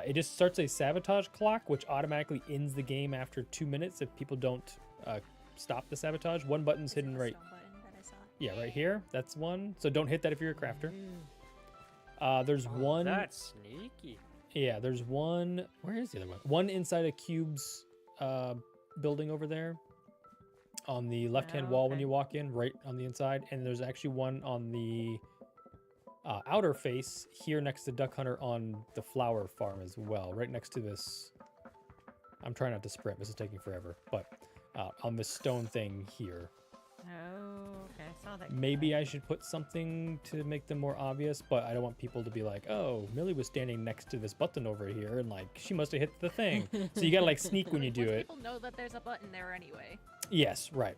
S1: It just starts a sabotage clock, which automatically ends the game after 2 minutes if people don't stop the sabotage. One button's
S4: Is it
S1: hidden
S4: the
S1: right.
S4: stone button that I saw?
S1: Yeah, right here. That's one. So don't hit that if you're a crafter. There's one.
S3: That's sneaky.
S1: Yeah, there's one. Where is the other one? One inside a cube's building over there, on the left-hand
S2: Oh,
S1: wall when
S2: okay.
S1: you walk in, right on the inside. And there's actually one on the outer face here next to Duck Hunter on the flower farm as well, right next to this. I'm trying not to sprint. This is taking forever, but on this stone thing here.
S2: Oh, okay. I saw that.
S1: Maybe
S2: guy.
S1: I should put something to make them more obvious, but I don't want people to be like, oh, Millie was standing next to this button over here and like she must have hit the thing. So you gotta like sneak when you do
S4: Once
S1: it.
S4: People know that there's a button there anyway.
S1: Yes, right.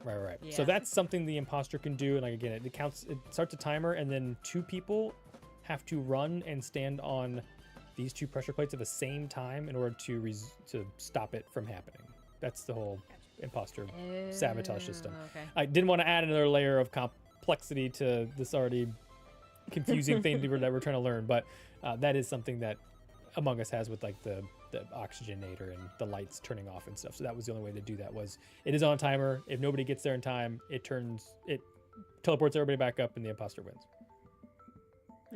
S1: So
S2: Yeah.
S1: that's something the imposter can do. And like again, it counts, it starts a timer, and then 2 people have to run and stand on these 2 pressure plates at the same time in order to stop it from happening. That's the whole imposter sabotage system.
S2: Oh, okay.
S1: I didn't want to add another layer of complexity to this already confusing thing that we're trying to learn, but that is something that Among Us has with like the oxygenator and the lights turning off and stuff. So that was the only way to do that. Was it is on a timer. If nobody gets there in time, it teleports everybody back up and the imposter wins.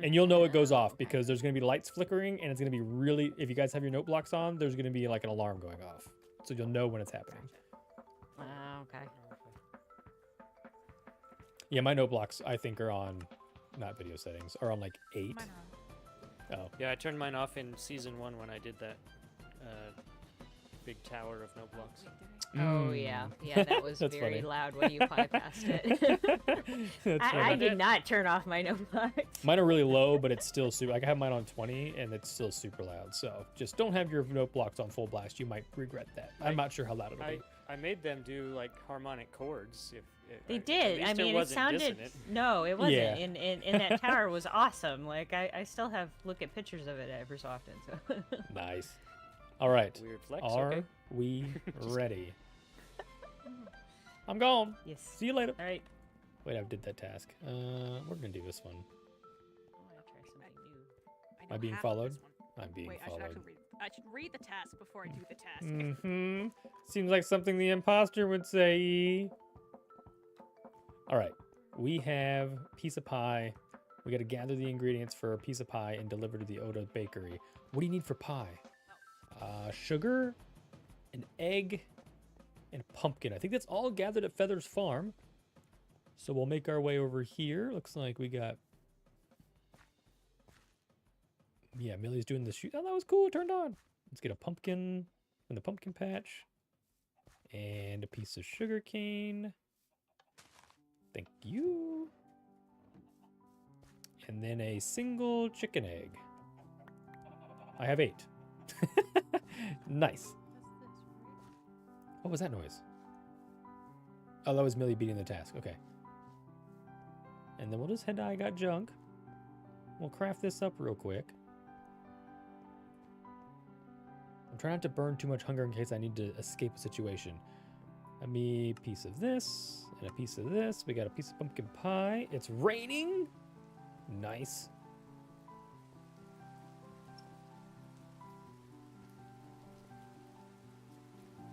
S1: And you'll know it goes off because there's going to be lights flickering, and it's going to be really, if you guys have your note blocks on, there's going to be like an alarm going off. So you'll know when it's happening.
S2: Okay.
S1: Yeah, my note blocks, I think, are on, not video settings, are on like 8.
S4: Mine are on.
S1: Oh,
S3: Yeah, I turned mine off in season 1 when I did that big tower of note blocks.
S2: Oh yeah, yeah. That was
S1: That's
S2: very
S1: funny.
S2: loud when you bypassed it.
S1: That's
S2: I
S1: funny.
S2: did not turn off my notebooks.
S1: Mine are really low, but it's still super. Like I have mine on 20, and it's still super loud. So just don't have your note blocks on full blast. You might regret that. I'm not sure how loud it'll be.
S3: I made them do like harmonic chords.
S2: They
S3: at
S2: did.
S3: least
S2: I mean, it
S3: wasn't
S2: sounded.
S3: dissonant.
S2: No, it wasn't.
S1: Yeah.
S2: And that tower was awesome. Like I still have look at pictures of it every so often. So.
S1: Nice. All right.
S3: Weird flex.
S1: Are
S3: Okay.
S1: we ready? I'm gone.
S2: Yes.
S1: See you later.
S2: All right.
S1: Wait, I did that task. We're gonna do this one.
S2: I want to try some
S1: I
S5: know
S1: being
S5: half of
S1: followed?
S5: this one.
S1: I'm being
S5: Wait, I should
S1: followed.
S5: actually I should read the task before I do the task.
S1: Mm-hmm. Seems like something the imposter would say. All right. We have piece of pie. We got to gather the ingredients for a piece of pie and deliver to the Oda Bakery. What do you need for pie? Sugar, an egg, and a pumpkin. I think that's all gathered at Feather's Farm. So we'll make our way over here. Looks like we got... Yeah, Millie's doing the shoot. Oh, that was cool. It turned on. Let's get a pumpkin from the pumpkin patch. And a piece of sugar cane. Thank you. And then a single chicken egg. I have 8. Nice.
S4: Does this, right?
S1: What was that noise? Oh, that was Millie beating the task. Okay. And then we'll just head to I Got Junk. We'll craft this up real quick. I'm trying not to burn too much hunger in case I need to escape a situation. Let me a piece of this and a piece of this. We got a piece of pumpkin pie. It's raining. Nice.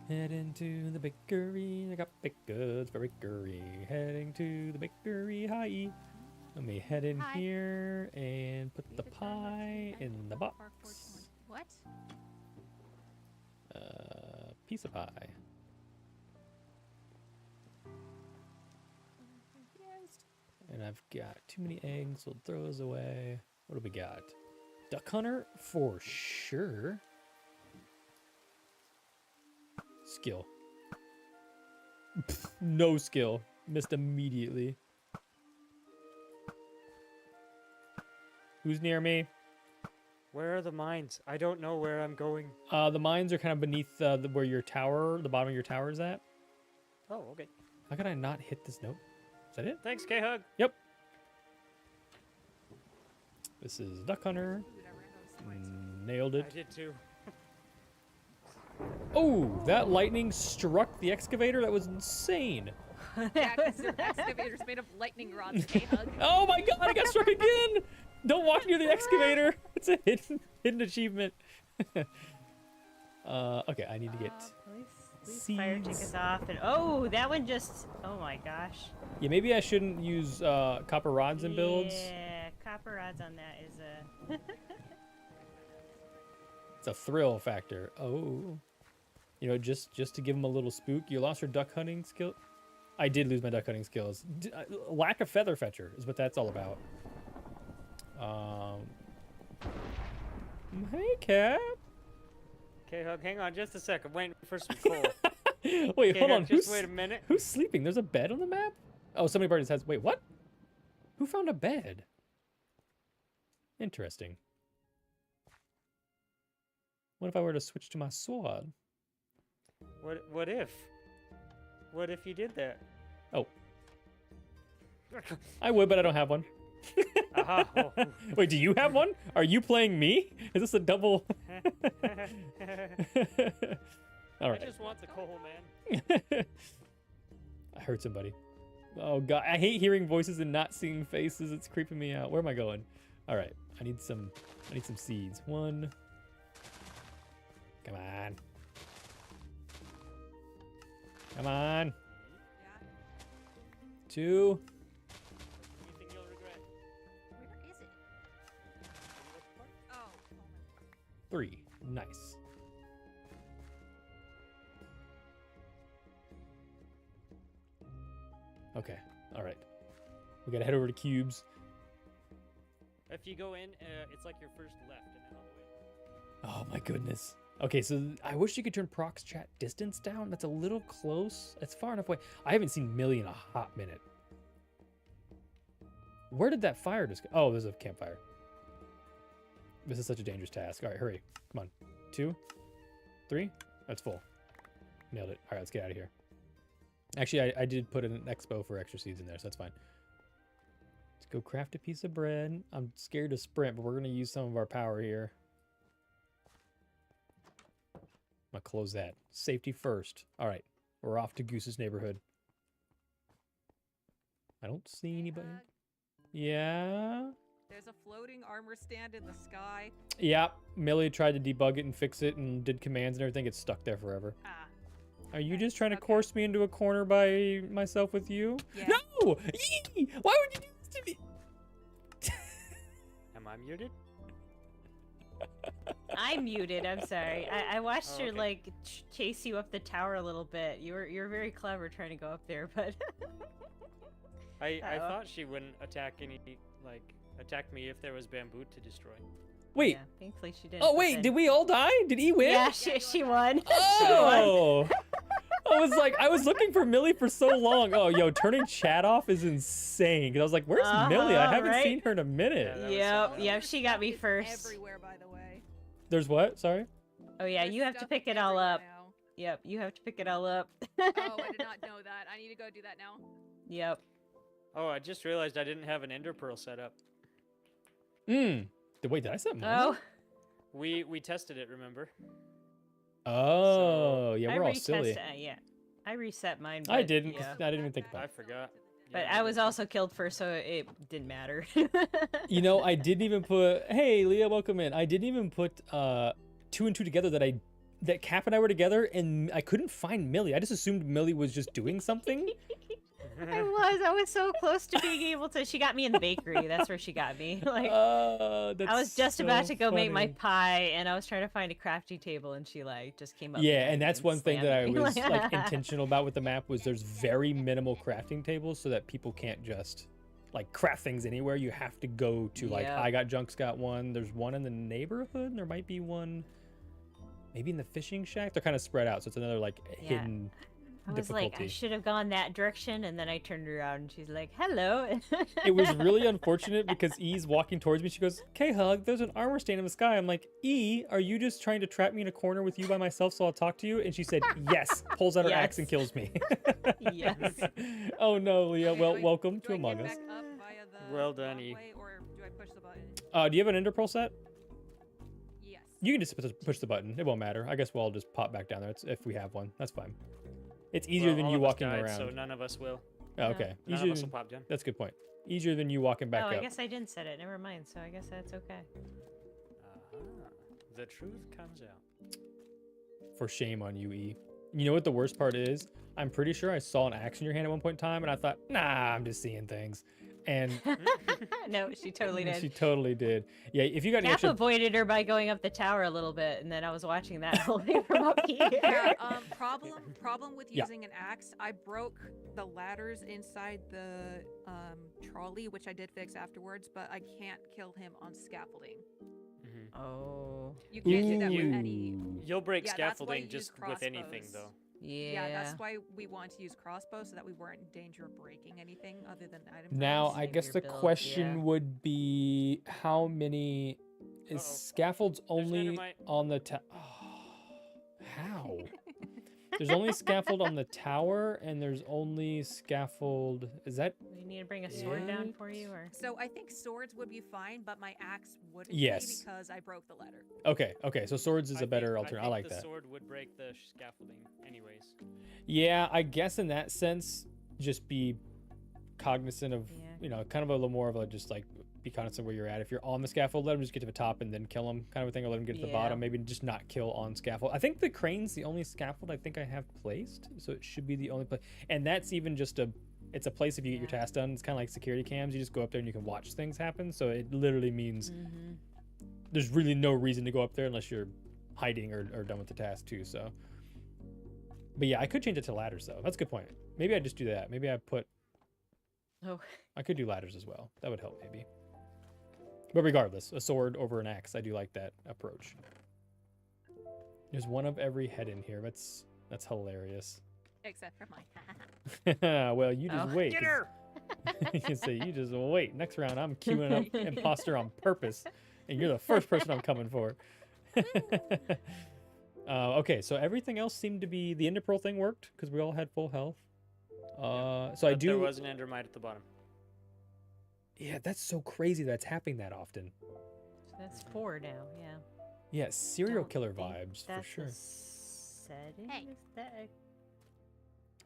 S1: Heading to the bakery. I got baked goods for bakery. Heading to the bakery. Hi. Let me head in
S4: Hi.
S1: here and put the
S4: David Dunn
S1: pie
S4: representing
S1: in the
S4: Park
S1: box.
S4: 420. What?
S1: Piece of pie. And I've got too many eggs. We'll throw those away. What do we got? Duck Hunter for sure. Skill. Pfft, no skill. Missed immediately. Who's near me?
S3: Where are the mines? I don't know where I'm going.
S1: The mines are kind of beneath where your tower, the bottom of your tower is at.
S3: Oh, okay.
S1: How could I not hit this note? Is that it?
S3: Thanks, K-Hug.
S1: Yep. This is Duck Hunter.
S5: Dude, I ran those points.
S1: Nailed
S3: I
S1: it.
S3: did too.
S1: Oh, that lightning struck the excavator? That was insane.
S5: Yeah, because your excavator's made of lightning rods, K-Hug.
S1: Oh my god, I got struck again! Don't walk near the excavator. It's a hidden achievement. Okay, I need to get...
S2: Please fire take
S1: seeds.
S2: us off. And oh, that one just. Oh my gosh.
S1: Yeah, maybe I shouldn't use copper rods in builds.
S2: Yeah, copper rods on that is a.
S1: It's a thrill factor. Oh. You know, just to give them a little spook. You lost your duck hunting skill? I did lose my duck hunting skills. Lack of feather fetcher is what that's all about. Hey, Cap.
S3: K-Hug, hang on just a second. Waiting for some coal.
S1: Wait, hold on.
S3: Just wait a minute.
S1: Who's sleeping? There's a bed on the map? Oh, somebody already has... Wait, what? Who found a bed? Interesting. What if I were to switch to my sword?
S3: What if? What if you did that?
S1: Oh. I would, but I don't have one.
S3: Aha. Oh.
S1: Wait, do you have one? Are you playing me? Is this a double? All
S3: I
S1: right.
S3: just want the coal, man.
S1: I heard somebody. Oh god, I hate hearing voices and not seeing faces. It's creeping me out. Where am I going? All right, I need some seeds. 1. Come on. Come on.
S5: Yeah.
S1: 2.
S3: Anything you'll regret?
S6: Where is it?
S5: Oh.
S1: 3. Nice. Okay. All right. We gotta head over to Cubes.
S3: If you go in, it's like your first left and then all the way.
S1: Oh my goodness. Okay, so I wish you could turn prox chat distance down. That's a little close. It's far enough away. I haven't seen Millie in a hot minute. Where did that fire just go? Oh, there's a campfire. This is such a dangerous task. All right, hurry. Come on. 2, 3. That's full. Nailed it. All right, let's get out of here. Actually, I did put an expo for extra seeds in there, so that's fine. Let's go craft a piece of bread. I'm scared to sprint, but we're going to use some of our power here. I'm going to close that. Safety first. All right, we're off to Goose's neighborhood. I don't see anybody.
S6: K-Hug,
S1: Yeah?
S6: there's There's a floating armor stand in the sky.
S1: Yeah, Millie tried to debug it and fix it and did commands and everything. It's stuck there forever.
S6: Ah,
S1: Are you
S6: Okay,
S1: just trying to
S6: okay.
S1: coerce me into a corner by myself with you?
S6: yeah.
S1: No! Yee! Why would you do this to me?
S3: Am I muted?
S2: I'm muted. I'm sorry. I watched
S3: Oh,
S2: her
S3: okay.
S2: like chase you up the tower a little bit. You're very clever trying to go up there, but
S3: I
S2: Uh-oh.
S3: thought she wouldn't attack attack me if there was bamboo to destroy.
S1: Wait.
S2: yeah, thankfully she didn't.
S1: Oh,
S2: but
S1: wait.
S2: then-
S1: Did we all die? Did he win?
S2: Yeah, she won.
S1: Oh! I was like, I was looking for Millie for so long. Oh, yo, turning chat off is insane. Because I was like, where's Millie? I haven't
S2: right?
S1: seen her in a minute.
S3: Yeah, that was
S2: Yep,
S3: something.
S2: yep, she got me
S6: Stuff is
S2: first.
S6: Everywhere, by the way.
S1: There's what? Sorry?
S2: Oh yeah,
S6: There's
S2: you have to
S6: stuff
S2: pick it all
S6: everywhere
S2: up.
S6: now.
S2: Yep, you have to pick it all up.
S6: Oh, I did not know that. I need to go do that now.
S2: Yep.
S3: Oh, I just realized I didn't have an ender pearl set up.
S1: Wait, did I set mine?
S2: Oh,
S3: We tested it, remember?
S1: Oh, yeah,
S2: I
S1: we're all silly.
S2: yeah, I reset mine.
S1: I
S2: but,
S1: didn't.
S2: Yeah.
S1: I didn't even think about
S3: I
S1: it.
S3: forgot.
S2: But
S3: Yeah,
S2: I was
S3: that's-
S2: also killed first, so it didn't matter.
S1: You know, I didn't even put. Hey, Leah, welcome in. I didn't even put 2 and 2 together that Cap and I were together, and I couldn't find Millie. I just assumed Millie was just doing something.
S2: I was so close to being able to. She got me in the bakery. That's where she got me. Like
S1: That's
S2: I was just about
S1: so
S2: to go make my
S1: funny.
S2: pie, and I was trying to find a crafting table, and she like just came up.
S1: Yeah,
S2: behind
S1: and
S2: me
S1: that's one thing that I
S2: slammed me.
S1: was like intentional about with the map was there's very minimal crafting tables so that people can't just like craft things anywhere. You have to go to like
S2: Yep.
S1: I Got Junk's got one. There's one in the neighborhood, and there might be one maybe in the fishing shack. They're kind of spread out, so it's another like
S2: Yeah.
S1: hidden
S2: I was
S1: difficulty.
S2: like, I should have gone that direction, and then I turned around, and she's like, "Hello."
S1: It was really unfortunate because E's walking towards me. She goes, "Okay, Hug, there's an armor stand in the sky." I'm like, "E, are you just trying to trap me in a corner with you by myself so I'll talk to you?" And she said, "Yes." Pulls out her axe and
S2: Yes.
S1: kills me.
S2: Yes.
S1: Oh no, Leah.
S6: Okay,
S1: Well,
S6: do I-
S1: welcome
S6: do
S1: to
S6: I
S1: Among
S6: get
S1: Us.
S6: back up via the
S3: Well done, E.
S6: walkway, or do I push the button?
S1: Do you have an Ender Pearl set?
S6: Yes.
S1: You can just push the button. It won't matter. I guess we'll all just pop back down there if we have one. That's fine. It's easier
S3: Well,
S1: than
S3: all
S1: you
S3: of us
S1: walking
S3: died,
S1: around.
S3: So none of us will.
S1: Oh, okay.
S3: None
S1: Easier
S3: of us
S1: than,
S3: will pop down.
S1: that's a good point. Easier than you walking back
S2: Oh,
S1: up.
S2: I guess I didn't set it. Never mind. So I guess that's okay.
S3: The truth comes out.
S1: For shame on you, E. You know what the worst part is? I'm pretty sure I saw an axe in your hand at one point in time, and I thought, nah, I'm just seeing things. And
S2: No, she totally did.
S1: she totally did. Yeah, if you got any
S2: Cap
S1: extra...
S2: avoided her by going up the tower a little bit, and then I was watching that whole thing from up here.
S6: Yeah, problem with
S1: Yeah.
S6: using an axe. I broke the ladders inside the trolley, which I did fix afterwards, but I can't kill him on scaffolding.
S3: Mhm.
S2: Oh.
S6: You can't do that with any.
S1: Ooh.
S3: You'll break
S6: Yeah, that's why you
S3: scaffolding
S6: use
S3: just with anything,
S6: crossbows.
S3: though.
S2: Yeah.
S6: Yeah, that's why we want to use crossbows so that we weren't in danger of breaking anything other than item.
S1: Now,
S6: frames.
S1: I
S2: Save
S1: guess
S2: your
S1: the
S2: build,
S1: question
S2: yeah.
S1: would be how many... Is
S3: Uh-oh.
S1: scaffolds
S3: There's
S1: only
S3: Nethermite.
S1: on the... How? There's only scaffold on the tower, and there's only scaffold... Is that...
S2: We need to bring a sword down
S1: It-
S2: for you, or
S6: So I think swords would be fine, but my axe wouldn't
S1: Yes.
S6: be because I broke the ladder.
S1: Okay, so swords is a better alternative. I like
S3: the
S1: that.
S3: sword would break the scaffolding, anyways.
S1: Yeah, I guess in that sense, just be cognizant of,
S2: Yeah.
S1: you know, kind of a little more of a just like be cognizant where you're at. If you're on the scaffold, let him just get to the top and then kill him, kind of a thing, or let him get to the
S2: Yeah.
S1: bottom. Maybe just not kill on scaffold. I think the crane's the only scaffold I think I have placed, so it should be the only place. And that's even just it's a place if you get your
S2: Yeah.
S1: task done. It's kind of like security cams. You just go up there and you can watch things happen. So it literally means
S2: Mm-hmm.
S1: there's really no reason to go up there unless you're hiding or done with the task too. So, but yeah, I could change it to ladders though. That's a good point. Maybe I just do that. Maybe I put.
S2: Oh.
S1: I could do ladders as well. That would help maybe. But regardless, a sword over an axe. I do like that approach. There's one of every head in here. That's hilarious.
S6: Except for mine.
S1: Well, you just
S2: Oh.
S1: wait.
S3: Get
S1: 'cause-
S3: her!
S1: You say you just wait. Next round, I'm queuing up imposter on purpose, and you're the first person I'm coming for. Okay, so everything else seemed to be the Ender Pearl thing worked because we all had full health. So I
S3: But
S1: do.
S3: There was an endermite at the bottom.
S1: Yeah, that's so crazy that's happening that often.
S2: So that's 4 now, yeah.
S1: Yeah, serial
S2: Don't
S1: killer
S2: think
S1: vibes for
S2: that's
S1: sure.
S2: a setting?
S6: Hey.
S2: Is that a...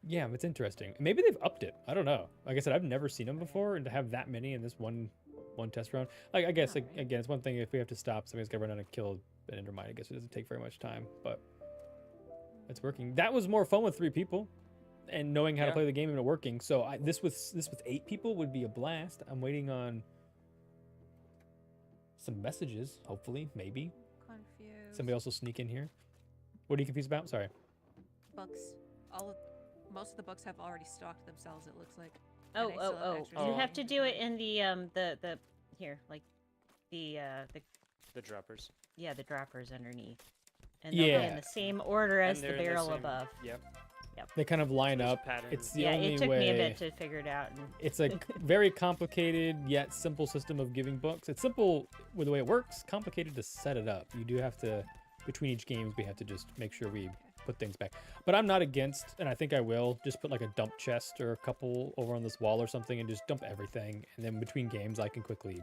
S1: Yeah, it's interesting. Maybe they've upped it. I don't know. Like I said, I've never seen them before, and to have that many in this one one test round. Like, I guess,
S4: Alright.
S1: again, it's one thing if we have to stop, somebody's got to run out and kill an Endermite. I guess it doesn't take very much time, but it's working. That was more fun with 3 people and knowing how to
S3: Yeah.
S1: play the game and it working. So this with 8 people would be a blast. I'm waiting on some messages, hopefully, maybe.
S6: Confused.
S1: Somebody else will sneak in here. What are you confused about? Sorry.
S6: Books. Most of the books have already stocked themselves. It looks like.
S2: Oh,
S6: And I still have
S2: oh,
S6: extras
S2: oh! You
S6: in
S2: have to
S6: my
S2: do it
S6: inventory.
S2: in the here, like the
S3: The droppers.
S2: yeah, the droppers underneath, and they'll be
S1: Yeah.
S2: in the same order
S3: And
S2: as the
S3: they're in the
S2: barrel
S3: same-
S2: above.
S3: Yep.
S1: They kind of line
S3: There's a
S1: up.
S3: pattern.
S1: It's the
S2: Yeah,
S1: only
S2: it took
S1: way.
S2: me a bit to figure it out. And
S1: It's a very complicated yet simple system of giving books. It's simple with the way it works, complicated to set it up. You do have to, between each game, we have to just make sure we put things back. But I'm not against, and I think I will, just put like a dump chest or a couple over on this wall or something and just dump everything. And then between games, I can quickly,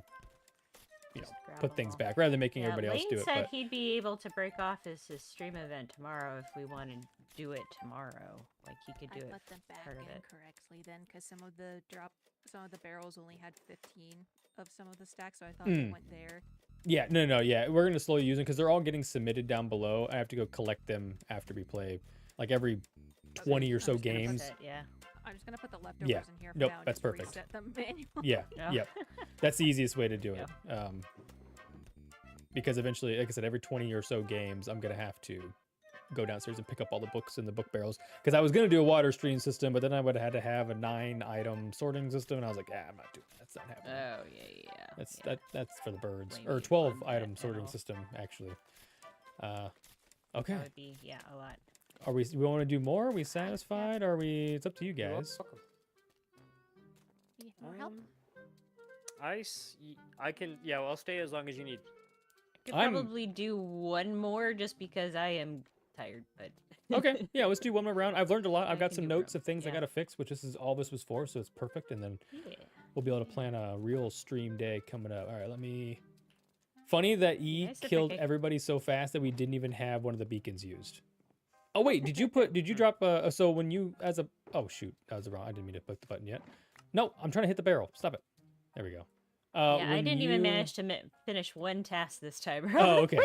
S2: just grab
S1: put
S2: them
S1: things
S2: all.
S1: back rather than making
S2: Yeah,
S1: everybody else
S2: Lane
S1: do it.
S2: said
S1: But
S2: he'd be able to break off his stream event tomorrow if we want to do it tomorrow. Like he could do
S6: I
S2: it.
S6: put them back
S2: part of
S6: in
S2: it.
S6: correctly then, because some of the barrels only had 15 of some of the stacks, so I thought they went there.
S1: yeah, no, yeah. We're going to slowly use them because they're all getting submitted down below. I have to go collect them after we play, like every 20 or
S6: I'm
S1: so
S6: just gonna put
S1: games.
S2: That's it, yeah.
S6: I'm just gonna put the leftovers
S1: Yeah.
S6: in here for
S1: Nope,
S6: now and
S1: that's
S6: just
S1: perfect.
S6: reset them manually.
S1: Yeah,
S2: Yeah.
S1: yep. That's the easiest way to do it. Because eventually, like I said, every 20 or so games, I'm going to have to go downstairs and pick up all the books in the book barrels. Because I was going to do a water stream system, but then I would have had to have a 9-item sorting system. And I was like, I'm not doing that. That's not happening.
S2: Oh yeah.
S1: That's
S2: yeah.
S1: that's for the birds.
S2: Blame
S1: Or
S2: me
S1: 12
S2: on
S1: item
S2: that
S1: sorting
S2: now.
S1: system, actually. Okay.
S2: That would be a lot.
S1: Are we want to do more? Are we satisfied? Are we? It's up to you
S3: You're
S1: guys.
S3: welcome.
S6: You need more help?
S3: I can. Yeah, well, I'll stay as long as you need.
S2: Could
S1: I'm-
S2: probably do one more just because I am tired, but
S1: Okay. Yeah, let's do one more round. I've learned a lot. I've
S2: I
S1: got
S2: can
S1: some
S2: do
S1: notes
S2: round.
S1: of things I
S2: Yeah.
S1: got to fix, which all this was for, so it's perfect. And then
S2: yeah.
S1: we'll be able to plan a real stream day coming up. All right, let me. Funny that E
S2: Nice to
S1: killed
S2: think
S1: everybody so fast that we didn't even have one of the beacons used. Oh wait, did you drop so when you oh shoot, that was the wrong. I didn't mean to click the button yet. No, I'm trying to hit the barrel. Stop it. There we go.
S2: Yeah, I
S1: when
S2: didn't even
S1: you-
S2: manage to finish one task this time.
S1: Oh, okay.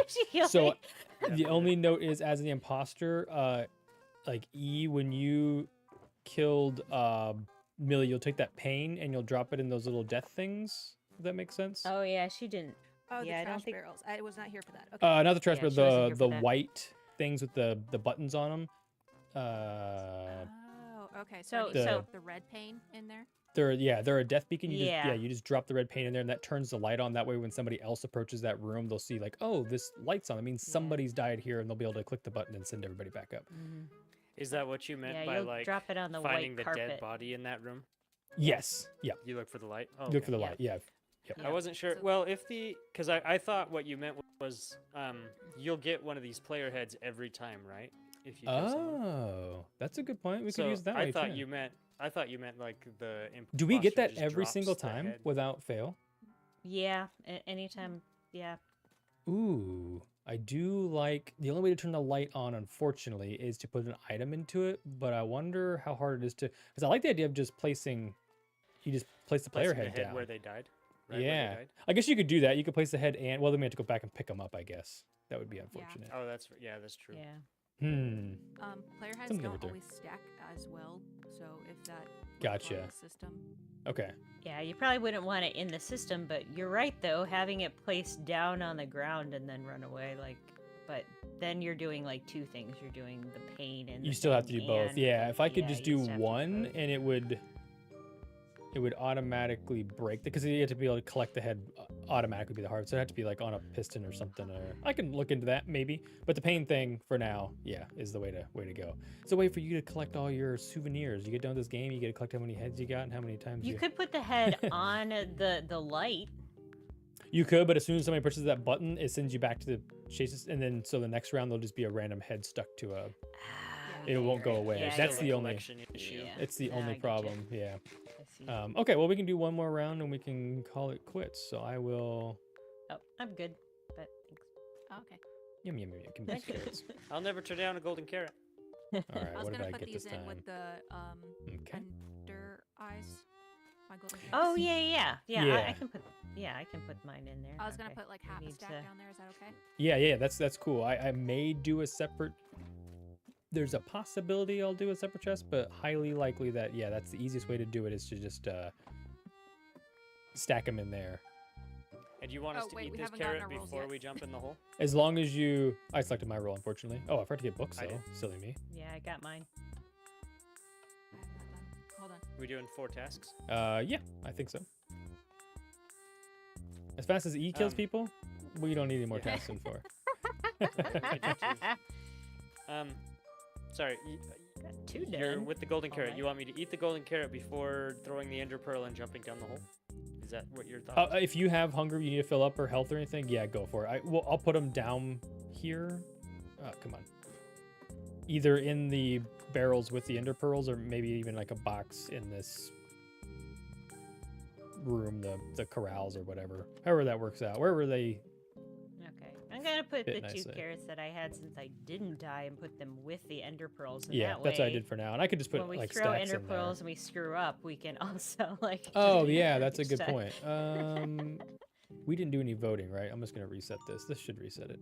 S1: So
S2: Really.
S1: the only note is as the imposter, like E, when you killed Millie, you'll take that pain and you'll drop it in those little death things. If that makes sense.
S2: Oh yeah, she didn't.
S6: Oh,
S2: Yeah, I
S6: the
S2: don't
S6: trash
S2: think-
S6: barrels. I was not here for that. Okay.
S1: Not the trash,
S2: Yeah,
S1: but
S2: she wasn't here
S1: the
S2: for that.
S1: white things with the buttons on them.
S6: Oh, okay. So,
S2: So-
S6: I need to
S1: so-
S6: put the red pane in there.
S1: They're a death beacon.
S2: Yeah.
S1: You just drop the red paint in there, and that turns the light on. That way, when somebody else approaches that room, they'll see like, oh, this light's on. It means
S2: Yeah.
S1: somebody's died here, and they'll be able to click the button and send everybody back up.
S2: Mhm.
S3: Is that what you meant
S2: Yeah,
S3: by
S2: you'll
S3: like
S2: drop it on the
S3: finding
S2: white
S3: the
S2: carpet.
S3: dead body in that room?
S1: Yes. Yeah.
S3: You look for the light. Oh,
S1: Look for the
S2: Yeah.
S1: light. Yeah.
S2: Yeah.
S3: I wasn't sure.
S6: So-
S3: Well, if because I thought what you meant was you'll get one of these player heads every time, right? If you kill someone.
S1: Oh, that's a good point. We
S3: So
S1: could use that.
S3: I
S1: way,
S3: thought
S1: too.
S3: you meant like the.
S1: Do we get
S3: imposter
S1: that
S3: just
S1: every
S3: drops
S1: single
S3: the
S1: time
S3: head.
S1: without fail?
S2: Yeah, anytime. Yeah.
S1: Ooh, I do like the only way to turn the light on, unfortunately, is to put an item into it. But I wonder how hard it is to, because I like the idea of just placing. You just place the player
S3: Placing the
S1: head down.
S3: where they died. Right where they
S1: Yeah.
S3: died?
S1: I guess you could do that. You could place the head and well, then we have to go back and pick them up. I guess that would be unfortunate.
S3: Oh, that's that's true.
S2: Yeah.
S6: Player heads
S1: Something
S6: don't
S1: over there.
S6: always stack as well, so if that was on
S1: Gotcha.
S6: the system.
S1: Okay.
S2: Yeah, you probably wouldn't want it in the system, but you're right though, having it placed down on the ground and then run away, like, but then you're doing like two things. You're doing the pain and
S1: You
S2: the
S1: still have to
S2: thing
S1: do both.
S2: and-
S1: Yeah. If I could
S2: yeah,
S1: just
S2: you
S1: do
S2: have to
S1: one
S2: both.
S1: and it would automatically break because you have to be able to collect the head automatically be the hard. So it had to be like on a piston or something. Or I can look into that maybe. But the pain thing for now, yeah, is the way to go. It's a way for you to collect all your souvenirs. You get done with this game, you get to collect how many heads you got and how many times
S2: You could put the head on the light.
S1: You could, but as soon as somebody presses that button, it sends you back to the chases, and then so the next round there'll just be a random head stuck to a. It won't go away.
S2: Yeah,
S1: That's
S3: Still
S1: the
S3: a
S1: only.
S3: collection issue.
S2: Yeah.
S1: It's the
S2: Nah,
S1: only
S2: I getcha.
S1: problem. Yeah.
S2: I see.
S1: Okay. Well, we can do one more round and we can call it quits. So I will.
S2: Oh, I'm good, but thanks.
S6: Oh, okay.
S1: Yum yum yum. yum. Give me those carrots.
S3: I'll never turn down a golden carrot.
S1: All right.
S6: I was
S1: What did
S6: gonna
S1: I
S6: put
S1: get
S6: these
S1: this
S6: in
S1: time?
S6: with the
S1: Okay.
S6: under eyes. My golden carrots.
S2: Oh yeah. I
S1: Yeah.
S2: can put. Yeah, I can put mine in there.
S6: I was gonna
S2: Okay.
S6: put like
S2: I
S6: half a
S2: need
S6: stack
S2: to-
S6: down there. Is that okay?
S1: Yeah, that's cool. I may do a separate. There's a possibility I'll do a separate chest, but highly likely that that's the easiest way to do it is to just stack them in there.
S3: And you want us
S6: Oh,
S3: to
S6: wait,
S3: eat
S6: we
S3: this
S6: haven't gotten
S3: carrot
S6: our rolls
S3: before
S6: yet.
S3: we jump in the hole?
S1: As long as you, I selected my roll, unfortunately. Oh, I forgot to get books
S3: I
S1: though.
S3: did.
S1: Silly me.
S2: Yeah, I got mine.
S6: I have not done. Hold on.
S3: We doing 4 tasks?
S1: Yeah, I think so. As fast as E kills
S3: Um,
S1: people, we don't need any more
S3: yeah.
S1: tasks than 4.
S3: Sorry.
S2: Got 2
S3: You're
S2: done.
S3: with the golden carrot.
S2: Alright.
S3: You want me to eat the golden carrot before throwing the ender pearl and jumping down the hole? Is that what your thought?
S1: If you have hunger, you need to fill up or health or anything, yeah, go for it. I'll put them down here. Come on. Either in the barrels with the ender pearls, or maybe even like a box in this room, the corrals or whatever. However that works out. Wherever they.
S2: Okay, I'm gonna put
S1: Fit
S2: the 2
S1: nicely.
S2: carrots that I had since I didn't die and put them with the ender pearls. And
S1: Yeah,
S2: that
S1: that's what I
S2: way,
S1: did for now. And I could just put
S2: when we
S1: like
S2: throw
S1: stacks
S2: ender
S1: in there.
S2: pearls and we screw up, we can also like. just
S1: Oh
S2: eat
S1: yeah,
S2: them
S1: that's a
S2: each
S1: good
S2: time.
S1: point. We didn't do any voting, right? I'm just gonna reset this. This should reset it.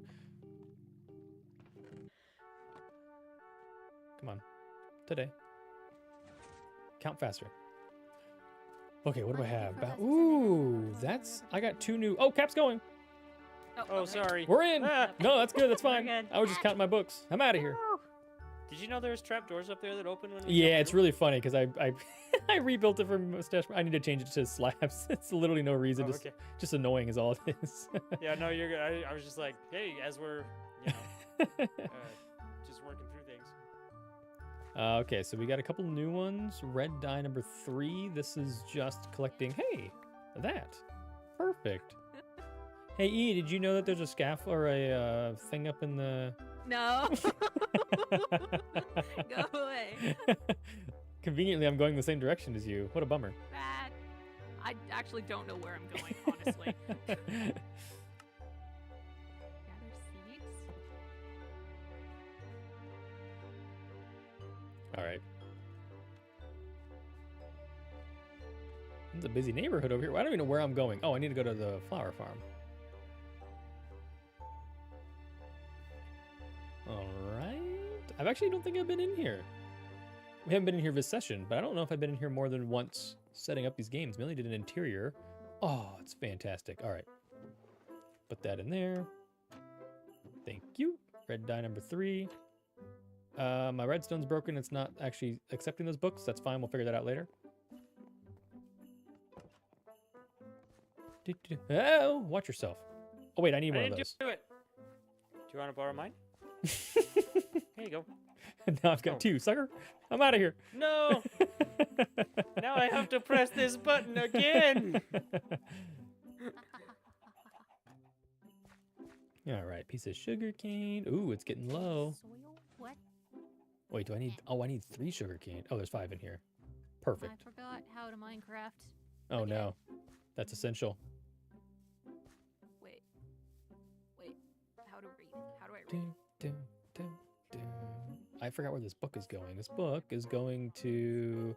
S1: Come on, today. Count faster. Okay, what do I
S6: Thank you
S1: have?
S6: for this.
S1: Ooh, that's. I got 2 new. Oh, Cap's going.
S3: Oh,
S6: okay.
S3: sorry.
S1: We're in.
S3: Ah.
S1: No, that's good. That's
S2: We're
S1: fine.
S2: good.
S1: I was just counting my books. I'm out of here.
S3: Did you know there's trap doors up there that open when we
S1: Yeah,
S3: jump
S1: it's
S3: through?
S1: really funny because I I rebuilt it from mustache. I need to change it to slabs. It's literally no reason.
S3: Oh,
S1: Just
S3: okay.
S1: just annoying is all it is.
S3: Yeah, no, you're good. I was just like, hey, as we're, you know, just working through things.
S1: Okay, so we got a couple new ones. Red dye number 3. This is just collecting. Hey, that. Perfect. Hey, E, did you know that there's a scaff or a thing up in the?
S6: No. Go away.
S1: Conveniently, I'm going the same direction as you. What a bummer.
S6: Bad. I actually don't know where I'm going, honestly. Gather seeds.
S1: All right. It's a busy neighborhood over here. I don't even know where I'm going. Oh, I need to go to the flower farm. All right. I actually don't think I've been in here. We haven't been in here this session, but I don't know if I've been in here more than once setting up these games. We only did an interior. Oh, it's fantastic. All right. Put that in there. Thank you. Red dye number 3. My redstone's broken. It's not actually accepting those books. That's fine. We'll figure that out later. Oh, watch yourself. Oh, wait. I need
S3: I
S1: one of
S3: didn't
S1: those.
S3: do it. Do you want to borrow mine? Here you go.
S1: Now I've got
S3: Oh.
S1: 2, sucker. I'm out of here.
S3: No! Now I have to press this button again.
S1: All right. Piece of sugar cane. Ooh, it's getting low.
S6: Soil? What?
S1: Wait, do I need? Oh, I need 3 sugar cane. Oh, there's 5 in here. Perfect.
S6: I forgot how to Minecraft.
S1: Oh
S6: again.
S1: no, that's essential.
S6: Wait. How to read? How do I read?
S1: Dun, dun, dun, dun. I forgot where this book is going. This book is going to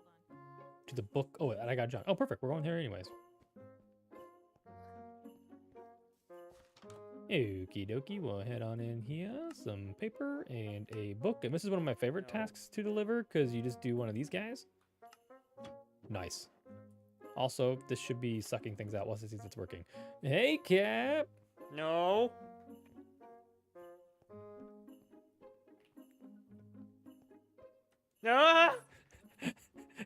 S1: the book. Oh, and I got John. Oh, perfect. We're going here anyways. Okie dokie. We'll head on in here. Some paper and a book. And this is one of my favorite tasks to deliver because you just do one of these guys. Nice. Also, this should be sucking things out once it sees it's working. Hey, Cap.
S3: No. No!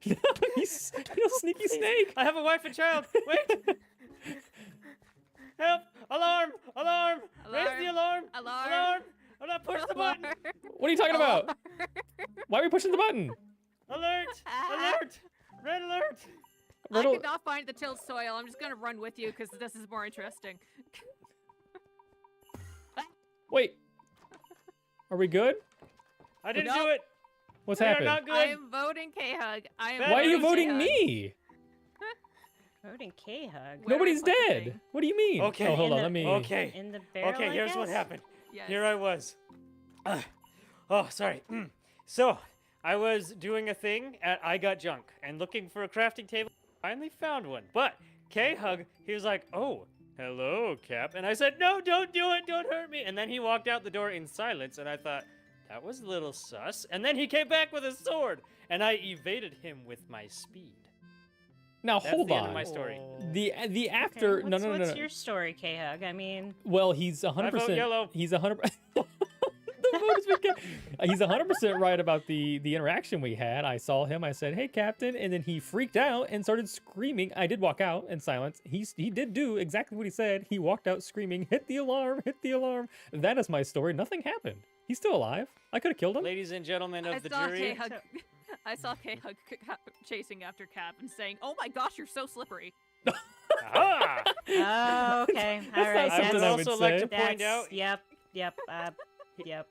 S1: No, you little sneaky snake.
S3: I have a wife and child. Wait! Help! Alarm! Alarm! Raise the alarm!
S6: Alarm!
S3: Alarm! I'm not pushing the button!
S1: What are you talking about? Why are we pushing the button?
S3: Alert! Alert! Red alert!
S6: I
S1: Riddle-
S6: could not find the tilled soil. I'm just gonna run with you because this is more interesting.
S1: Wait. Are we good?
S3: I didn't
S6: No.
S3: do it!
S1: What's
S3: We are
S1: happened?
S3: not good!
S6: I am voting K-Hug. I am.
S3: Bad
S1: Why are you
S3: news,
S1: voting
S6: K-Hug.
S1: me?
S2: Voting K-Hug.
S6: Where do I
S1: Nobody's
S6: put the
S1: dead.
S6: thing?
S1: What do you mean?
S3: Okay.
S1: Oh, hold
S2: In
S1: on.
S2: the-
S1: Let me.
S3: Okay.
S2: In the barrel.
S3: Okay,
S2: I
S3: here's what
S2: guess?
S3: happened.
S6: Yes.
S3: Here I was. Oh, sorry. So, I was doing a thing at I Got Junk and looking for a crafting table. finally found one. But K-Hug, he was like, oh, hello, Cap. And I said, no, don't do it. Don't hurt me. And then he walked out the door in silence. And I thought, that was a little sus. And then he came back with a sword. And I evaded him with my speed.
S1: Now
S3: That's
S1: hold
S3: the end
S1: on.
S3: of my story.
S1: The after
S2: Okay,
S1: no
S2: what's,
S1: no no no.
S2: What's
S1: no.
S2: your story, K-Hug? I mean,
S1: Well, he's
S3: I vote
S1: 100%.
S3: yellow.
S1: He's 100. The vote has been cast. He's 100% right about the interaction we had. I saw him. I said, "Hey, Captain," and then he freaked out and started screaming. I did walk out in silence. He did do exactly what he said. He walked out screaming, "Hit the alarm! Hit the alarm!" That is my story. Nothing happened. He's still alive. I could have killed him.
S3: Ladies and gentlemen of
S5: I
S3: the
S5: saw
S3: jury.
S5: K-Hug. I saw K-Hug chasing after Cap and saying, "Oh my gosh, you're so slippery."
S3: Aha!
S2: oh, okay, all
S1: not
S2: right.
S3: I would
S1: something I would
S3: also like
S1: say.
S3: to point
S2: that's-
S3: out,
S2: Yep, yep, yep.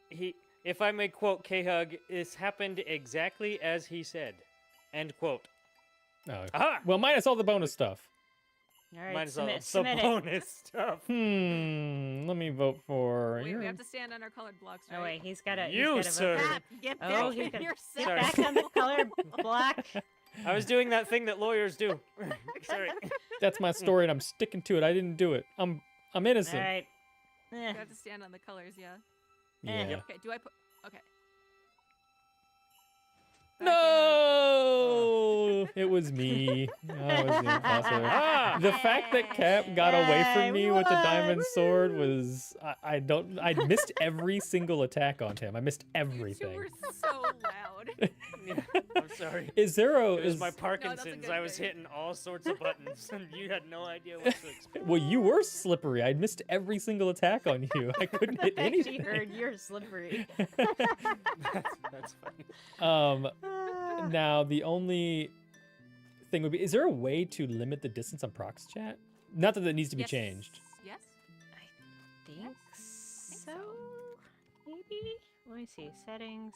S3: if I may quote K-Hug, this happened exactly as he said. End quote.
S1: Oh.
S3: Aha!
S1: Well, minus all the bonus stuff.
S2: All right,
S3: Minus all
S2: submit,
S3: the
S2: submit it.
S3: bonus stuff.
S1: Let me vote for.
S5: Wait,
S1: your-
S5: we have to stand on our colored blocks, right?
S2: Oh wait, he's got to.
S3: You, sir.
S5: Cap, get
S2: Oh,
S5: back
S2: he's
S5: in
S2: got-
S5: your
S2: Get
S5: seat.
S3: Sorry.
S2: back on the color block.
S3: I was doing that thing that lawyers do. Sorry.
S1: That's my story, and I'm sticking to it. I didn't do it. I'm
S2: All
S1: innocent.
S2: right. Eh.
S5: We have to stand on the colors, yeah.
S1: Yeah.
S2: Yep.
S5: Okay, do I put... Okay. Back in,
S1: No, it was me. I was the imposter.
S3: Ah!
S1: The fact that Cap got away
S2: Yay,
S1: from me with the
S2: won.
S1: diamond sword was I missed every single attack on him. I missed
S5: You two
S1: everything.
S5: were so loud.
S3: Yeah, I'm sorry.
S1: Is there a
S3: It was
S1: is,
S3: my
S5: that's a
S3: Parkinson's.
S5: good
S3: I was
S5: thing.
S3: hitting all sorts of buttons, and you had no idea what to expect.
S1: well, you were slippery. I missed every single attack on you. I couldn't hit
S2: I actually
S1: anything.
S2: heard you're slippery.
S3: That's funny.
S1: Now the only thing would be: is there a way to limit the distance on prox chat? Not that it needs to be
S5: Yes.
S1: changed.
S5: Yes?
S2: Think
S5: Think
S2: so?
S5: so.
S2: Maybe. Let me see settings.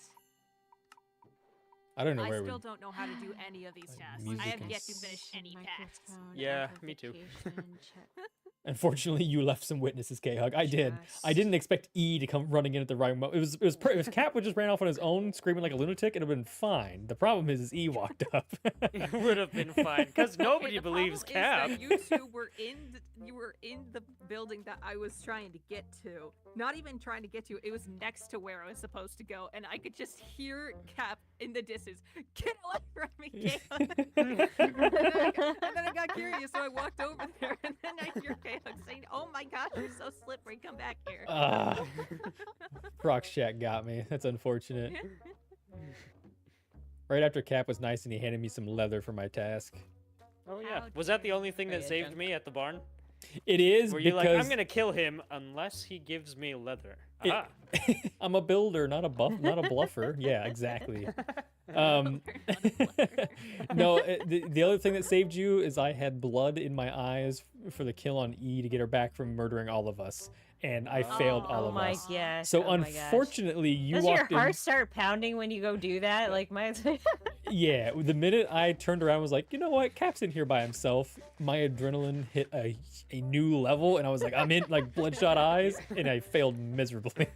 S1: I don't know
S5: I
S1: where
S5: still
S1: we.
S5: don't know how to do any of these tasks.
S1: music
S5: I have
S1: and
S5: yet to finish any tasks.
S2: Microphone,
S3: Yeah, me too.
S2: amplification, check-
S1: Unfortunately, you left some witnesses, K-Hug. I did. I didn't expect E to come running in at the right moment. If Cap would just ran off on his own, screaming like a lunatic, it'd have been fine. The problem is E walked up.
S3: It would have been fine because nobody
S5: Okay, the
S3: believes
S5: problem
S3: Cap.
S5: is that you two were in the building that I was trying to get to. Not even trying to get to. It was next to where I was supposed to go, and I could just hear Cap in the distance. Get away from me, Caleb. and then I got curious, so I walked over there, and then I hear Caleb saying, "Oh my gosh, you're so slippery. Come back here."
S1: Ah, prox chat got me. That's unfortunate. Right after Cap was nice and he handed me some leather for my task.
S3: Oh yeah.
S5: How
S3: Was that the
S5: dare
S3: only
S5: you.
S3: thing
S2: Oh,
S3: that
S2: yeah,
S3: saved
S2: junk.
S3: me at the barn?
S1: It is
S3: Were you
S1: because
S3: like, I'm gonna kill him unless he gives me leather?
S1: It-
S3: Ah.
S1: I'm a builder, not a bluffer. Yeah, exactly. No, the other thing that saved you is I had blood in my eyes for the kill on E to get her back from murdering all of us, and I failed all
S2: Oh
S1: of
S2: my
S1: us.
S2: gosh.
S1: So
S2: oh my gosh.
S1: unfortunately, you
S2: Does your
S1: walked in.
S2: heart start pounding when you go do that? Like my.
S1: Yeah, the minute I turned around, I was like, you know what? Cap's in here by himself. My adrenaline hit a new level, and I was like, I'm in, like bloodshot eyes, and I failed miserably.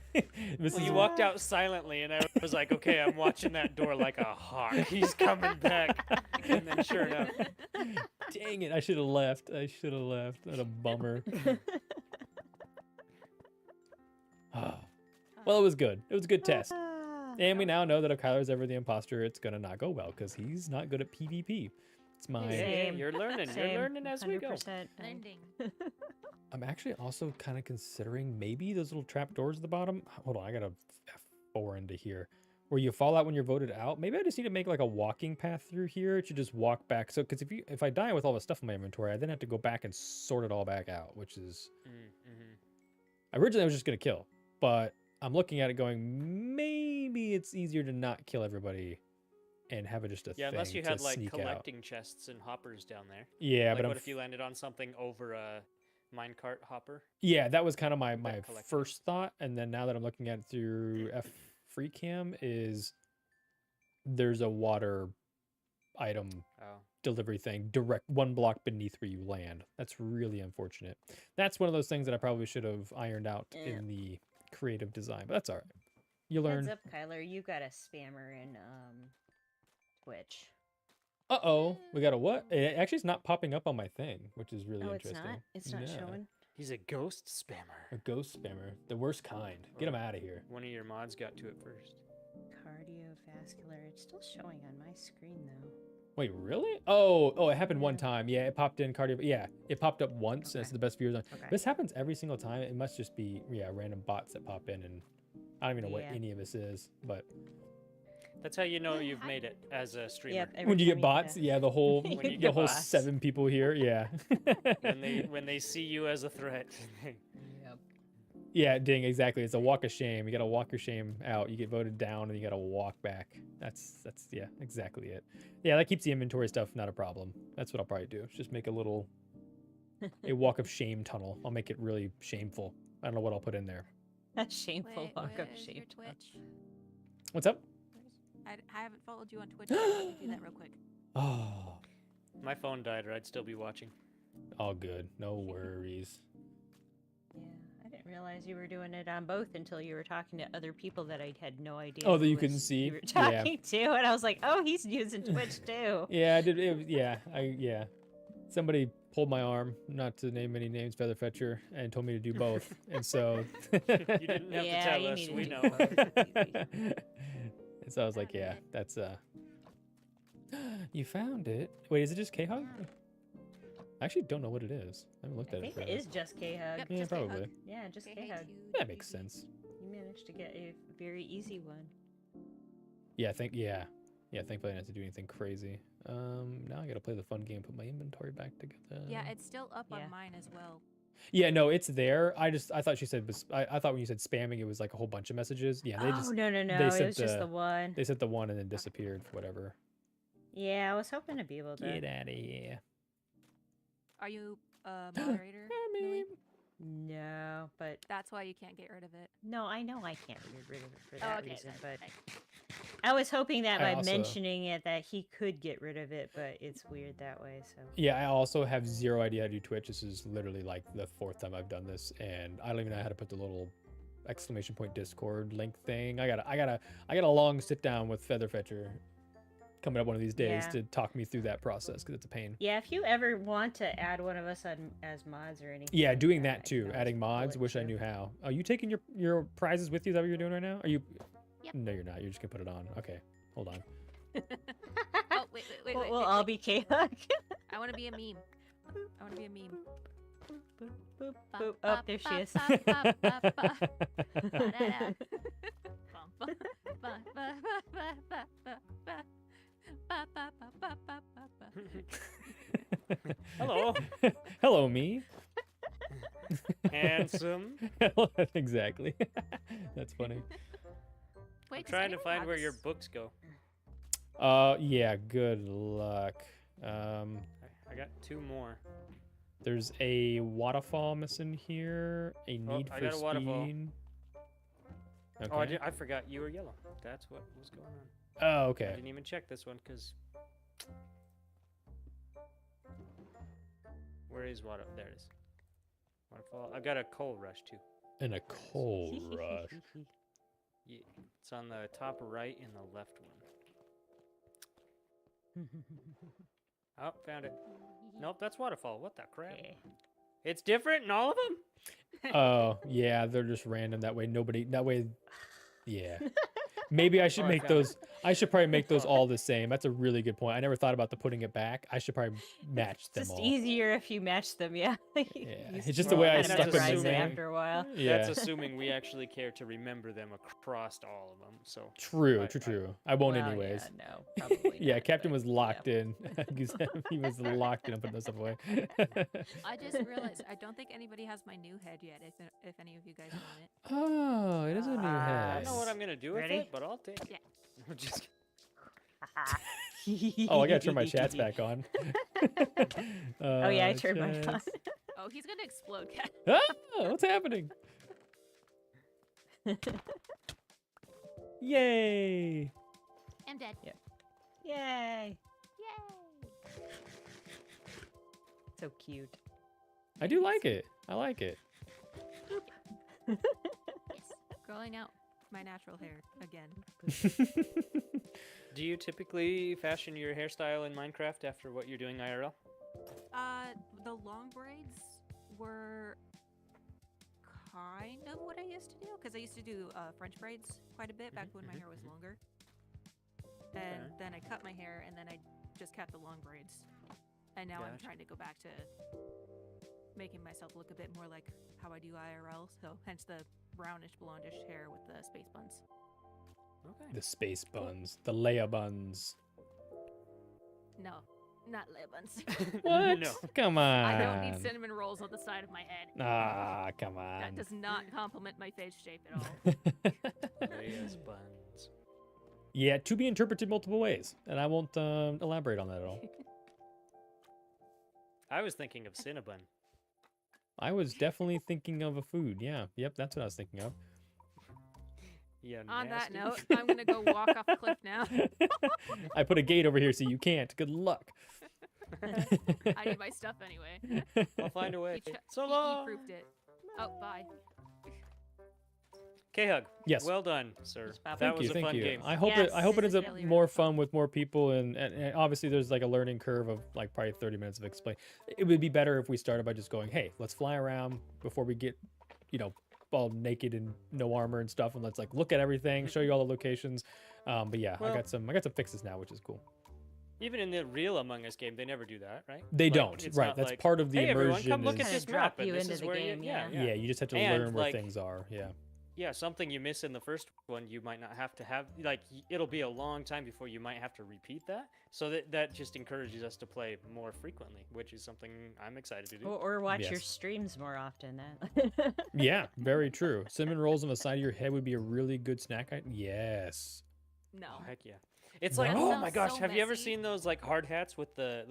S1: This
S3: Well,
S1: is
S3: you walked out silently, and I was like, okay, I'm watching that door like a hawk. He's coming back. And then sure enough.
S1: dang it! I should have left. What a bummer. Well, it was good. It was a good test. And we now know that if Kyler's ever the imposter, it's gonna not go well because he's not good at PvP. It's my.
S2: Same.
S3: You're learning.
S2: Same.
S3: You're learning as we go.
S2: 100%.
S5: Ending.
S1: I'm actually also kind of considering maybe those little trap doors at the bottom. Hold on, I gotta F4 into here. Where you fall out when you're voted out. Maybe I just need to make like a walking path through here to just walk back. So, because if I die with all the stuff in my inventory, I then have to go back and sort it all back out, which is originally I was just gonna kill, but I'm looking at it going, maybe it's easier to not kill everybody and have it just a
S3: Yeah,
S1: thing
S3: unless you
S1: to
S3: had like
S1: sneak out.
S3: collecting chests and hoppers down there.
S1: Yeah,
S3: Like
S1: but
S3: what
S1: I'm
S3: if you landed on something over a minecart hopper?
S1: yeah, that was kind of my
S3: collecting.
S1: first thought, and then now that I'm looking at it through F free cam, is there's a water item
S3: Oh.
S1: delivery thing direct one block beneath where you land. That's really unfortunate. That's one of those things that I probably should have ironed out
S2: Yeah.
S1: in the creative design, but that's all right. You learn.
S2: Heads up, Kyler. You got a spammer in Twitch.
S1: Uh-oh. We got a what? It actually, it's not popping up on my thing, which is really
S2: Oh, it's
S1: interesting.
S2: not. It's not
S1: No.
S2: showing.
S3: He's a ghost spammer.
S1: A ghost spammer. The worst kind. Get him out of here.
S3: One of your mods got to it first.
S2: Cardiovascular. It's still showing on my screen though.
S1: Wait, really? Oh, it happened one time. Yeah, it popped in cardio. Yeah, it popped up once, and it's
S2: Okay.
S1: the best viewers on.
S2: Okay.
S1: This happens every single time. It must just be, yeah, random bots that pop in, and I don't even know what
S2: Yeah.
S1: any of this is. But
S3: That's how you know you've made it as a streamer.
S2: Yep. every
S1: when you
S2: time
S1: get bots, yeah, the whole
S2: When
S3: you
S1: the
S3: get
S1: whole
S2: bots.
S1: 7 people here, yeah.
S3: When they see you as a threat.
S2: Yep.
S1: Yeah, ding, exactly. It's a walk of shame. You gotta walk your shame out. You get voted down, and you gotta walk back. That's yeah, exactly it. Yeah, that keeps the inventory stuff not a problem. That's what I'll probably do. Just make a walk of shame tunnel. I'll make it really shameful. I don't know what I'll put in there.
S2: A shameful
S6: Wait,
S2: walk of
S6: where's
S2: shame.
S6: your Twitch?
S1: What's up?
S6: I haven't followed you on Twitch. Yet. Let me do that real quick.
S1: Oh,
S3: My phone died, or I'd still be watching.
S1: all good. No worries.
S2: Yeah, I didn't realize you were doing it on both until you were talking to other people that I had no idea.
S1: Oh, that
S2: who
S1: you couldn't
S2: was-
S1: see?
S2: You were
S1: Yeah.
S2: talking to, and I was like, oh, he's using Twitch too.
S1: Yeah, I did. Yeah. Somebody pulled my arm, not to name any names, Featherfetcher, and told me to do both. And so
S3: You didn't have
S2: Yeah,
S3: to tell
S2: you
S3: us.
S2: needed
S3: We
S2: to
S3: know.
S2: do both.
S1: And so I was like, yeah, that's you found it. Wait, is it just K-Hug? I actually don't know what it is. I haven't looked
S2: I
S1: at it.
S2: think it
S1: forever.
S2: is just K-Hug.
S6: Yep,
S1: Yeah,
S6: just K-Hug.
S1: probably.
S2: Yeah, just
S6: Say hey
S2: K-Hug.
S6: to
S1: That makes
S6: Daisy.
S1: sense.
S2: You managed to get a very easy one.
S1: Yeah, thankfully I didn't have to do anything crazy. Now I gotta play the fun game, put my inventory back together.
S6: Yeah, it's still up
S2: Yeah.
S6: on mine as well.
S1: Yeah, no, it's there. I thought she said I thought when you said spamming, it was like a whole bunch of messages. Yeah, they
S2: Oh,
S1: just
S2: no. It
S1: sent
S2: was just the one.
S1: they sent the one and then disappeared for whatever.
S2: Yeah, I was hoping to be able to.
S1: Get out of here.
S6: Are you a moderator?
S1: I
S6: Millie?
S1: mean,
S2: No, but
S6: That's why you can't get rid of it.
S2: no, I know I can't get rid of it for
S6: Oh,
S2: that
S6: okay,
S2: reason.
S6: then,
S2: But
S6: okay.
S2: I was hoping that
S1: I
S2: by
S1: also-
S2: mentioning it that he could get rid of it, but it's weird that way. So
S1: yeah, I also have zero idea how to do Twitch. This is literally like the 4th time I've done this, and I don't even know how to put the little exclamation point Discord link thing. I got a long sit down with Featherfetcher coming up one of these days
S2: Yeah.
S1: to talk me through that process because it's a pain.
S2: yeah, if you ever want to add one of us on as mods or anything,
S1: Yeah,
S2: like
S1: doing
S2: I
S1: that
S2: can
S1: too,
S2: always
S1: adding
S2: pull
S1: mods.
S2: it
S1: Wish I
S2: too.
S1: knew how. Are you taking your prizes with you? Is that what you're doing right now? Are you?
S6: Yep.
S1: No, you're not. You're just gonna put it on. Okay, hold on.
S6: Oh, wait.
S2: We'll all be K-Hug.
S6: I want to be a meme. I want to be a meme.
S2: Boop, boop, boop. Oh, there she is.
S3: Hello.
S1: Hello, me.
S3: Handsome.
S1: Exactly. That's funny.
S6: Wait,
S3: I'm
S6: does
S3: trying to
S6: anyone
S3: find
S6: have
S3: where your
S6: s-
S3: books go.
S1: Yeah. Good luck.
S3: I got 2 more.
S1: There's a waterfall missing here. A
S3: Oh,
S1: need
S3: I
S1: for
S3: got a waterfall.
S1: speed. Okay.
S3: Oh, I forgot you were yellow. That's what was going on.
S1: Oh,
S3: I
S1: okay.
S3: didn't even check this one because. Where is water? There it is. Waterfall. I got a coal rush too.
S1: And a coal rush.
S3: Yeah, it's on the top right and the left one. Oh, found it. Nope, that's waterfall. What the crap?
S2: Yeah.
S3: It's different in all of them.
S1: Oh, yeah, they're just random that way. That way, yeah. Maybe I should
S3: Oh, I
S1: make
S3: found it.
S1: those. I should probably make those all the same. That's a really good point. I never thought about the putting it back. I should probably match them
S2: Just
S1: all.
S2: easier if you match them, yeah.
S1: Yeah,
S2: You
S1: it's
S2: see
S1: just the
S3: Well,
S1: way I
S3: and
S1: stuck
S3: that's
S1: them in
S3: assuming-
S1: there.
S2: after a while.
S1: Yeah,
S3: That's assuming we actually care to remember them across all of them. So
S1: true.
S3: I-
S1: I won't
S2: Well,
S1: anyways.
S2: Yeah, no, probably
S1: Yeah,
S2: not,
S1: Captain
S2: but
S1: was locked in. He was locked in and putting this stuff away.
S6: I just realized I don't think anybody has my new head yet. If any of you guys want it.
S1: Oh, it is a new
S2: Ah,
S3: I
S1: head.
S3: don't know what I'm gonna do with
S2: Ready?
S3: it, but I'll take it.
S6: Yeah.
S3: I'm just
S1: Oh, I gotta turn my chats back on.
S2: Oh yeah, I turned mine on.
S1: chats.
S6: Oh, he's gonna explode, Cat.
S1: Ah, what's happening? Yay!
S6: I'm dead.
S2: Yay!
S6: Yay!
S2: So cute.
S1: I do like it. I like it.
S6: Yes. Growing out my natural hair again.
S3: Do you typically fashion your hairstyle in Minecraft after what you're doing IRL?
S6: The long braids were kind of what I used to do because I used to do French braids quite a bit back when my hair was longer. And
S3: Okay.
S6: then I cut my hair and then I just kept the long braids. And now I'm
S3: Gotcha.
S6: trying to go back to making myself look a bit more like how I do IRL. So hence the brownish blondish hair with the space buns.
S3: Okay.
S1: The space buns, the Leia buns.
S6: No, not lip buns.
S1: What?
S3: No.
S1: Come on.
S6: I don't need cinnamon rolls on the side of my head.
S1: Ah, come on.
S6: That does not complement my face shape at all.
S3: Leia's buns.
S1: Yeah, to be interpreted multiple ways, and I won't elaborate on that at all.
S3: I was thinking of Cinnabon.
S1: I was definitely thinking of a food. Yeah, yep, that's what I was thinking of.
S3: Yeah.
S6: On that
S3: nasty.
S6: note, I'm gonna go walk off a cliff now.
S1: I put a gate over here so you can't. Good luck.
S6: I need my stuff anyway.
S3: I'll find a way.
S6: He
S3: So long.
S6: proved it. Oh, bye.
S3: K-Hug.
S1: Yes.
S3: Well done, sir.
S2: Just pop
S3: That
S2: it.
S3: was a
S1: Thank
S3: fun
S1: you.
S3: game.
S1: I hope
S2: Yes,
S1: it
S6: this
S1: ends
S6: is
S1: up
S6: really, really
S1: more
S6: fun.
S1: fun with more people, and obviously there's like a learning curve of like probably 30 minutes of explain. It would be better if we started by just going, hey, let's fly around before we get, all naked and no armor and stuff, and let's like look at everything, show you all the locations. But yeah,
S3: Well-
S1: I got some fixes now, which is cool.
S3: Even in the real Among Us game, they never do that, right?
S1: They
S3: Like,
S1: don't,
S3: it's
S1: right?
S3: not
S1: That's
S3: like,
S1: part of the
S3: hey, everyone,
S1: immersion.
S3: come look at
S1: is-
S3: this
S2: Kinda drop
S3: map, and
S2: you
S3: this
S2: into
S3: is
S2: the
S3: where
S2: game,
S3: you,
S2: yeah.
S1: yeah, you just have to
S3: And,
S1: learn where
S3: like,
S1: things are. Yeah.
S3: Yeah, something you miss in the first one, you might not have to have. Like, it'll be a long time before you might have to repeat that. So that just encourages us to play more frequently, which is something I'm excited to do.
S2: Or watch your
S1: Yes.
S2: streams more often. Then.
S1: Yeah, very true. Cinnamon rolls on the side of your head would be a really good snack item. Yes.
S6: No.
S3: Oh, heck yeah! It's like,
S1: That
S3: oh
S6: sounds
S3: my gosh,
S6: so
S3: have you ever
S6: messy.
S3: seen those like hard hats with the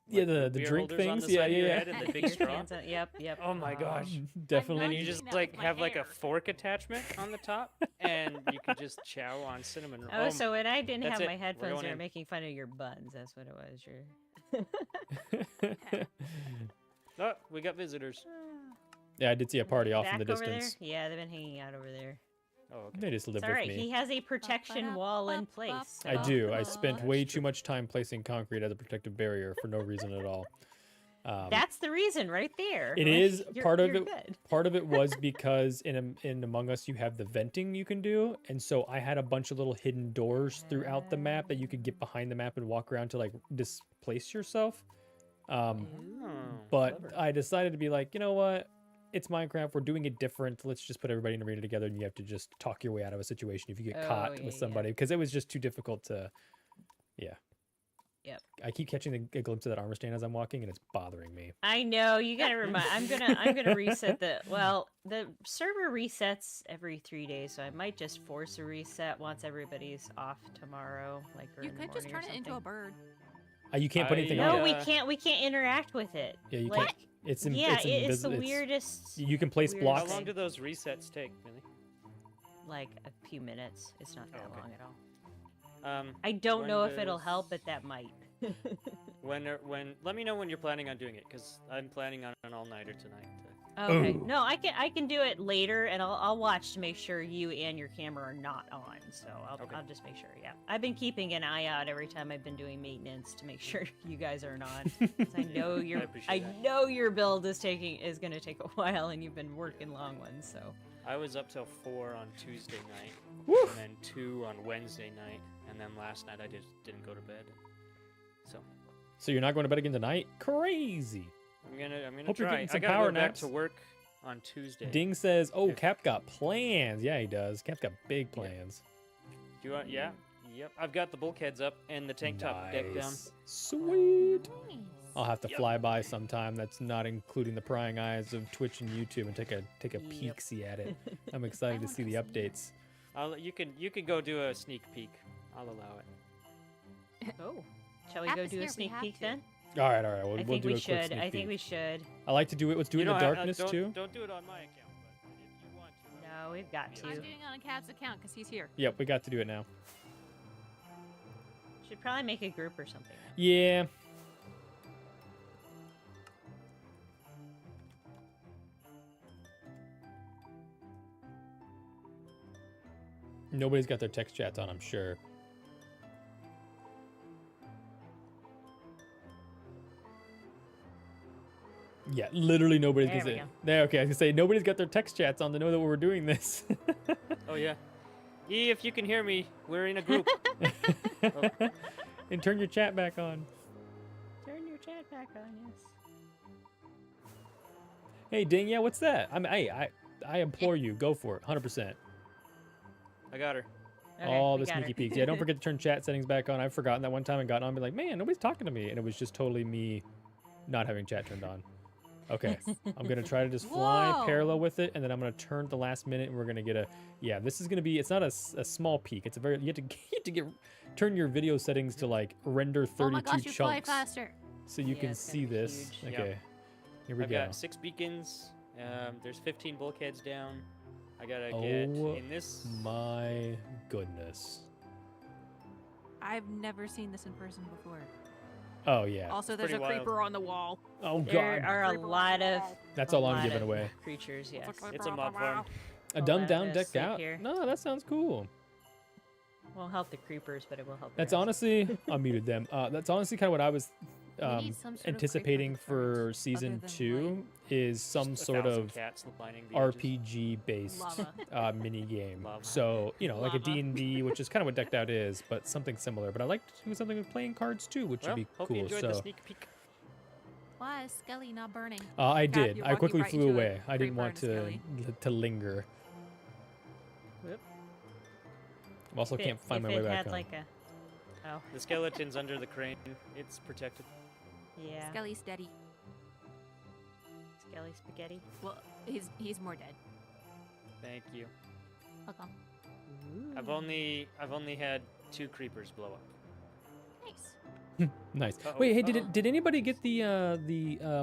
S1: Yeah,
S3: like,
S1: the
S3: beer
S1: drink
S3: holders on
S1: things.
S3: the
S1: Yeah,
S3: side of your
S1: yeah,
S3: head and the big
S2: Your
S3: straw?
S2: hands on- Yep.
S3: Oh my gosh!
S1: Definitely.
S3: And
S6: not
S3: you
S6: doing
S3: just
S6: that
S3: like
S6: with my
S3: have like a
S6: hair.
S3: fork attachment on the top, and you can just chow on cinnamon.
S2: Oh, so when I didn't
S3: that's
S2: have
S3: it.
S2: my
S3: We're
S2: headphones,
S3: going
S2: they were
S3: in.
S2: making fun of your buns. That's what it was.
S3: Oh, we got visitors.
S1: Yeah, I did see a party off in
S2: Back
S1: the
S2: over there?
S1: distance.
S2: Yeah, they've been hanging out over there.
S3: Oh, okay.
S1: They just live
S2: It's all
S1: with
S2: right.
S1: me.
S2: He has a protection wall in place.
S1: I
S2: so-
S1: do. I spent
S3: That's
S1: way
S3: true.
S1: too much time placing concrete as a protective barrier for no reason at all.
S2: That's the reason, right there.
S1: It
S2: Like,
S1: is
S2: you're-
S1: part of
S2: you're
S1: it.
S2: good.
S1: Part of it was because in Among Us you have the venting you can do, and so I had a bunch of little hidden doors throughout the map that you could get behind the map and walk around to like displace yourself.
S3: Oh,
S1: But
S3: clever.
S1: I decided to be like, you know what? It's Minecraft. We're doing it different. Let's just put everybody in an arena together, and you have to just talk your way out of a situation if you get
S2: Oh,
S1: caught
S2: yeah,
S1: with
S2: yeah.
S1: somebody, because it was just too difficult to. Yeah.
S2: Yep.
S1: I keep catching a glimpse of that armor stand as I'm walking, and it's bothering me.
S2: I know. You gotta remind. I'm gonna reset the. Well, the server resets every 3 days, so I might just force a reset once everybody's off tomorrow. Like or
S6: You
S2: in the
S6: could just
S2: morning or
S6: turn it into a
S2: something.
S6: bird.
S1: You can't put
S3: I-
S1: anything
S3: Yeah.
S1: on
S2: No,
S1: it.
S2: we
S3: Yeah.
S2: can't. We can't interact with it.
S1: Yeah, you
S2: like,
S1: can't. It's
S2: yeah, it's the
S1: invisible.
S2: weirdest.
S1: You can place
S2: weird
S3: How
S1: blocks.
S3: long
S2: thing.
S3: do those resets take, really?
S2: Like a few minutes. It's not that
S3: Oh, okay.
S2: long at all.
S3: Um,
S2: I don't
S3: When
S2: know if it'll help,
S3: does-
S2: but that might.
S3: let me know when you're planning on doing it, because I'm planning on an all-nighter tonight.
S2: Okay.
S1: Ooh.
S2: No, I can do it later, and I'll watch to make sure you and your camera are not on. So
S3: Okay.
S2: I'll just make sure. Yeah, I've been keeping an eye out every time I've been doing maintenance to make sure you guys aren't on. 'Cause I know your
S3: appreciate that.
S2: know your build is gonna take a while, and you've been working long ones. So
S3: I was up till 4 on Tuesday night,
S1: Woo!
S3: and then 2 on Wednesday night, and then last night I just didn't go to bed. So
S1: So you're not going to bed again tonight? Crazy.
S3: I'm gonna
S1: Hope you're
S3: try.
S1: getting
S3: I
S1: some
S3: gotta
S1: power
S3: go back
S1: naps.
S3: to work on Tuesday.
S1: Ding says, "Oh,
S3: If-
S1: Cap got plans." Yeah, he does. Cap's got big
S3: Yeah.
S1: plans.
S3: Do you want? Yeah. Yep. I've got the bulkheads up and the tank top deck down.
S1: Nice. Sweet.
S6: Nice.
S1: I'll have to
S3: Yep.
S1: fly by sometime. That's not including the prying eyes of Twitch and YouTube, and take a
S2: Yep.
S1: peek-see at it. I'm excited to
S6: wanna
S1: see the
S6: go see it.
S1: updates.
S3: You can go do a sneak peek. I'll allow it.
S2: oh, shall we
S6: App
S2: go
S6: is
S2: do
S6: here
S2: a
S6: if we
S2: sneak
S6: have
S2: peek
S6: to.
S2: then?
S1: All right. We'll,
S2: I
S1: we'll
S2: think
S1: do
S2: we
S1: a quick
S2: should.
S1: sneak
S2: I think
S1: peek.
S2: we should.
S1: I like to do it. Let's do it
S3: You
S1: in the
S3: know,
S1: darkness
S3: don't,
S1: too.
S3: Don't do it on my account, but if you want to.
S2: No, we've got
S3: I'm
S2: to.
S6: I'm doing it on Cap's account because he's here.
S1: Yep, we got to do it now.
S2: Should probably make a group or something.
S1: Yeah. Nobody's got their text chats on, I'm sure. Yeah, literally nobody's
S2: There
S1: gonna
S2: we
S1: say.
S2: go.
S1: There, okay, I was gonna say nobody's got their text chats on to know that we're doing this.
S3: Oh yeah. E, if you can hear me, we're in a group.
S1: And turn your chat back on.
S2: Turn your chat back on, yes.
S1: Hey, Ding, yeah, what's that? I implore you, go for it, 100%.
S3: I got her.
S2: Okay,
S1: All
S2: we
S1: the
S2: got her.
S1: sneaky peeks. Yeah, don't forget to turn chat settings back on. I've forgotten that one time and gotten on and be like, man, nobody's talking to me. And it was just totally me not having chat turned on. Okay, I'm going to try to just fly
S6: Whoa.
S1: parallel with it, and then I'm going to turn at the last minute, and we're going to get a... Yeah, this is going to be... It's not a small peak. It's a very... You have to get... Turn your video settings to, like, render 32
S6: Oh my gosh, you fly
S1: chunks.
S6: faster.
S1: So you
S2: Yeah,
S1: can
S2: it's gonna
S1: see
S2: be
S1: this.
S2: huge.
S3: Yep.
S1: Okay, here we
S3: I've
S1: go.
S3: got 6 beacons. There's 15 bulkheads down. I gotta get
S1: Oh
S3: in this.
S1: My goodness.
S6: I've never seen this in person before.
S1: Oh, yeah.
S5: Also, there's
S3: pretty
S5: a
S3: wild.
S5: creeper on the wall.
S1: Oh,
S2: There
S1: God.
S2: are a
S5: Creeper on
S2: lot
S5: the
S2: of
S5: wall.
S1: That's
S2: a
S1: all I'm
S2: lot
S1: giving
S2: of
S1: away.
S2: creatures, yes.
S3: It's a mob farm.
S1: A
S2: Hold
S1: dumbed
S2: on,
S1: down,
S2: I'm gonna
S1: decked
S2: sleep
S1: out?
S2: here.
S1: No, that sounds cool.
S2: Won't help the creepers, but it will help. the
S1: That's
S2: rest.
S1: honestly, I muted them. That's honestly kind of what I was
S6: We need some sort of creeper
S1: anticipating
S6: to
S1: for
S6: fight,
S1: season
S6: other than,
S1: 2 is some
S3: Just a
S1: sort
S3: 1,000
S1: of
S3: cats lining the edges.
S1: RPG based
S5: Lava.
S1: mini game.
S3: Lava.
S1: So, you know, like a
S5: Lava.
S1: D&D, which is kind of what Decked Out is, but something similar. But I like to do something with playing cards too, which
S3: Well,
S1: would be
S3: hope you
S1: cool.
S3: enjoyed
S1: So,
S3: the sneak peek.
S6: Why is Skelly not burning?
S1: I
S5: Cap,
S1: did.
S5: you're
S1: I
S5: walking
S1: quickly
S5: right
S1: flew
S5: into a
S1: away. I didn't
S5: creeper
S1: want
S5: and
S1: to
S5: Skelly.
S1: to linger.
S2: Whoop.
S1: I also
S2: If
S1: can't find
S2: if
S1: my way
S2: it
S1: back
S2: had
S1: home.
S2: like a, oh
S3: The skeleton's under the crane. It's protected.
S2: yeah,
S6: Skelly's steady.
S2: Skelly spaghetti.
S6: Well, he's more dead.
S3: Thank you.
S6: Welcome.
S3: I've only had 2 creepers blow up.
S6: Nice.
S1: Nice.
S3: Uh-oh,
S1: Wait, hey,
S3: uh-oh.
S1: did anybody get the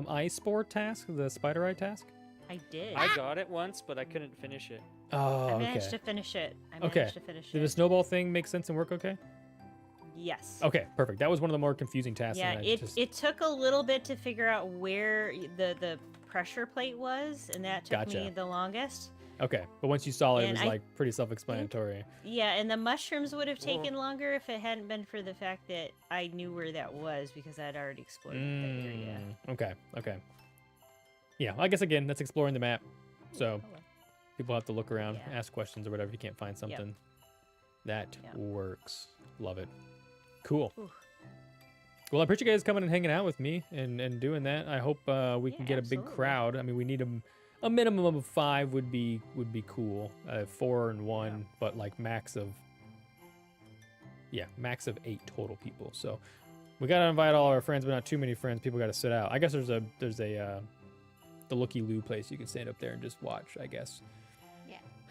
S1: eye spore task, the spider eye task?
S2: I did.
S3: I got it once, but I couldn't finish it.
S1: Oh,
S2: I managed
S1: okay.
S2: to finish it.
S1: Okay.
S2: To finish
S1: Did
S2: it.
S1: the snowball thing make sense and work okay?
S2: Yes.
S1: Okay, perfect. That was one of the more confusing tasks.
S2: Yeah,
S1: and I
S2: it
S1: just-
S2: it took a little bit to figure out where the pressure plate was, and that took me
S1: Gotcha.
S2: the longest.
S1: Okay, but once you saw it, it
S2: And
S1: was
S2: I
S1: like pretty self-explanatory.
S2: Yeah, and the mushrooms would have
S3: Well-
S2: taken longer if it hadn't been for the fact that I knew where that was because I'd already explored that area.
S1: Okay, okay. Yeah, I guess again, that's exploring the map. So
S2: Oh, well.
S1: people have to look around,
S2: Yeah.
S1: ask questions or whatever if you can't find something. That
S2: Yep.
S1: works. Love it. Cool.
S2: Ooh.
S1: Well, I appreciate you guys coming and hanging out with me and doing that. I hope we can
S2: Yeah,
S1: get a big
S2: absolutely.
S1: crowd. I mean, we need a minimum of 5 would be cool. 4 and 1, but like max of 8 total people. So we gotta invite all our friends, but not too many friends. People gotta sit out. I guess there's a the Looky Loo place you can stand up there and just watch. I guess.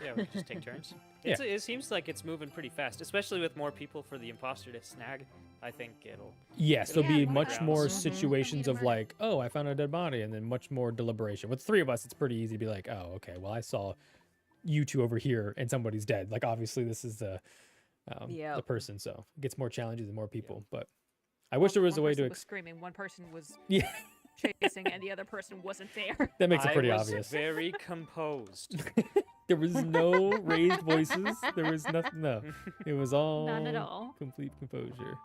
S3: Yeah, we can just take turns.
S1: Yeah.
S3: It seems like it's moving pretty fast, especially with more people for the imposter to snag. I think it'll.
S1: Yes, there'll
S6: Yeah,
S1: be
S6: more
S1: much
S6: rounds.
S1: more
S2: Mhm.
S1: situations
S6: Need
S1: of
S6: murder.
S1: like, oh, I found a dead body, and then much more deliberation. With 3 of us, it's pretty easy to be like, oh, okay, well, I saw you 2 over here, and somebody's dead. Like, obviously, this is the
S2: Yep.
S1: person, so it gets more challenging and more people. But I wish there was a
S5: One
S1: way to.
S5: person was screaming. One person was
S1: Yeah,
S5: chasing, and the other person wasn't there.
S1: that makes it
S3: I
S1: pretty
S3: was
S1: obvious.
S3: very composed.
S1: There was no raised voices. There was nothing. No, it was all
S6: None at all.
S1: complete composure.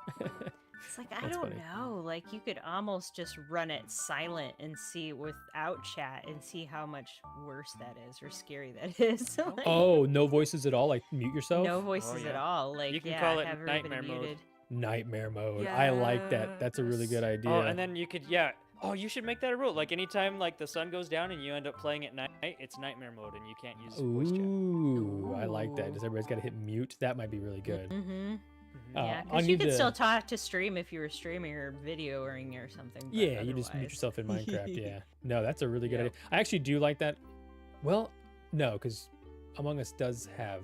S2: It's like I
S1: That's
S2: don't
S1: funny.
S2: know. Like you could almost just run it silent and see without chat and see how much worse that is or scary that is. Like,
S1: Oh, no voices at all. Like mute yourself.
S2: no voices at
S3: yeah.
S2: all. Like
S3: You can
S2: yeah,
S3: call it
S2: have everybody
S3: nightmare mode.
S2: muted.
S1: Nightmare mode. I like that. That's a really good idea.
S3: Oh, and then you could, yeah. Oh, you should make that a rule. Like anytime like the sun goes down and you end up playing at night, it's nightmare mode and you can't use voice chat.
S1: Ooh, I like that.
S2: Ooh.
S1: Does everybody's got to hit mute? That might be really good.
S2: Mm-hmm.
S3: Mhm.
S2: Yeah,
S1: I'll
S2: because you
S1: need
S2: could
S1: to-
S2: still talk to stream if you were streaming or videoing or something. but
S1: Yeah, you just mute
S2: otherwise-
S1: yourself in Minecraft. Yeah. No, that's a really good
S3: Yeah.
S1: idea. I actually do like that. Well, no, because Among Us does have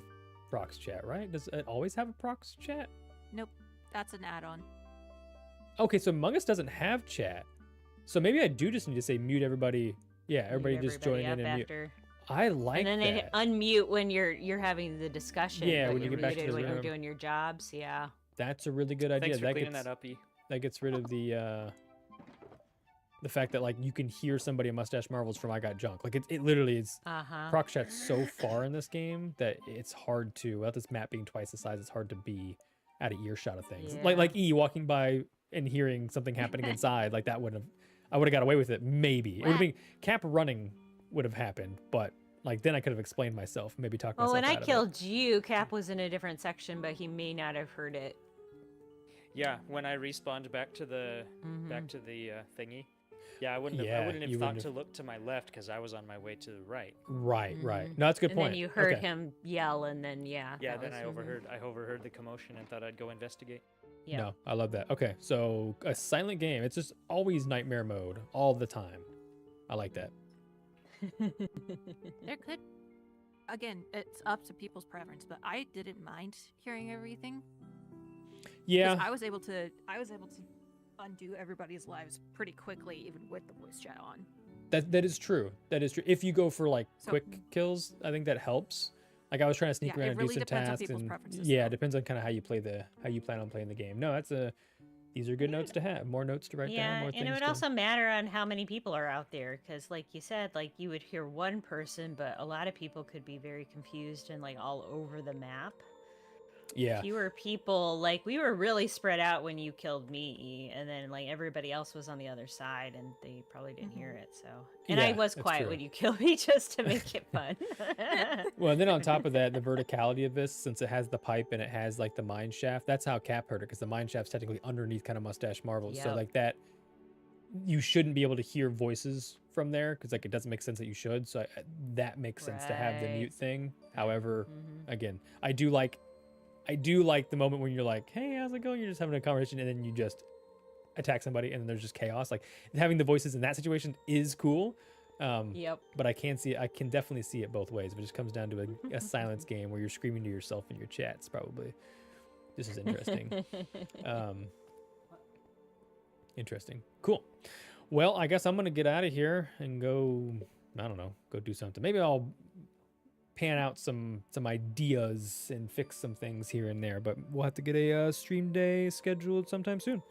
S1: prox chat, right? Does it always have a prox chat?
S6: Nope. That's an add-on.
S1: Okay, so Among Us doesn't have chat. So maybe I do just need to say mute everybody. Yeah, everybody
S2: Mute
S1: just join in
S2: everybody
S1: and
S2: up
S1: mute.
S2: after.
S1: I like
S2: And then
S1: that.
S2: it unmute when you're having the discussion.
S1: Yeah,
S2: but
S1: when you
S2: you're
S1: get back to
S2: muted
S1: the
S2: when you're
S1: room.
S2: doing your jobs. Yeah.
S1: That's a really good idea.
S3: Thanks for
S1: That
S3: cleaning
S1: gets
S3: that up, E.
S1: that gets rid of the The fact that like you can hear somebody in Mustache Marvels from I Got Junk. Like it literally is.
S2: Uh-huh.
S1: Proc chat's so far in this game that it's hard to, without this map being twice the size, it's hard to be out of earshot of things.
S2: Yeah.
S1: Like E walking by and hearing something happening inside, like that wouldn't have, I would have got away with it. Maybe it would have been Cap running would have happened, but like then I could have explained myself, maybe talked
S2: Well,
S1: myself
S2: when I
S1: out of it.
S2: killed you, Cap was in a different section, but he may not have heard it.
S3: Yeah, when I respawned back to the thingy. Yeah, I wouldn't have
S1: Yeah, you
S3: thought
S1: wouldn't
S3: to look to my left because I was on my way to the right.
S1: Right.
S2: Mhm.
S1: No, that's a good
S2: And
S1: point.
S2: then you heard
S1: Okay.
S2: him yell, and then
S3: Yeah,
S2: that
S3: then
S2: was-
S3: I
S2: mhm.
S3: overheard the commotion and thought I'd go investigate.
S2: Yeah.
S1: No, I love that. Okay, so a silent game. It's just always nightmare mode all the time. I like that.
S6: There could, again, it's up to people's preference, but I didn't mind hearing everything. 'cause
S1: Yeah.
S6: I was able to undo everybody's lives pretty quickly, even with the voice chat on.
S1: That is true. That is true. If you go for like
S6: So-
S1: quick kills, I think that helps. Like I was trying to sneak
S6: Yeah,
S1: around
S6: it
S1: and
S6: really
S1: do some
S6: depends on
S1: tasks,
S6: people's
S1: and
S6: preferences,
S1: yeah,
S6: though.
S1: it depends on kind of how you plan on playing the game. No, these are good notes to have. More notes to write down.
S2: Yeah,
S1: More
S2: and
S1: things
S2: it would
S1: to-
S2: also matter on how many people are out there, because like you said, like you would hear one person, but a lot of people could be very confused and like all over the map.
S1: Yeah.
S2: Fewer people, like we were really spread out when you killed me, and then like everybody else was on the other side, and they probably didn't hear it. So, and I
S1: Yeah,
S2: was
S1: that's
S2: quiet
S1: true.
S2: when you killed me just to make it fun.
S1: Well, and then on top of that, the verticality of this, since it has the pipe and it has like the mine shaft, that's how Cap heard it, because the mine shaft's technically underneath kind of Mustache Marvels. So
S2: Yep.
S1: like that, you shouldn't be able to hear voices from there, because like it doesn't make sense that you should. So that makes sense to have the
S2: Right.
S1: mute thing. However,
S2: Mhm.
S1: again, I do like the moment when you're like, hey, how's it going? You're just having a conversation and then you just attack somebody and then there's just chaos. Like having the voices in that situation is cool.
S2: Yep.
S1: But I can definitely see it both ways. If it just comes down to a silence game where you're screaming to yourself in your chats, probably. This is interesting. Interesting. Cool. Well, I guess I'm going to get out of here and go, I don't know, go do something. Maybe I'll pan out some ideas and fix some things here and there, but we'll have to get a stream day scheduled sometime soon.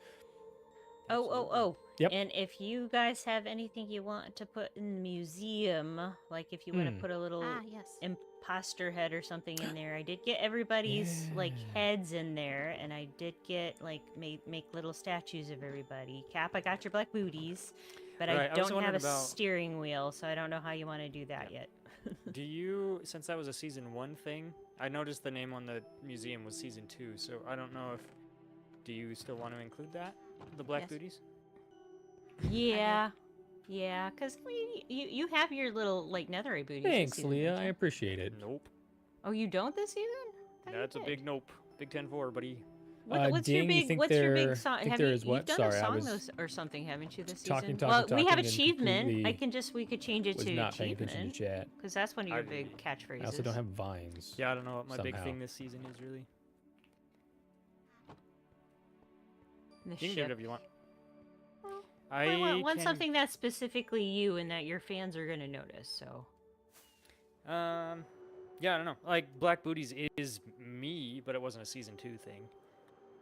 S2: Oh.
S1: Yep.
S2: And if you guys have anything you want to put in the museum, like if you want to put a little
S6: Yes.
S2: imposter head or something in there, I did get everybody's like
S1: Yeah.
S2: heads in there, and I did get like make little statues of everybody. Cap, I got your black booties, but
S3: Right,
S2: I
S3: I was
S2: don't have a
S3: wondering about-
S2: steering wheel, so I don't know how you want to do that yet.
S3: Do you, since that was a season 1 thing, I noticed the name on the museum was season 2, so I don't know if, do you still want to include that? The black
S6: Yes.
S3: booties?
S2: Yeah. Yeah, because you have your little like netherite booties. this
S1: Thanks,
S2: season,
S1: Leah.
S2: don't
S1: I
S2: you?
S1: appreciate it.
S3: Nope.
S2: Oh, you don't this season? Thought you
S3: That's a
S2: did.
S3: big nope. Big 10-4, buddy.
S2: What's your
S1: Ding, you
S2: big?
S1: think
S2: What's your
S1: there-
S2: big song?
S1: think
S2: Have
S1: there
S2: you,
S1: is what?
S2: You've done
S1: Sorry,
S2: a
S1: I
S2: song
S1: was
S2: those, or something, haven't you? This
S1: talking,
S2: season.
S1: talking,
S2: well, we have
S1: talking, and
S2: achievement.
S1: completely
S2: We could change it
S1: Was
S2: to
S1: not paying attention
S2: achievement
S1: to chat.
S2: because that's one of your
S3: I-
S2: big catchphrases.
S1: I also don't have vines.
S3: Yeah, I don't know what my big
S1: Somehow.
S3: thing this season is really.
S2: The
S3: You can do
S2: ship.
S3: whatever you want.
S2: Well,
S3: I
S2: want
S3: can-
S2: something that's specifically you and that your fans are gonna notice. So
S3: Yeah, I don't know. Like Black Booties is me, but it wasn't a season 2 thing.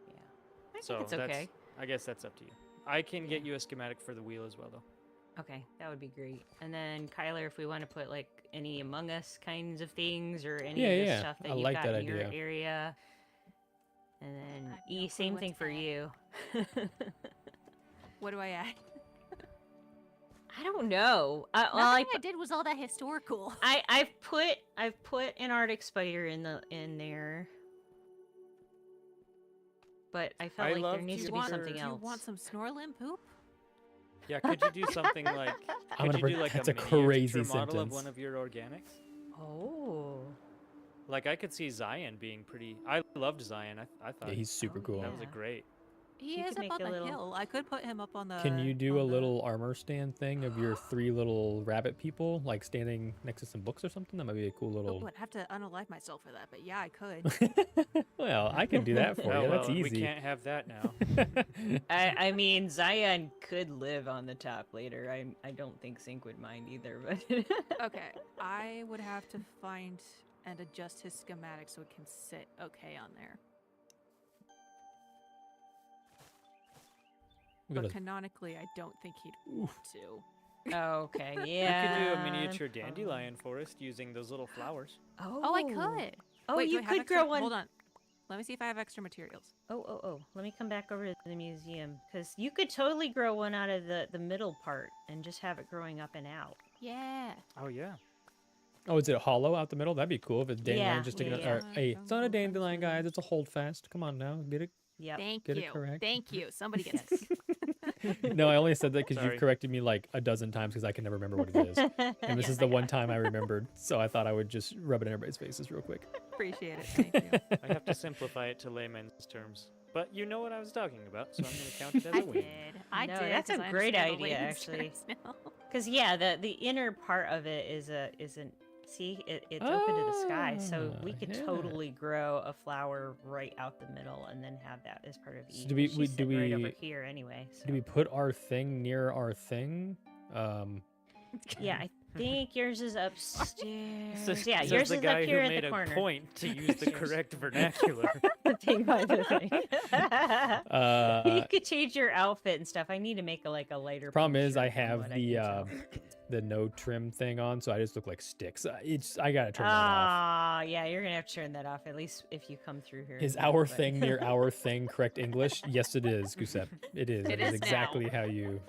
S2: yeah, I think
S3: So
S2: it's
S3: that's,
S2: okay.
S3: I guess that's up to you. I can get you a schematic for the wheel as well, though.
S2: Okay, that would be great. And then Kyler, if we want to put like any Among Us kinds of things or any of the
S1: Yeah,
S2: stuff that
S1: I
S2: you've
S1: like
S2: got
S1: that
S2: in your
S1: idea.
S2: area. And then
S6: I have no
S2: E,
S6: clue
S2: same
S6: what
S2: thing
S6: to
S2: for
S6: add.
S2: you.
S6: What do I add?
S2: I don't know. Well,
S6: Nothing I did was all that historical.
S2: I've put an Arctic spider in there, but I felt
S3: I
S2: like
S3: love
S2: there needs
S3: to
S2: to be
S3: want-
S2: something
S6: Do you
S2: else.
S6: want some Snorlin poop?
S3: Yeah, could you do something like?
S1: I'm
S3: Could
S1: gonna
S3: you
S1: bring-
S3: do like
S1: that's
S3: a
S1: a crazy
S3: miniature model of
S1: sentence.
S3: one of your organics?
S2: Oh,
S3: Like I could see Zion being pretty. I loved Zion. I thought
S1: Yeah, he's super
S2: Oh,
S1: cool.
S3: that was a
S2: yeah.
S3: great.
S6: He
S2: You
S6: is
S2: could
S6: up
S2: make
S6: on
S2: a
S6: the
S2: little-
S6: hill. I could put him up on the.
S1: Can you do a
S6: on the-
S1: little armor stand thing of your 3 little rabbit people, like standing next to some books or something? That might be a cool
S6: Oh,
S1: little.
S6: I'd have to unalive myself for that, but yeah, I could.
S1: Well, I can do that for
S3: Oh,
S1: you. That's
S3: well,
S1: easy.
S3: We can't have that now.
S2: I mean Zion could live on the top later. I don't think Sync would mind either, but
S6: Okay, I would have to find and adjust his schematic so it can sit okay on there.
S1: We
S6: But
S1: gotta-
S6: canonically, I don't think he'd want to.
S2: Okay,
S3: You
S2: yeah.
S3: could do a miniature dandelion forest using those little flowers.
S6: Oh, I could.
S2: Oh,
S6: Wait, do
S2: you
S6: I have
S2: could
S6: extra-
S2: grow one.
S6: Hold on. Let me see if I have extra materials.
S2: Oh. Let me come back over to the museum because you could totally grow one out of the middle part and just have it growing up and out.
S6: Yeah.
S3: Oh yeah.
S1: Oh, is it a hollow out the middle? That'd be cool if it's dandelion
S2: Yeah,
S1: just sticking
S2: yeah,
S1: out. Or,
S6: yeah.
S1: hey, it's not a
S6: Jungle
S1: dandelion, guys.
S6: fences.
S1: It's a holdfast. Come on now, get it?
S2: Yep.
S6: Thank
S1: Get it
S6: you.
S1: correct.
S6: Thank you. Somebody gets it.
S1: No, I only said that because
S3: Sorry.
S1: you've corrected me like a dozen times because I can never remember what it is. And this
S2: Yes,
S1: is
S2: I
S1: the
S2: got
S1: one
S2: it.
S1: time I remembered, so I thought I would just rub it in everybody's faces real quick.
S6: Appreciate it. Thank you.
S3: I have to simplify it to layman's terms. But you know what I was talking about, so I'm going to count it as
S6: I
S3: a win.
S6: did. I
S2: No,
S6: did.
S2: that's a
S6: 'cause I
S2: great
S6: understand the
S2: idea,
S6: layman's
S2: actually.
S6: terms now.
S2: Because yeah, the inner part of it isn't. See, it's open to the sky, so we could
S1: yeah.
S2: totally grow a flower right out the middle and then have that as part of each.
S1: So do we-
S2: She's
S1: we- do
S2: sitting right over
S1: we-
S2: here anyway? So.
S1: Do we put our thing near our thing?
S2: Yeah, I think yours is upstairs. Yeah,
S3: Says
S2: yours
S3: the
S2: is
S3: guy
S2: up here
S3: who
S2: in
S3: made
S2: the
S3: a
S2: corner.
S3: point to use the correct vernacular.
S2: The thing by the thing. you
S1: Uh,
S2: could change your outfit and stuff. I need to make a lighter.
S1: problem
S2: pink
S1: is, I
S2: shirt from
S1: have
S2: what
S1: the
S2: can tell.
S1: the no trim thing on, so I just look like sticks. I gotta turn that off.
S2: Ah, yeah, you're gonna have to turn that off at least if you come through here.
S1: Is
S2: again,
S1: our
S2: but-
S1: thing near our thing correct English? Yes, it is, Giuseppe. It is.
S6: It
S1: It is
S6: is now.
S1: exactly how you.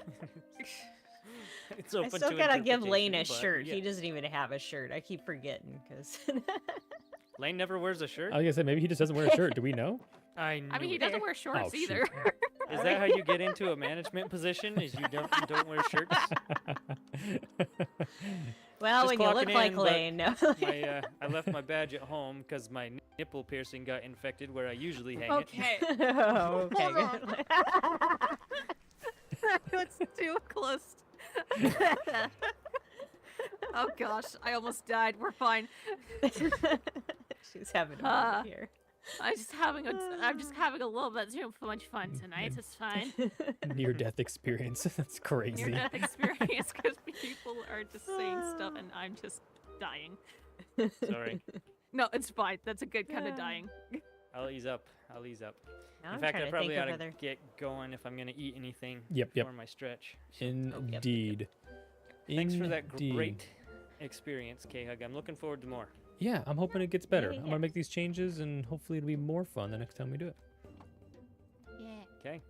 S3: It's
S2: I
S3: open
S2: still
S3: to
S2: gotta give Lane a
S3: interpretation, but
S2: shirt.
S3: yeah.
S2: He doesn't even have a shirt. I keep forgetting because.
S3: Lane never wears a shirt.
S1: I was gonna say maybe he just doesn't wear a shirt. Do we know?
S3: I
S6: I mean,
S3: knew
S6: he
S3: it.
S6: doesn't wear shorts
S1: Oh, shoot.
S6: either.
S3: Is that how you get into a management position? Is you don't wear shirts?
S2: Well,
S3: Just
S2: when you look
S3: clocking
S2: like
S3: in, but
S2: Lane, no.
S3: I left my badge at home because my nipple piercing got infected where I usually hang
S6: Okay.
S2: oh, okay.
S6: Hold on.
S2: good.
S6: It's too close. Oh gosh, I almost died. We're fine.
S2: She's having a
S6: Uh,
S2: moment here.
S6: I'm just having a little bit too much fun tonight. It's fine.
S1: Near death experience. That's
S6: Near
S1: crazy.
S6: death experience because people are just saying stuff and I'm just dying.
S3: it. Sorry.
S6: No, it's fine. That's a good kind of dying.
S3: I'll ease up. I'll ease up.
S2: Now
S3: In
S2: I'm
S3: fact,
S2: trying
S3: I
S2: to
S3: probably
S2: think
S3: ought
S2: of
S3: to
S2: other.
S3: get going if I'm going to eat anything
S1: Yep.
S3: before my stretch. So,
S1: Indeed.
S3: thanks for that
S1: Indeed.
S3: great experience, K-Hug. I'm looking forward to more.
S1: Yeah, I'm hoping it gets better.
S2: Yeah,
S1: I'm
S2: yeah.
S1: gonna make these changes, and hopefully it'll be more fun the next time we do it.
S6: Yeah.
S3: Okay.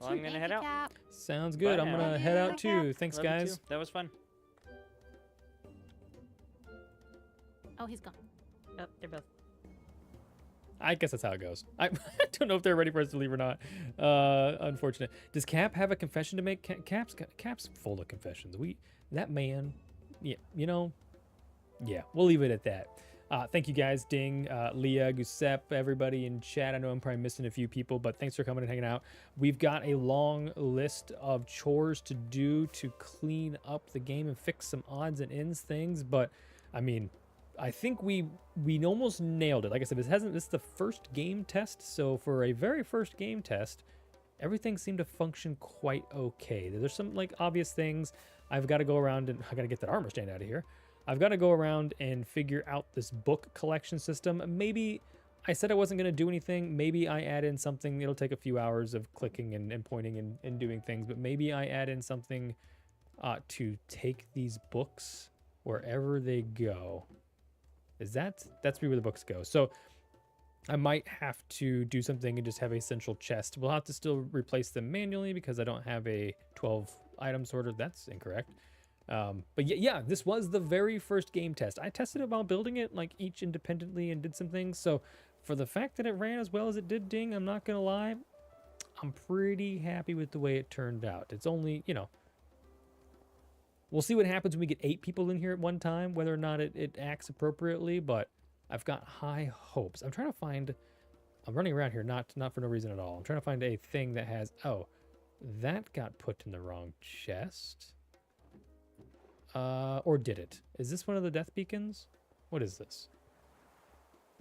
S3: Well, I'm going to head out.
S1: Sounds good.
S3: Bye
S1: I'm
S3: now.
S1: gonna head out
S6: Bye,
S1: too. Thanks,
S3: Love you too.
S1: guys.
S3: That was fun.
S6: Oh, he's gone.
S2: Oh, they're both.
S1: I guess that's how it goes. I don't know if they're ready for us to leave or not. Unfortunate. Does Cap have a confession to make? Cap's full of confessions. That man, yeah, yeah. We'll leave it at that. Thank you guys, Ding, Leah, Giuseppe, everybody in chat. I know I'm probably missing a few people, but thanks for coming and hanging out. We've got a long list of chores to do to clean up the game and fix some odds and ends things, but I mean, I think we almost nailed it. Like I said, this is the first game test, so for a very first game test, everything seemed to function quite okay. There's some like obvious things. I've got to go around and I got to get that armor stand out of here. I've got to go around and figure out this book collection system. Maybe I said I wasn't going to do anything. Maybe I add in something. It'll take a few hours of clicking and pointing and doing things, but maybe I add in something to take these books wherever they go. That's really where the books go. So I might have to do something and just have a central chest. We'll have to still replace them manually because I don't have a 12 item sorter. That's incorrect. But yeah, this was the very first game test. I tested it while building it, like each independently, and did some things. So for the fact that it ran as well as it did, Ding, I'm not gonna lie, I'm pretty happy with the way it turned out. It's only, we'll see what happens when we get 8 people in here at one time, whether or not it acts appropriately, but I've got high hopes. I'm running around here, not for no reason at all. I'm trying to find a thing that has, that got put in the wrong chest. Or did it? Is this one of the death beacons? What is this?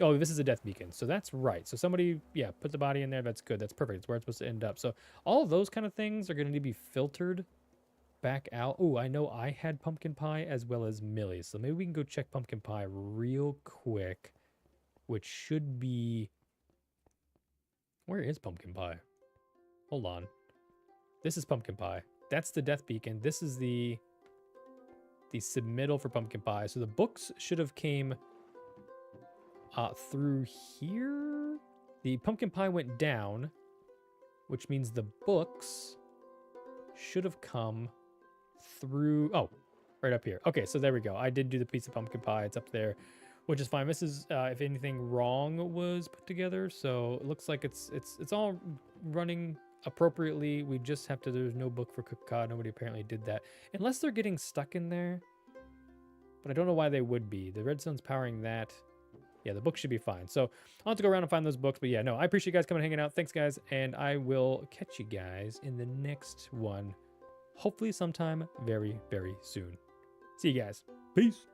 S1: Oh, this is a death beacon. So that's right. So somebody, put the body in there. That's good. That's perfect. It's where it's supposed to end up. So all of those kind of things are going to need to be filtered back out. Oh, I know I had pumpkin pie as well as Millie. So maybe we can go check pumpkin pie real quick, which should be... Where is pumpkin pie? Hold on. This is pumpkin pie. That's the death beacon. This is the submittal for pumpkin pie. So the books should have came through here. The pumpkin pie went down, which means the books should have come through. Oh, right up here. Okay, so there we go. I did do the piece of pumpkin pie. It's up there, which is fine. This is if anything wrong was put together. So it looks like it's all running appropriately. We just have to. There's no book for cooked cod. Nobody apparently did that, unless they're getting stuck in there. But I don't know why they would be. The redstone's powering that. Yeah, the book should be fine. So I'll have to go around and find those books. But yeah, no, I appreciate you guys coming and hanging out. Thanks, guys. And I will catch you guys in the next one. Hopefully sometime very, very soon. See you guys. Peace.